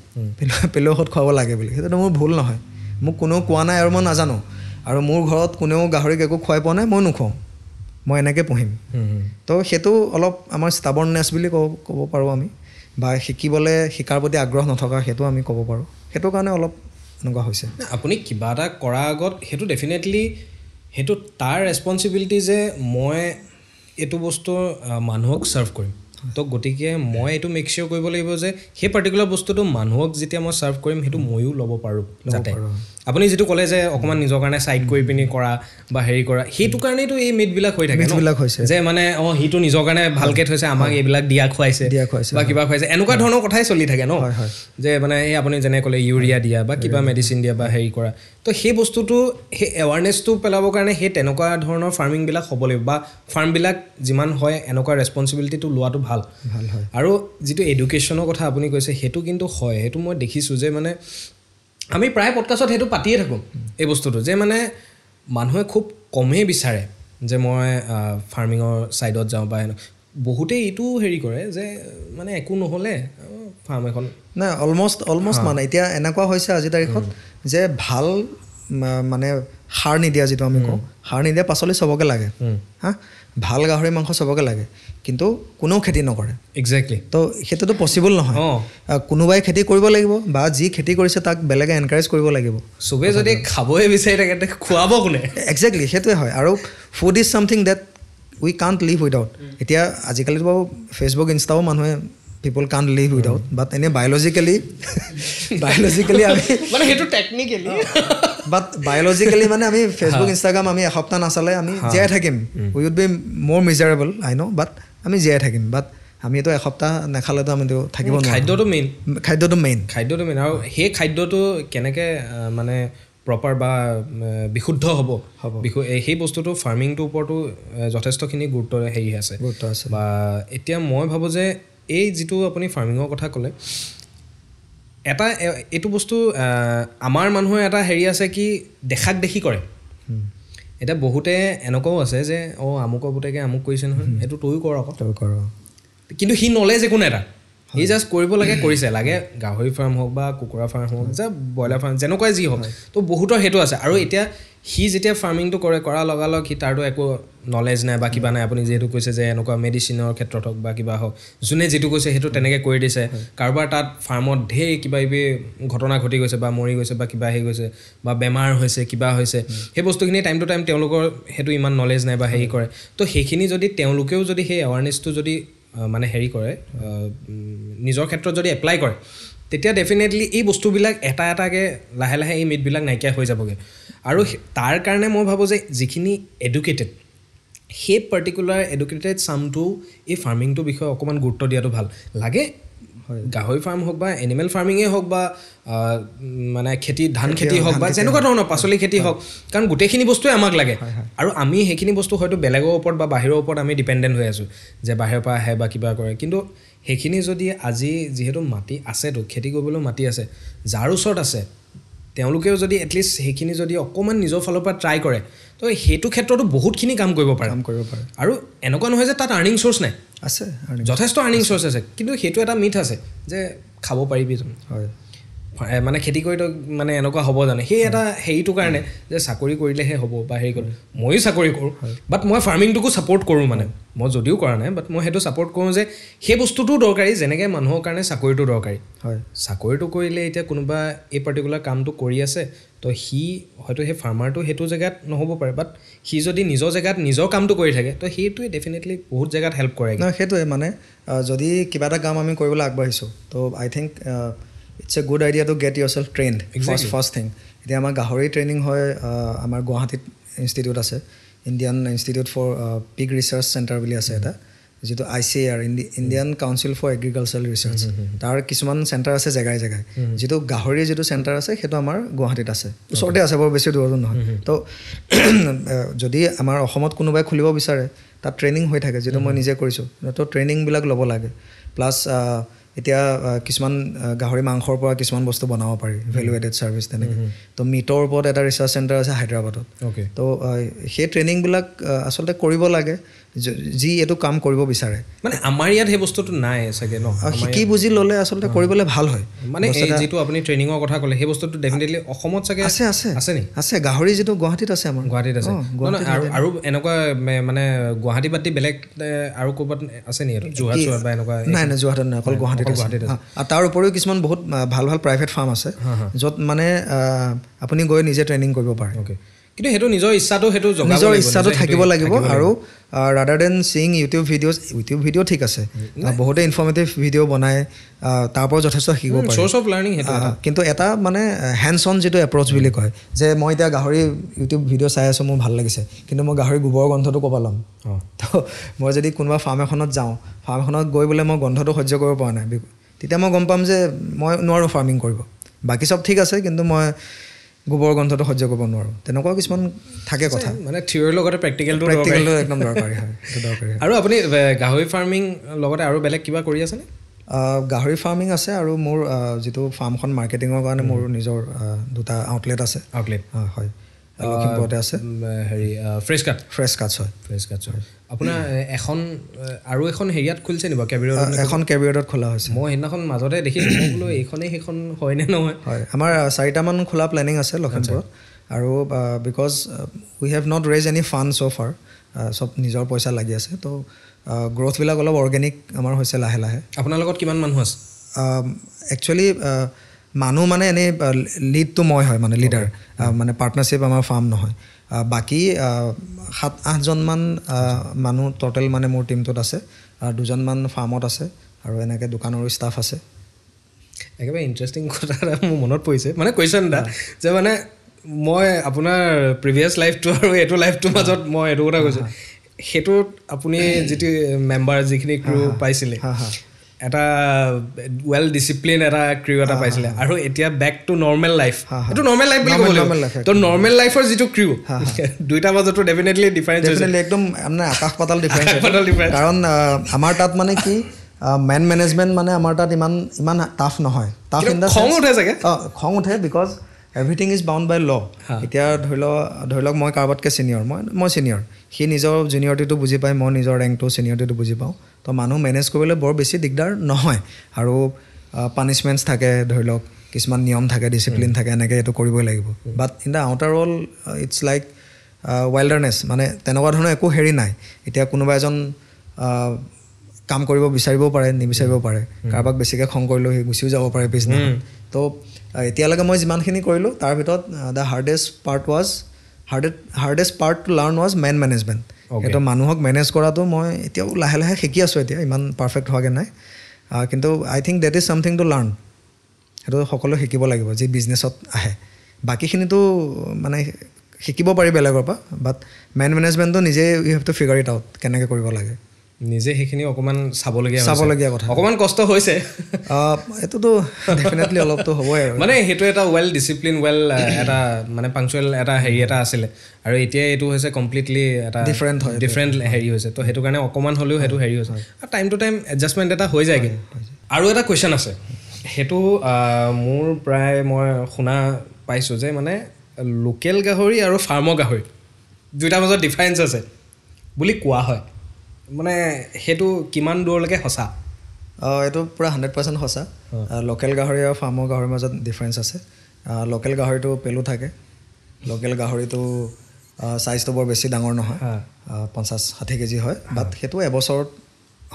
পেলু ঔষধ খুৱাব লাগে বুলি সেইটোতো মোৰ ভুল নহয় মোক কোনেও কোৱা নাই আৰু মই নাজানো আৰু মোৰ ঘৰত কোনেও গাহৰিক একো খুৱাই পোৱা নাই মই নোখুৱাওঁ মই এনেকৈ পুহিম তো সেইটো অলপ আমাৰ ষ্টাবৰ্ণনেছ বুলি ক'ব পাৰোঁ আমি বা শিকাৰ প্ৰতি আগ্ৰহ নথকা সেইটো আমি ক'ব পাৰোঁ সেইটো কাৰণে অলপ এনেকুৱা হৈছে আপুনি কিবা এটা কৰাৰ আগত সেইটো ডেফিনেটলি সেইটো তাৰ ৰেছপনচিবিলিটি যে মই এইটো বস্তু মানুহক ছাৰ্ভ কৰিম তো গতিকে মই এইটো মেক চিয়'ৰ কৰিব লাগিব যে সেই পাৰ্টিকুলাৰ বস্তুটো মানুহক যেতিয়া মই ছাৰ্ভ কৰিম সেইটো ময়ো ল'ব পাৰোঁ যাতে আপুনি যিটো ক'লে যে অকণমান নিজৰ কাৰণে ছাইড কৰি পিনি কৰা বা হেৰি কৰা সেইটো কাৰণেইতো এই মিথবিলাক হৈ থাকে যে মানে সিটো নিজৰ কাৰণে ভালকৈ থৈছে আমাক এইবিলাক দিয়া খুৱাইছে বা কিবা খুৱাইছে এনেকুৱা ধৰণৰ কথাই চলি থাকে ন যে মানে এই আপুনি যেনে ক'লে ইউৰিয়া দিয়া বা কিবা মেডিচিন দিয়া বা হেৰি কৰা তো সেই বস্তুটো সেই এৱাৰনেছটো পেলাবৰ কাৰণে সেই তেনেকুৱা ধৰণৰ ফাৰ্মিংবিলাক হ'ব লাগিব বা ফাৰ্মবিলাক যিমান হয় এনেকুৱা ৰেছপনচিবিলিটিটো লোৱাটো ভাল হয় আৰু যিটো এডুকেশ্যনৰ কথা আপুনি কৈছে সেইটো কিন্তু হয় সেইটো মই দেখিছোঁ যে মানে আমি প্ৰায় পডকাষ্টত সেইটো পাতিয়ে থাকোঁ এই বস্তুটো যে মানে মানুহে খুব কমেই বিচাৰে যে মই ফাৰ্মিঙৰ ছাইডত যাওঁ বা বহুতেই এইটো হেৰি কৰে যে মানে একো নহ'লে ফাৰ্ম এখন নাই অলমষ্ট মানে এতিয়া এনেকুৱা হৈছে আজিৰ তাৰিখত যে ভাল মানে সাৰ নিদিয়া যিটো আমি কওঁ সাৰ নিদিয়া পাচলি চবকে লাগে হা ভাল গাহৰি মাংস চবকে লাগে কিন্তু কোনেও খেতি নকৰে একজেক্টলি তো সেইটোতো পচিবল নহয় কোনোবাই খেতি কৰিব লাগিব বা যি খেতি কৰিছে তাক বেলেগে এনকাৰেজ কৰিব লাগিব চবেই যদি খাবই বিচাৰি থাকে খুৱাব কোনে একজেক্টলি সেইটোৱে হয় আৰু food is something that we can't live without এতিয়া আজিকালিতো বাৰু ফেচবুক ইনষ্টাও মানুহে people can't live without but এনে বায়'লজিকেলি আমি মানে সেইটো টেকনিকেলি বাট বায়'লজিকেলি মানে আমি ফেচবুক ইনষ্টাগ্ৰাম আমি এসপ্তাহ নাচালে আমি জীয়াই থাকিম উই উড বি মোৰ মিজাৰেবল আই ন বাট আমি জীয়াই থাকিম বাট আমিতো এসপ্তাহ নাখালেতো আমিতো থাকিব নোৱাৰোঁ খাদ্যটো মেইন আৰু সেই খাদ্যটো কেনেকৈ মানে প্ৰপাৰ বা বিশুদ্ধ হ'ব সেই বস্তুটো ফাৰ্মিংটোৰ ওপৰতো যথেষ্টখিনি গুৰুত্ব আছে বা এতিয়া মই ভাবোঁ যে এই যিটো আপুনি ফাৰ্মিঙৰ কথা ক'লে এটা এইটো বস্তু আমাৰ মানুহৰ এটা হেৰি আছে কি দেখাক দেখি কৰে এতিয়া বহুতে এনেকুৱাও আছে যে আমুকৰ পুতেকে আমুক কৰিছে নহয় সেইটো তয়ো কৰ আকৌ তয়ো কৰ কিন্তু সি নলেজ একো নাই এটা সি জাষ্ট কৰিব লাগে কৰিছে লাগে গাহৰি ফাৰ্ম হওক বা কুকুৰা ফাৰ্ম হওক যে ব্ৰইলাৰ ফাৰ্ম যেনেকুৱাই যি হওক তো বহুতৰ সেইটো আছে আৰু এতিয়া সি যেতিয়া ফাৰ্মিংটো কৰাৰ লগালগ সি তাৰতো একো নলেজ নাই বা কিবা নাই আপুনি যিহেতু কৈছে যে এনেকুৱা মেডিচিনৰ ক্ষেত্ৰত হওক বা কিবা হওক যোনে যিটো কৈছে সেইটো তেনেকৈ কৰি দিছে কাৰোবাৰ তাত ফাৰ্মত ঢেৰ কিবা কিবি ঘটনা ঘটি গৈছে বা মৰি গৈছে বা কিবা হৈ গৈছে বা বেমাৰ হৈছে কিবা হৈছে সেই বস্তুখিনি টাইম টু টাইম তেওঁলোকৰ সেইটো ইমান নলেজ নাই বা হেৰি কৰে তো সেইখিনি যদি তেওঁলোকেও যদি সেই এৱাৰনেছটো যদি মানে হেৰি কৰে নিজৰ ক্ষেত্ৰত যদি এপ্লাই কৰে তেতিয়া ডেফিনেটলি এই বস্তুবিলাক এটা এটাকৈ লাহে লাহে এই মিথবিলাক নাইকিয়া হৈ যাবগৈ আৰু তাৰ কাৰণে মই ভাবোঁ যে যিখিনি এডুকেটেড সেই পাৰ্টিকুলাৰ এডুকেটেড চামটো এই ফাৰ্মিংটোৰ বিষয়ে অকণমান গুৰুত্ব দিয়াটো ভাল লাগে গাহৰি ফাৰ্ম হওক বা এনিমেল ফাৰ্মিঙেই হওক বা মানে ধান খেতি হওক বা যেনেকুৱা ধৰণৰ পাচলি খেতি হওক কাৰণ গোটেইখিনি বস্তুৱে আমাক লাগে আৰু আমি সেইখিনি বস্তু হয়তো বেলেগৰ ওপৰত বা বাহিৰৰ ওপৰত আমি ডিপেণ্ডেণ্ট হৈ আছোঁ যে বাহিৰৰ পৰা আহে বা কিবা কৰে কিন্তু সেইখিনি যদি আজি যিহেতু মাটি আছেতো খেতি কৰিবলৈ মাটি আছে যাৰ ওচৰত আছে তেওঁলোকেও যদি এটলিষ্ট সেইখিনি যদি অকণমান নিজৰ ফালৰ পৰা ট্ৰাই কৰে তো সেইটো ক্ষেত্ৰতো বহুতখিনি কাম কৰিব পাৰে আৰু এনেকুৱা নহয় যে তাত আৰ্নিং চ'ৰ্চ নাই আছে যথেষ্ট আৰ্নিং চ'ৰ্চ আছে কিন্তু সেইটো এটা মিথ আছে যে খাব পাৰিবি হয় মানে খেতি কৰি মানে এনেকুৱা হ'ব জানে সেই এটা হেৰিটোৰ কাৰণে যে চাকৰি কৰিলেহে হ'ব বা হেৰি কৰোঁ ময়ো চাকৰি কৰোঁ বাট মই ফাৰ্মিংটোকো ছাপৰ্ট কৰোঁ মানে মই যদিও কৰা নাই বাট মই সেইটো ছাপৰ্ট কৰোঁ যে সেই বস্তুটোও দৰকাৰী যেনেকৈ মানুহৰ কাৰণে চাকৰিটো দৰকাৰী হয় চাকৰিটো কৰিলে এতিয়া কোনোবা এই পাৰ্টিকুলাৰ কামটো কৰি আছে তো সি হয়তো সেই ফাৰ্মাৰটো সেইটো জেগাত নহ'ব পাৰে বাট সি যদি নিজৰ জেগাত নিজৰ কামটো কৰি থাকে তো সেইটোৱে ডেফিনেটলি বহুত জেগাত হেল্প কৰে নহয় সেইটোৱে মানে যদি কিবা এটা কাম আমি কৰিবলৈ আগবাঢ়িছোঁ তো I think it's a good idea to get yourself trained first thing এতিয়া আমাৰ গাহৰি ট্ৰেইনিং হয় আমাৰ গুৱাহাটীত ইনষ্টিটিউট আছে Indian institute for pig research centre বুলি আছে এটা যিটো ICAR Indian council for agricultural research তাৰ কিছুমান চেণ্টাৰ আছে জেগাই জেগাই যিটো গাহৰিৰ যিটো চেণ্টাৰ আছে সেইটো আমাৰ গুৱাহাটীত আছে ওচৰতে আছে বৰ বেছি দূৰতো নহয় তো যদি আমাৰ অসমত কোনোবাই খুলিব বিচাৰে তাত ট্ৰেইনিং হৈ থাকে যিটো মই নিজে কৰিছোঁ তো ট্ৰেইনিংবিলাক ল'ব লাগে প্লাছ এতিয়া কিছুমান গাহৰি মাংসৰ পৰা কিছুমান বস্তু বনাব পাৰি ভেলু এডেড ছাৰ্ভিচ তেনেকৈ তো মিটৰ ওপৰত এটা ৰিচাৰ্চ চেণ্টাৰ আছে হায়দৰাবাদত তো সেই ট্ৰেইনিংবিলাক আচলতে কৰিব লাগে যি এইটো কাম কৰিব বিচাৰে মানে আমাৰ ইয়াত সেই বস্তুটো নাই চাগে ন শিকি বুজি ল'লে আচলতে কৰিবলৈ ভাল হয় মানে যিটো আপুনি ট্ৰেইনিঙৰ কথা ক'লে সেই বস্তুটো ডেফিনেটলি অসমত চাগে আছে আছে আছে নি আছে গাহৰি যিটো গুৱাহাটীত আছে আমাৰ গুৱাহাটীত আছে আৰু এনেকুৱা মানে গুৱাহাটী পাতি বেলেগ আৰু ক'ৰবাত আছে নি এইটো যোৰহাট বা এনেকুৱা নাই নাই যোৰহাটত নাই অকল গুৱাহাটীত আছে আৰু তাৰ উপৰিও কিছুমান বহুত ভাল ভাল প্ৰাইভেট ফাৰ্ম আছে য'ত মানে আপুনি গৈ নিজে ট্ৰেইনিং কৰিব পাৰে কিন্তু সেইটো নিজৰ ইচ্ছাটো সেইটো নিজৰ ইচ্ছাটো থাকিব লাগিব আৰু ৰাডাৰ দেন ছিইং ইউটিউব ভিডিঅ' ঠিক আছে বহুতে ইনফৰ্মেটিভ ভিডিঅ' বনায় তাৰ পৰা যথেষ্ট শিকিব পাৰে চ'ৰ্চ অফ লাৰ্ণিং সেইটো কিন্তু এটা মানে হেণ্ডছ অন যিটো এপ্ৰ'চ বুলি কয় যে মই এতিয়া গাহৰি ইউটিউব ভিডিঅ' চাই আছোঁ মোৰ ভাল লাগিছে কিন্তু মই গাহৰি গোবৰ গন্ধটো ক'ব ল'ম তো মই যদি কোনোবা ফাৰ্ম এখনত যাওঁ ফাৰ্ম এখনত গৈ বোলে মই গন্ধটো সহ্য কৰিব পৰা নাই তেতিয়া মই গম পাম যে মই নোৱাৰোঁ ফাৰ্মিং কৰিব বাকী চব ঠিক আছে কিন্তু মই গোবৰ গন্ধটো সহ্য কৰিব নোৱাৰোঁ তেনেকুৱা কিছুমান থাকে কথা মানে থিয়ৰীৰ লগতে প্ৰেক্টিকেলটো একদম দৰকাৰী হয় সেইটো দৰকাৰী আৰু আপুনি গাহৰি ফাৰ্মিং লগতে আৰু বেলেগ কিবা কৰি আছেনে গাহৰি ফাৰ্মিং আছে আৰু মোৰ যিটো ফাৰ্মখন মাৰ্কেটিঙৰ কাৰণে মোৰ নিজৰ দুটা আউটলেট আছে হয় লখিমপুৰতে আছে হেৰি ফ্ৰেছ কাটছ হয় আপোনাৰ আৰু এখন হেৰিয়াত খুলিছে নি বাৰু এখন কেবিয়ৰ্ডত খোলা হৈছে মই সেইদিনাখন মাজতে দেখিছোঁ মই বোলো এইখনেই সেইখন হয়নে নহয় হয় আমাৰ 4টামান খোলা প্লেনিং আছে লখিমপুৰত আৰু because we have not raised any fund so' far চব নিজৰ পইচা লাগি আছে তো গ্ৰ'থবিলাক অলপ অৰ্গেনিক আমাৰ হৈছে লাহে লাহে আপোনাৰ লগত কিমান মানুহ আছে একচুৱেলি মানুহ মানে এনেই লিডটো মই হয় মানে লিডাৰ মানে পাৰ্টনাৰশ্বিপ আমাৰ ফাৰ্ম নহয় বাকী 7-8জনমান মানুহ টোটেল মানে মোৰ টীমটোত আছে আৰু 2জনমান ফাৰ্মত আছে আৰু এনেকৈ দোকানৰো ষ্টাফ আছে একেবাৰে ইণ্টাৰেষ্টিং কথা এটা মোৰ মনত পৰিছে মানে কুৱেশ্যন এটা যে মানে মই আপোনাৰ প্ৰিভিয়াছ লাইফটো আৰু এইটো লাইফটোৰ মাজত মই এইটো কথা কৈছোঁ সেইটোত আপুনি যিটো মেম্বাৰ যিখিনি ক্ৰু পাইছিলে এটা ৱেল ডিচিপ্লিন এটা ক্ৰিউ এটা পাইছিলে আৰু এতিয়া বেক টু নৰ্মেল লাইফ এইটো নৰ্মেল লাইফ বুলি ক'ব লাগিব তো নৰ্মেল লাইফৰ যিটো ক্ৰিউ দুইটা মাজতো ডেফিনেটলি ডিফাৰেঞ্চ একদম মানে আকাশ পাতাল ডিফাৰেঞ্চ কাৰণ আমাৰ তাত মানে কি মেন মেনেজমেণ্ট মানে আমাৰ তাত ইমান টাফ নহয় টাফ ইন দ্য খং উঠে চাগে খং উঠে because everything is bound by law এতিয়া ধৰি লওক মই কাৰোবাতকৈ ছিনিয়ৰ মই ছিনিয়ৰ সি নিজৰ জুনিয়ৰিটিটো বুজি পায় মই নিজৰ ৰেংকটো ছিনিয়ৰিটিটো বুজি পাওঁ তো তো মানুহ মেনেজ কৰিবলৈ বৰ বেছি দিগদাৰ নহয় আৰু পানিছমেণ্টছ থাকে ধৰি লওক কিছুমান নিয়ম থাকে ডিচিপ্লিন থাকে এনেকৈ এইটো কৰিবই লাগিব but in the outer world it's like wilderness মানে তেনেকুৱা ধৰণৰ একো হেৰি নাই এতিয়া কোনোবা এজন কাম কৰিব বিচাৰিবও পাৰে নিবিচাৰিব পাৰে কাৰোবাক বেছিকৈ খং কৰিলেও সি গুচিও যাব পাৰে পিছদিনা তো এতিয়ালৈকে মই যিমানখিনি কৰিলোঁ তাৰ ভিতৰত the hardest part to learn was man management সেইটো মানুহক মেনেজ কৰাটো মই এতিয়াও লাহে লাহে শিকি আছোঁ এতিয়া ইমান পাৰফেক্ট হোৱাগৈ নাই কিন্তু I think that is something to learn সেইটো সকলোৱে শিকিব লাগিব যি বিজনেছত আহে বাকীখিনিতো মানে শিকিব পাৰি বেলেগৰ পৰা বাট মেন মেনেজমেণ্টটো নিজে you have to figure it out কেনেকৈ কৰিব লাগে নিজে সেইখিনি অকণমান চাবলগীয়া কথা অকণমান কষ্ট হৈছে এইটোতো ডেফিনেটলি অলপতো হ'বই আৰু মানে সেইটো এটা ৱেল ডিচিপ্লিন এটা মানে পাংচুৱেল এটা হেৰি এটা আছিলে আৰু এতিয়া এইটো হৈছে কমপ্লিটলি এটা ডিফাৰেণ্ট হেৰি হৈছে তো সেইটো কাৰণে অকণমান হ'লেও সেইটো হেৰি হৈছে আৰু টাইম টু টাইম এডজাষ্টমেণ্ট এটা হৈ যায়গৈ আৰু এটা কুৱেশ্যন আছে সেইটো মোৰ প্ৰায় মই শুনা পাইছোঁ যে মানে লোকেল গাহৰি আৰু ফাৰ্মৰ গাহৰি দুইটাৰ মাজত ডিফাৰেঞ্চ আছে বুলি কোৱা হয় মানে সেইটো কিমান দূৰলৈকে সঁচা এইটো পূৰা 100% সঁচা লোকেল গাহৰি আৰু ফাৰ্মৰ গাহৰিৰ মাজত ডিফাৰেঞ্চ আছে লোকেল গাহৰিটো পেলু থাকে লোকেল গাহৰিটো চাইজটো বৰ বেছি ডাঙৰ নহয় 50-60 কেজি হয় বাট সেইটো এবছৰত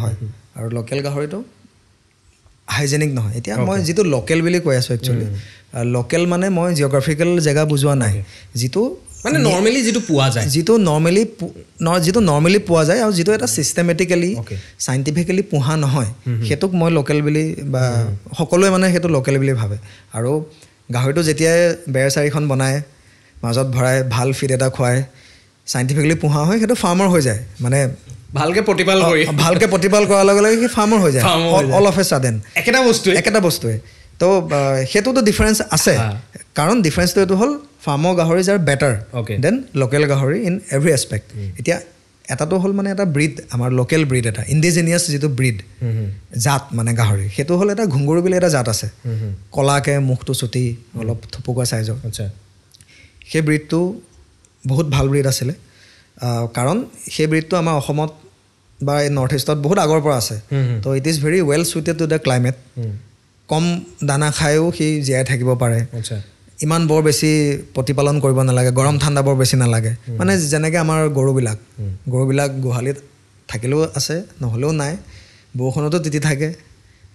হয় আৰু লোকেল গাহৰিটো হাইজেনিক নহয় এতিয়া মই যিটো লোকেল বুলি কৈ আছোঁ একচুৱেলি লোকেল মানে মই জিঅ'গ্ৰাফিকেল জেগা বুজোৱা নাই যিটো মানে নৰ্মেলি যিটো পোৱা যায় যিটো নৰ্মেলি পোৱা যায় আৰু যিটো এটা ছিষ্টেমেটিকেলি চাইণ্টিফিকেলি পোহা নহয় সেইটোক মই লোকেল বুলি বা সকলোৱে মানে সেইটো লোকেল বুলি ভাবে আৰু গাহৰিটো যেতিয়াই বেৰ চাৰিখন বনায় মাজত ভৰাই ভাল ফিড এটা খুৱাই চাইণ্টিফিকেলি পোহা হয় সেইটো ফাৰ্মৰ হৈ যায় মানে ভালকৈ প্ৰতিপাল কৰাৰ লগে লগে সি ফাৰ্মৰ হৈ যায় অল অফ এ ছাডেন একেটা বস্তুৱে তো সেইটোতো ডিফাৰেঞ্চ আছে কাৰণ ডিফাৰেঞ্চটো এইটো হ'ল ফাৰ্মৰ গাহৰি যাৰ বেটাৰ দেন লোকেল গাহৰি ইন এভৰি এছপেক্ট এতিয়া এটাটো হ'ল মানে এটা ব্ৰিড আমাৰ লোকেল ব্ৰিড এটা ইণ্ডিজিনিয়াছ যিটো ব্ৰিড জাত মানে গাহৰি সেইটো হ'ল এটা ঘুংগুৰু বুলি এটা জাত আছে কলাকৈ মুখটো চুটি অলপ থুপুকা চাইজৰ সেই ব্ৰিডটো বহুত ভাল ব্ৰিড আছিলে কাৰণ সেই ব্ৰিডটো আমাৰ অসমত বা নৰ্থ ইষ্টত বহুত আগৰ পৰা আছে তো it is very well suited to the climate কম দানা খায়ো সি জীয়াই থাকিব পাৰে ইমান বৰ বেছি প্ৰতিপালন কৰিব নালাগে গৰম ঠাণ্ডা বৰ বেছি নালাগে মানে যেনেকৈ আমাৰ গৰুবিলাক গোহালিত থাকিলেও আছে নহ'লেও নাই বৰষুণতো তিতি থাকে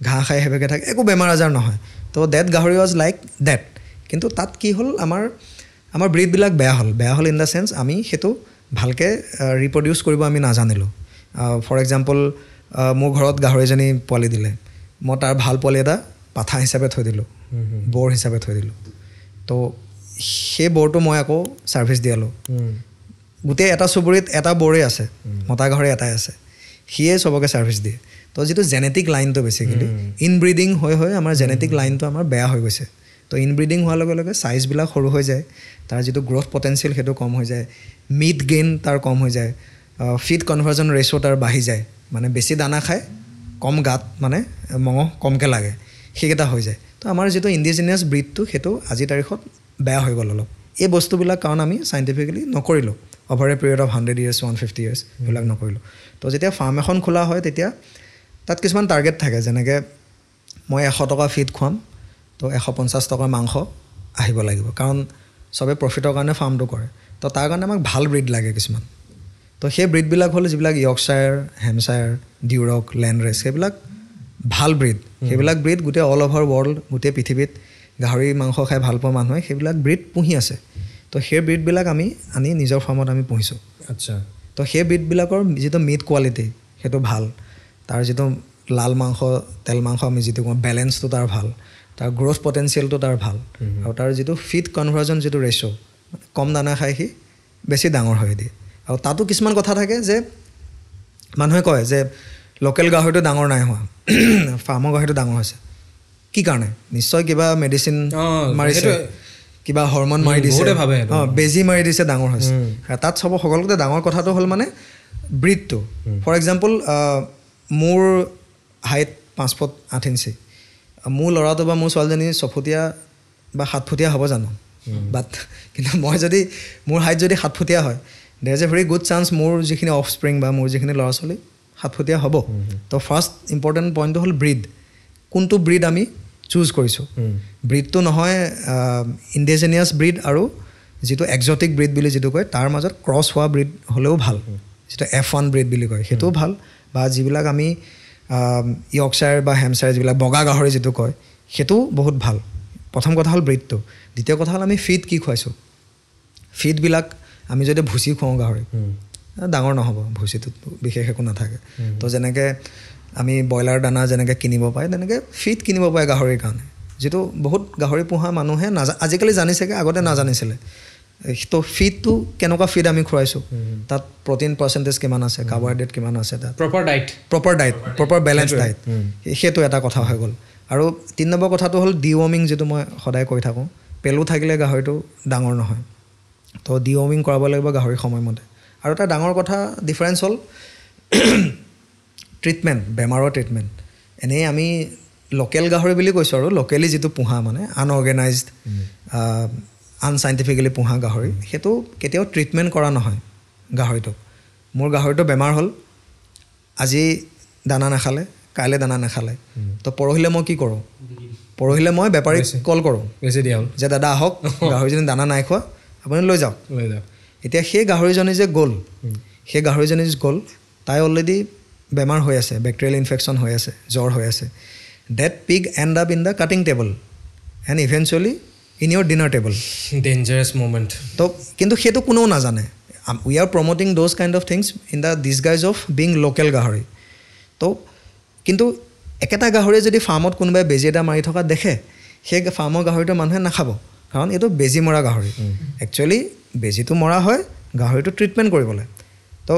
ঘাঁহ খাই সেবেকে থাকে একো বেমাৰ আজাৰ নহয় তো ডেট গাহৰি ৱাজ লাইক ডেট কিন্তু তাত কি হ'ল আমাৰ ব্ৰিডবিলাক বেয়া হ'ল ইন দ্য চেন্স আমি সেইটো ভালকৈ ৰিপ্ৰডিউচ কৰিব আমি নাজানিলোঁ ফৰ এক্সাম্পল মোৰ ঘৰত গাহৰি এজনী পোৱালি দিলে মই তাৰ ভাল পোৱালি এটা পাঠা হিচাপে থৈ দিলোঁ বৰ হিচাপে থৈ দিলোঁ তো সেই বৰটো মই আকৌ ছাৰ্ভিচ দিয়ালোঁ গোটেই এটা চুবুৰীত এটা বৰেই আছে মতা গাহৰি এটাই আছে সিয়ে চবকে ছাৰ্ভিচ দিয়ে তো যিটো জেনেটিক লাইনটো বেচিকেলি ইনব্ৰিডিং হৈ আমাৰ জেনেটিক লাইনটো আমাৰ বেয়া হৈ গৈছে তো ইনব্ৰিডিং হোৱাৰ লগে লগে চাইজবিলাক সৰু হৈ যায় তাৰ যিটো গ্ৰ'থ পটেঞ্চিয়েল সেইটো কম হৈ যায় মিট গেইন তাৰ কম হৈ যায় ফিড কনভাৰ্জন ৰেচিঅ' তাৰ বাঢ়ি যায় মানে বেছি দানা খায় কম গাত মানে মঙহ কমকৈ লাগে সেইকেইটা হৈ যায় তো আমাৰ যিটো ইণ্ডিজিনিয়াছ ব্ৰিডটো সেইটো আজিৰ তাৰিখত বেয়া হৈ গ'ল অলপ এই বস্তুবিলাক কাৰণ আমি চাইণ্টিফিকেলি নকৰিলোঁ over A period of 100 years 150 years এইবিলাক নকৰিলোঁ তো যেতিয়া ফাৰ্ম এখন খোলা হয় তেতিয়া তাত কিছুমান টাৰ্গেট থাকে যেনেকৈ মই 100 টকা ফিড খুৱাম তো 150 টকাৰ মাংস আহিব লাগিব কাৰণ চবে প্ৰফিটৰ কাৰণে ফাৰ্মটো কৰে তো তাৰ কাৰণে আমাক ভাল ব্ৰিড লাগে কিছুমান তো সেই ব্ৰিডবিলাক হ'ল যিবিলাক ইয়ৰ্কশ্বায়াৰ হেমশ্বায়াৰ ডিউৰক লেণ্ডৰেছ সেইবিলাক ভাল ব্ৰিড সেইবিলাক ব্ৰিড গোটেই অল অভাৰ ৱৰ্ল্ড গোটেই পৃথিৱীত গাহৰি মাংস খাই ভাল পোৱা মানুহে সেইবিলাক ব্ৰিড পুহি আছে তো সেই ব্ৰিডবিলাক আমি আনি নিজৰ ফাৰ্মত আমি পুহিছোঁ আচ্ছা তো সেই ব্ৰিডবিলাকৰ যিটো মিট কোৱালিটি সেইটো ভাল তাৰ যিটো লাল মাংস তেল মাংস আমি যিটো কওঁ বেলেঞ্চটো তাৰ ভাল তাৰ গ্ৰ'থ পটেঞ্চিয়েলটো তাৰ ভাল আৰু তাৰ যিটো ফিড কনভাৰ্জন যিটো ৰেচিঅ' কম দানা খাই সি বেছি ডাঙৰ হৈ দিয়ে আৰু তাতো কিছুমান কথা থাকে যে মানুহে কয় যে লোকেল গাহৰিটো ডাঙৰ নাই হোৱা ফাৰ্মৰ গাহৰিটো ডাঙৰ হৈছে কি কাৰণে নিশ্চয় কিবা মেডিচিন মাৰিছে কিবা হৰমন মাৰি দিছে বেজি মাৰি দিছে ডাঙৰ হৈছে তাত সকলোতে ডাঙৰ কথাটো হ'ল মানে ব্ৰিডটো ফৰ এক্সাম্পল মোৰ হাইট 5 ফুট 8 ইঞ্চি মোৰ ল'ৰাটো বা মোৰ ছোৱালীজনী 6 ফুটীয়া বা 7 ফুটীয়া হ'ব জানো বাট কিন্তু মই যদি মোৰ হাইট যদি 7 ফুটীয়া হয় দেৰ is a very good chance মোৰ যিখিনি অফ স্প্ৰিং বা মোৰ যিখিনি ল'ৰা ছোৱালী সাতফুটীয়া হ'ব তো ফাৰ্ষ্ট ইম্পৰ্টেণ্ট পইণ্টটো হ'ল ব্ৰিড কোনটো ব্ৰিড আমি চুজ কৰিছোঁ ব্ৰিডটো নহয় ইণ্ডিজেনিয়াছ ব্ৰিড আৰু যিটো এক্সটিক ব্ৰিড বুলি যিটো কয় তাৰ মাজত ক্ৰছ হোৱা ব্ৰিড হ'লেও ভাল যিটো F1 ব্ৰিড বুলি কয় সেইটোও ভাল বা যিবিলাক আমি ইয়ৰ্কশ্বায়াৰ বা হেম্পশ্বায়াৰ যিবিলাক বগা গাহৰি যিটো কয় সেইটো বহুত ভাল প্ৰথম কথা হ'ল ব্ৰিডটো দ্বিতীয় কথা হ'ল আমি ফিড কি খুৱাইছোঁ ফিডবিলাক আমি যদি ভুচি খুৱাওঁ গাহৰি ডাঙৰ নহ'ব ভুচিটোত বিশেষ একো নাথাকে তো যেনেকৈ আমি ব্ৰইলাৰ দানা যেনেকৈ কিনিব পাৰে তেনেকৈ ফিড কিনিব পাৰে গাহৰিৰ কাৰণে যিটো বহুত গাহৰি পোহা মানুহে আজিকালি জানিছেগৈ আগতে নাজানিছিলে তো ফিডটো কেনেকুৱা ফিড আমি খুৱাইছোঁ তাত প্ৰটিন পাৰ্চেণ্টেজ কিমান আছে কাৰ্বহাইড্ৰেট কিমান আছে তাত প্ৰপাৰ বেলেঞ্চ ডায়েট সেইটো এটা কথা হৈ গ'ল আৰু 3 নম্বৰ কথাটো হ'ল ডিৱৰ্মিং যিটো মই সদায় কৈ থাকোঁ পেলু থাকিলে গাহৰিটো ডাঙৰ নহয় তো ডিৱৰ্মিং কৰাব লাগিব গাহৰি সময়মতে আৰু এটা ডাঙৰ কথা ডিফাৰেঞ্চ হ'ল ট্ৰিটমেণ্ট বেমাৰৰ ট্ৰিটমেণ্ট এনেই আমি লোকেল গাহৰি বুলি কৈছোঁ আৰু লোকেলি যিটো পোহা মানে আনঅৰ্গেনাইজড আনচাইণ্টিফিকেলি পোহা গাহৰি সেইটো কেতিয়াও ট্ৰিটমেণ্ট কৰা নহয় গাহৰিটো মোৰ গাহৰিটো বেমাৰ হ'ল আজি দানা নাখালে কাইলৈ দানা নাখালে তো পৰহিলে মই কি কৰোঁ পৰহিলে মই বেপাৰীক কল কৰোঁ যে দাদা আহক গাহৰিজনী দানা নাই খোৱা আপুনি লৈ যাওক এতিয়া সেই গাহৰিজনী যে গ'ল সেই গাহৰিজনী গ'ল তাই অলৰেডি বেমাৰ হৈ আছে বেক্টেৰিয়েল ইনফেকশ্যন হৈ আছে জ্বৰ হৈ আছে that pig end up in the cutting table and eventually in your dinner table dangerous moment তো কিন্তু সেইটো কোনেও নাজানে we are promoting those kind of things in the disguise of being local গাহৰি তো কিন্তু একেটা গাহৰিয়ে যদি ফাৰ্মত কোনোবাই বেজী এটা মাৰি থকা দেখে সেই ফাৰ্মৰ গাহৰিটো মানুহে নাখাব কাৰণ এইটো বেজী মৰা গাহৰি একচুৱেলি বেজীটো মৰা হয় গাহৰিটো ট্ৰিটমেণ্ট কৰিবলৈ তো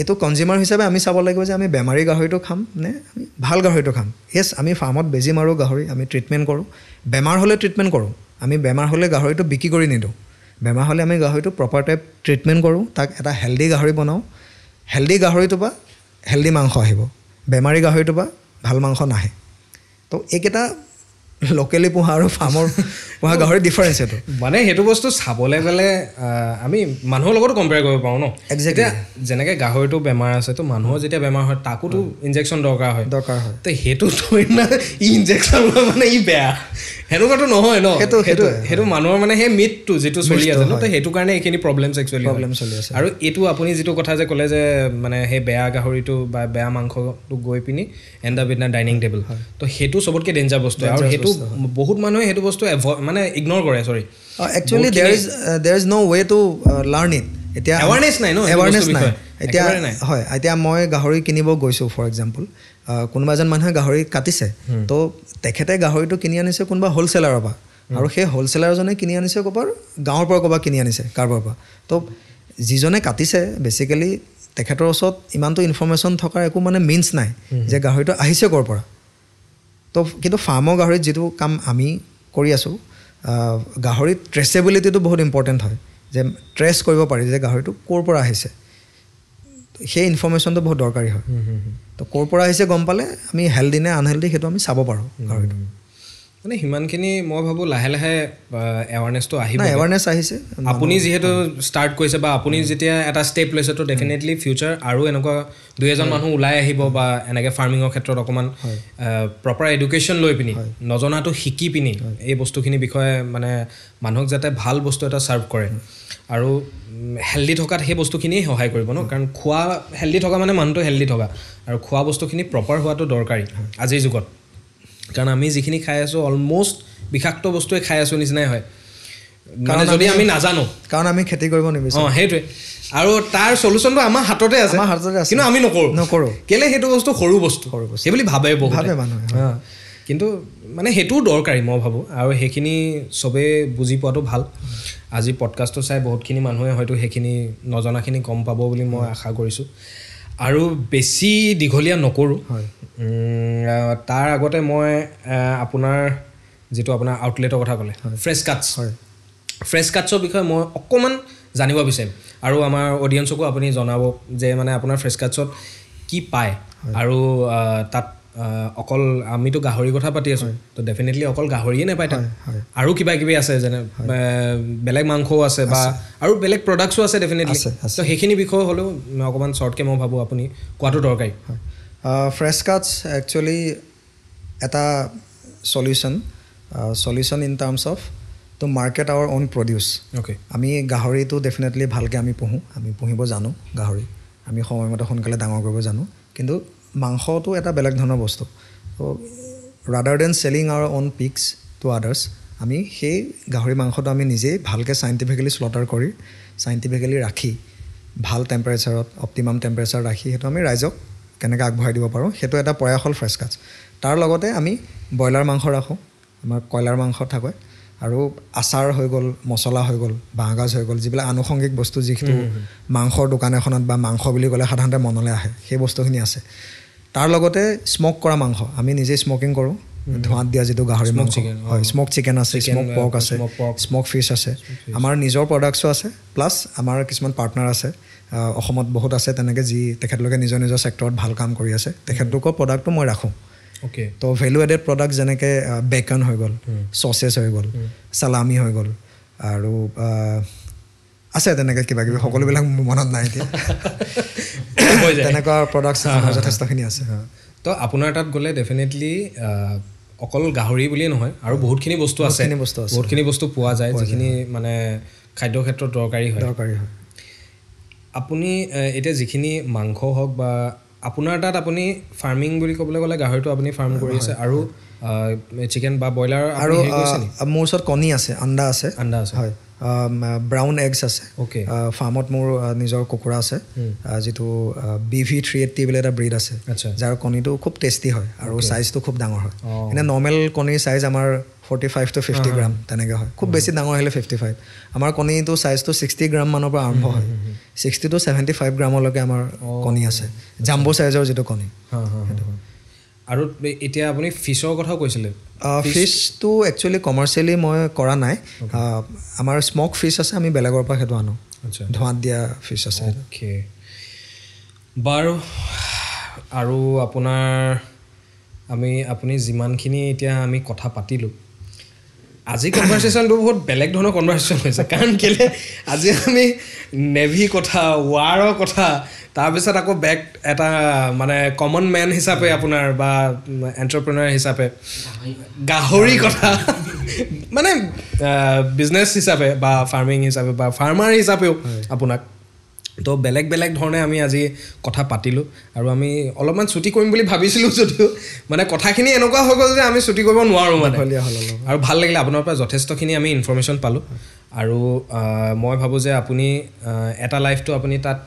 এইটো কনজিউমাৰ হিচাপে আমি চাব লাগিব যে আমি বেমাৰী গাহৰিটো খাম নে আমি ভাল গাহৰিটো খাম য়েছ আমি ফাৰ্মত বেজী মাৰোঁ গাহৰি আমি ট্ৰিটমেণ্ট কৰোঁ বেমাৰ হ'লে ট্ৰিটমেণ্ট কৰোঁ আমি বেমাৰ হ'লে গাহৰিটো বিক্ৰী কৰি নিদিওঁ বেমাৰ হ'লে আমি গাহৰিটো প্ৰপাৰ টাইপ ট্ৰিটমেণ্ট কৰোঁ তাক এটা হেল্ডি গাহৰি বনাওঁ হেল্ডি গাহৰিটোৰ পৰা হেল্ডি মাংস আহিব বেমাৰী গাহৰিটোৰ পৰা ভাল মাংস নাহে তো এইকেইটা লোকেলি পোহা আৰু ফাৰ্মৰ পোহা গাহৰি ডিফাৰেঞ্চ এইটো মানে সেইটো বস্তু চাবলৈ গ'লে আমি মানুহৰ লগত কম্পেয়াৰ কৰিব পাৰোঁ ন একজেক্টলি যেনেকৈ গাহৰিটো বেমাৰ আছে তো মানুহৰ যেতিয়া বেমাৰ হয় তাকোতো ইনজেকশ্যন দৰকাৰ হয় তো সেইটো ই ইনজেকশ্যন মানে ই বেয়া সেনেকুৱাটো নহয় ন সেইটো মানুহৰ মানে সেই মিথটো যিটো চলি আছে ন তো সেইটো কাৰণে এইখিনি প্ৰব্লেমছ একচুৱেলি প্ৰব্লেম চলি আছে আৰু এইটো আপুনি যিটো কথা যে ক'লে যে মানে সেই বেয়া গাহৰিটো বা বেয়া মাংসটো গৈ পিনি and up in the dining table তো সেইটো চবতকৈ ডেঞ্জাৰ বস্তু আৰু সেইটো বহুত মানুহে সেইটো বস্তু মানে ইগন'ৰ কৰে sorry actually there is no way to learn it এতিয়া এৱাৰনেছ নাই ন এৱাৰনেছ নাই এতিয়া হয় এতিয়া মই গাহৰি কিনিব গৈছোঁ ফৰ এক্সাম্পল কোনোবা এজন মানুহে গাহৰি কাটিছে তো তেখেতে গাহৰিটো কিনি আনিছে কোনোবা হ'লচেলাৰৰ পৰা আৰু সেই হ'লচেলাৰজনে কিনি আনিছে ক'ৰবাৰ গাঁৱৰ পৰা ক'ৰবাৰ কিনি আনিছে কাৰোবাৰ পৰা তো যিজনে কাটিছে বেচিকেলি তেখেতৰ ওচৰত ইমানটো ইনফৰ্মেশ্যন থকাৰ একো মানে মিনছ নাই যে গাহৰিটো আহিছে ক'ৰ পৰা তো কিন্তু ফাৰ্মৰ গাহৰিত যিটো কাম আমি কৰি আছোঁ গাহৰিত ট্ৰেচেবিলিটিটো বহুত ইম্পৰ্টেণ্ট হয় যে ট্ৰেচ কৰিব পাৰি যে গাহৰিটো ক'ৰ পৰা আহিছে সেই ইনফৰ্মেশ্যনটো বহুত দৰকাৰী হয় তো ক'ৰ পৰা আহিছে গম পালে আমি হেল্ডি নে আনহেল্ডি সেইটো আমি চাব পাৰোঁ গাহৰিটো মানে সিমানখিনি মই ভাবোঁ লাহে লাহে এৱাৰনেছটো আহিব এৱাৰনেছ আহিছে আপুনি যিহেতু ষ্টাৰ্ট কৰিছে বা আপুনি যেতিয়া এটা ষ্টেপ লৈছে তো ডেফিনেটলি ফিউচাৰ আৰু এনেকুৱা 2-এজন মানুহ ওলাই আহিব বা এনেকৈ ফাৰ্মিঙৰ ক্ষেত্ৰত অকণমান প্ৰপাৰ এডুকেশ্যন লৈ পিনি নজনাটো শিকি পিনি এই বস্তুখিনিৰ বিষয়ে মানে মানুহক যাতে ভাল বস্তু এটা ছাৰ্ভ কৰে আৰু হেল্ডি থকাত সেই বস্তুখিনিয়ে সহায় কৰিব ন কাৰণ খোৱা হেল্ডি থকা মানে মানুহটো হেল্ডি থকা আৰু খোৱা বস্তুখিনি প্ৰপাৰ হোৱাটো দৰকাৰী আজিৰ যুগত কাৰণ আমি যিখিনি খাই আছোঁ অলম'ষ্ট বিষাক্ত বস্তুৱে খাই আছোঁ নিচিনাই হয় কাৰণ যদি আমি নাজানো কাৰণ আমি খেতি কৰিব নিবিচাৰোঁ সেইটোৱে আৰু তাৰ চলুশ্যনটো আমাৰ হাততে আছে কিন্তু আমি নকৰোঁ কেলৈ সেইটো বস্তু সৰু বস্তু সেই বুলি ভাবে মানুহে কিন্তু মানে সেইটোও দৰকাৰী মই ভাবোঁ আৰু সেইখিনি চবেই বুজি পোৱাটো ভাল আজি পডকাষ্টটো চাই বহুতখিনি মানুহে হয়তো সেইখিনি নজনাখিনি গম পাব বুলি মই আশা কৰিছোঁ আৰু বেছি দীঘলীয়া নকৰোঁ তাৰ আগতে মই আপোনাৰ যিটো আপোনাৰ আউটলেটৰ কথা ক'লে ফ্ৰেছ কাটছৰ বিষয়ে মই অকণমান জানিব বিচাৰিম আৰু আমাৰ অডিয়েঞ্চকো আপুনি জনাব যে মানে আপোনাৰ ফ্ৰেছ কাটছত কি পায় আৰু তাত অকল আমিতো গাহৰি কথা পাতি আছোঁ তো ডেফিনেটলি অকল গাহৰিয়ে নাপায় তাত আৰু কিবা কিবি আছে যেনে বেলেগ মাংসও আছে বা আৰু বেলেগ প্ৰডাক্টছো আছে ডেফিনেটলি তো সেইখিনি বিষয় হ'লেও অকণমান শ্বৰ্টকৈ মই ভাবোঁ আপুনি কোৱাটো দৰকাৰী ফ্ৰেছ কাটছ একচুৱেলি এটা solution in terms of to market our own produce okay আমি গাহৰিটো ডেফিনেটলি ভালকৈ আমি পুহিব জানো গাহৰি আমি সময়মতে সোনকালে ডাঙৰ কৰিব জানো কিন্তু মাংসটো এটা বেলেগ ধৰণৰ বস্তু তো rather than selling our own pigs to others আমি সেই গাহৰি মাংসটো আমি নিজেই ভালকৈ চাইণ্টিফিকেলি শ্লটাৰ কৰি চাইণ্টিফিকেলি ৰাখি ভাল টেম্পাৰেচাৰত অপটিমাম টেম্পাৰেচাৰ ৰাখি সেইটো আমি ৰাইজক কেনেকৈ আগবঢ়াই দিব পাৰোঁ সেইটো এটা প্ৰয়াস হ'ল ফ্ৰেছ কাটছ তাৰ লগতে আমি ব্ৰইলাৰ মাংস ৰাখোঁ আমাৰ কয়লাৰ মাংস থাকে আৰু আচাৰ হৈ গ'ল মছলা হৈ গ'ল বাঁহগাজ হৈ গ'ল যিবিলাক আনুষংগিক বস্তু যিটো মাংসৰ দোকান এখনত বা মাংস বুলি ক'লে সাধাৰণতে মনলৈ আহে সেই বস্তুখিনি আছে তাৰ লগতে স্মক কৰা মাংস আমি নিজে স্মকিং কৰোঁ ধোঁৱাত দিয়া যিটো গাহৰি মাংস হয় স্মক চিকেন আছে স্মক পৰ্ক আছে স্মক ফিছ আছে আমাৰ নিজৰ প্ৰডাক্টছো আছে প্লাছ আমাৰ কিছুমান পাৰ্টনাৰ আছে অসমত বহুত আছে তেনেকৈ যি তেখেতলোকে নিজৰ ছেক্টৰত ভাল কাম কৰি আছে তেখেতলোকৰ প্ৰডাক্টটো মই ৰাখোঁ অ'কে তো ভেলু এডেড প্ৰডাক্ট যেনেকৈ বেকন হৈ গ'ল চচেছ হৈ গ'ল চালামি হৈ গ'ল আৰু আছে তেনেকৈ কিবা কিবি সকলোবিলাক মনত নাই এতিয়া তেনেকুৱা প্ৰডাক্টছ যথেষ্টখিনি আছে তো আপোনাৰ তাত গ'লে ডেফিনেটলি অকল গাহৰি বুলিয়ে নহয় আৰু বহুতখিনি বস্তু আছে বহুতখিনি বস্তু পোৱা যায় যিখিনি মানে খাদ্য ক্ষেত্ৰত দৰকাৰী হয় আপুনি এতিয়া যিখিনি মাংস হওক বা আপোনাৰ তাত আপুনি ফাৰ্মিং বুলি ক'বলৈ গ'লে গাহৰিটো আপুনি ফাৰ্ম কৰি আছে আৰু চিকেন বা ব্ৰইলাৰ আৰু মোৰ ওচৰত কণী আছে আণ্ডা আছে হয় ব্ৰাউন এগছ আছে অ'কে ফাৰ্মত মোৰ নিজৰ কুকুৰা আছে যিটো BV380 বুলি এটা ব্ৰীড আছে যাৰ কণীটো খুব টেষ্টি হয় আৰু চাইজটো খুব ডাঙৰ হয় এনে নৰ্মেল কণীৰ চাইজ আমাৰ 45 to 50 গ্ৰাম তেনেকৈ হয় খুব বেছি ডাঙৰ আহিলে 55 আমাৰ কণীটো চাইজটো 60 গ্ৰাম মানৰ পৰা আৰম্ভ হয় 60 to 75 গ্ৰামলৈকে আমাৰ কণী আছে জাম্বো চাইজৰ যিটো কণী আৰু এতিয়া আপুনি ফিছৰ কথাও কৈছিলে ফিছটো একচুৱেলি কমাৰ্চিয়েলি মই কৰা নাই আমাৰ স্মক ফিছ আছে আমি বেলেগৰ পৰা সেইটো আনো ধোঁৱাত দিয়া ফিছ আছে অ'কে বাৰু আৰু আপুনি যিমানখিনি এতিয়া আমি কথা পাতিলোঁ আজি কনভাৰ্চেশ্যনটো বহুত বেলেগ ধৰণৰ কনভাৰ্চেশ্যন হৈছে কাৰণ কেলৈ আজি আমি নেভি কথা ৱাৰৰ কথা তাৰপিছত আকৌ বেক এটা মানে কমন মেন হিচাপে আপোনাৰ বা এণ্টাৰপ্ৰেনাৰ হিচাপে গাহৰি কথা মানে বিজনেছ হিচাপে বা ফাৰ্মিং হিচাপে বা ফাৰ্মাৰ হিচাপেও আপোনাক তো বেলেগ বেলেগ ধৰণে আমি আজি কথা পাতিলোঁ আৰু আমি অলপমান ছুটি কৰিম বুলি ভাবিছিলোঁ যদিও মানে কথাখিনি এনেকুৱা হৈ গ'ল যে আমি ছুটি কৰিব নোৱাৰোঁ মানে আৰু ভাল লাগিলে আপোনাৰ পৰা যথেষ্টখিনি আমি ইনফৰ্মেশ্যন পালোঁ আৰু মই ভাবোঁ যে আপুনি এটা লাইফটো আপুনি তাত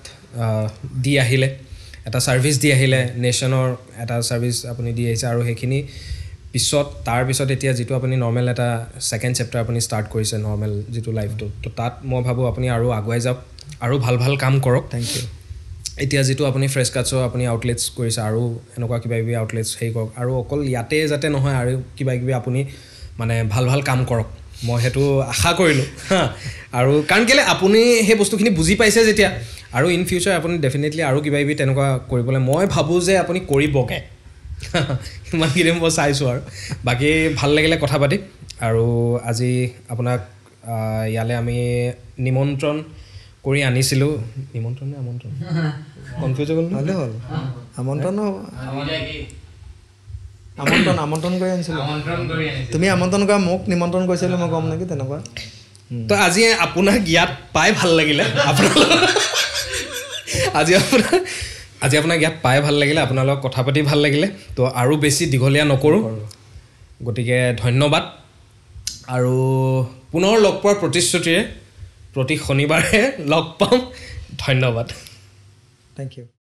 দি আহিলে এটা ছাৰ্ভিচ দি আহিলে নেশ্যনৰ এটা ছাৰ্ভিচ আপুনি দি আহিছে আৰু সেইখিনি তাৰপিছত এতিয়া যিটো আপুনি নৰ্মেল এটা ছেকেণ্ড চেপ্টাৰ আপুনি ষ্টাৰ্ট কৰিছে নৰ্মেল যিটো লাইফটো তো তাত মই ভাবোঁ আপুনি আৰু আগুৱাই যাওক আৰু ভাল ভাল কাম কৰক থেংক ইউ এতিয়া যিটো আপুনি ফ্ৰেছ কাটছৰ আপুনি আউটলেটছ কৰিছে আৰু এনেকুৱা কিবা কিবি আউটলেটছ হেৰি কৰক আৰু অকল ইয়াতে যাতে নহয় আৰু কিবা কিবি আপুনি মানে ভাল ভাল কাম কৰক মই সেইটো আশা কৰিলোঁ আৰু কাৰণ কেলৈ আপুনি সেই বস্তুখিনি বুজি পাইছে যেতিয়া আৰু ইন ফিউচাৰ আপুনি ডেফিনেটলি আৰু কিবা কিবি তেনেকুৱা কৰিবলৈ মই ভাবোঁ যে আপুনি কৰিবগৈ ইমানখিনি মই চাইছোঁ আৰু বাকী ভাল লাগিলে কথা পাতি আৰু আজি আপোনাক ইয়ালৈ আমি নিমন্ত্ৰণ কৰি আনিছিলোঁ নিমন্ত্ৰণ নে আমন্ত্ৰণ কনফিউজ হৈ গ'ল ভালে হ'ল আমন্ত্ৰণ কৰি আনিছিলোঁ তুমি আমন্ত্ৰণ কৰা মোক নিমন্ত্ৰণ কৰিছিলোঁ মই গম নেকি তেনেকুৱা তো আজি আপোনাক ইয়াত পাই ভাল লাগিলে আজি আপোনাক ইয়াত পাই ভাল লাগিলে আপোনাৰ লগত কথা পাতি ভাল লাগিলে তো আৰু বেছি দীঘলীয়া নকৰোঁ গতিকে ধন্যবাদ আৰু পুনৰ লগ পোৱাৰ প্ৰতিশ্ৰুতিৰে প্ৰতি শনিবাৰে লগ পাম ধন্যবাদ থেংক ইউ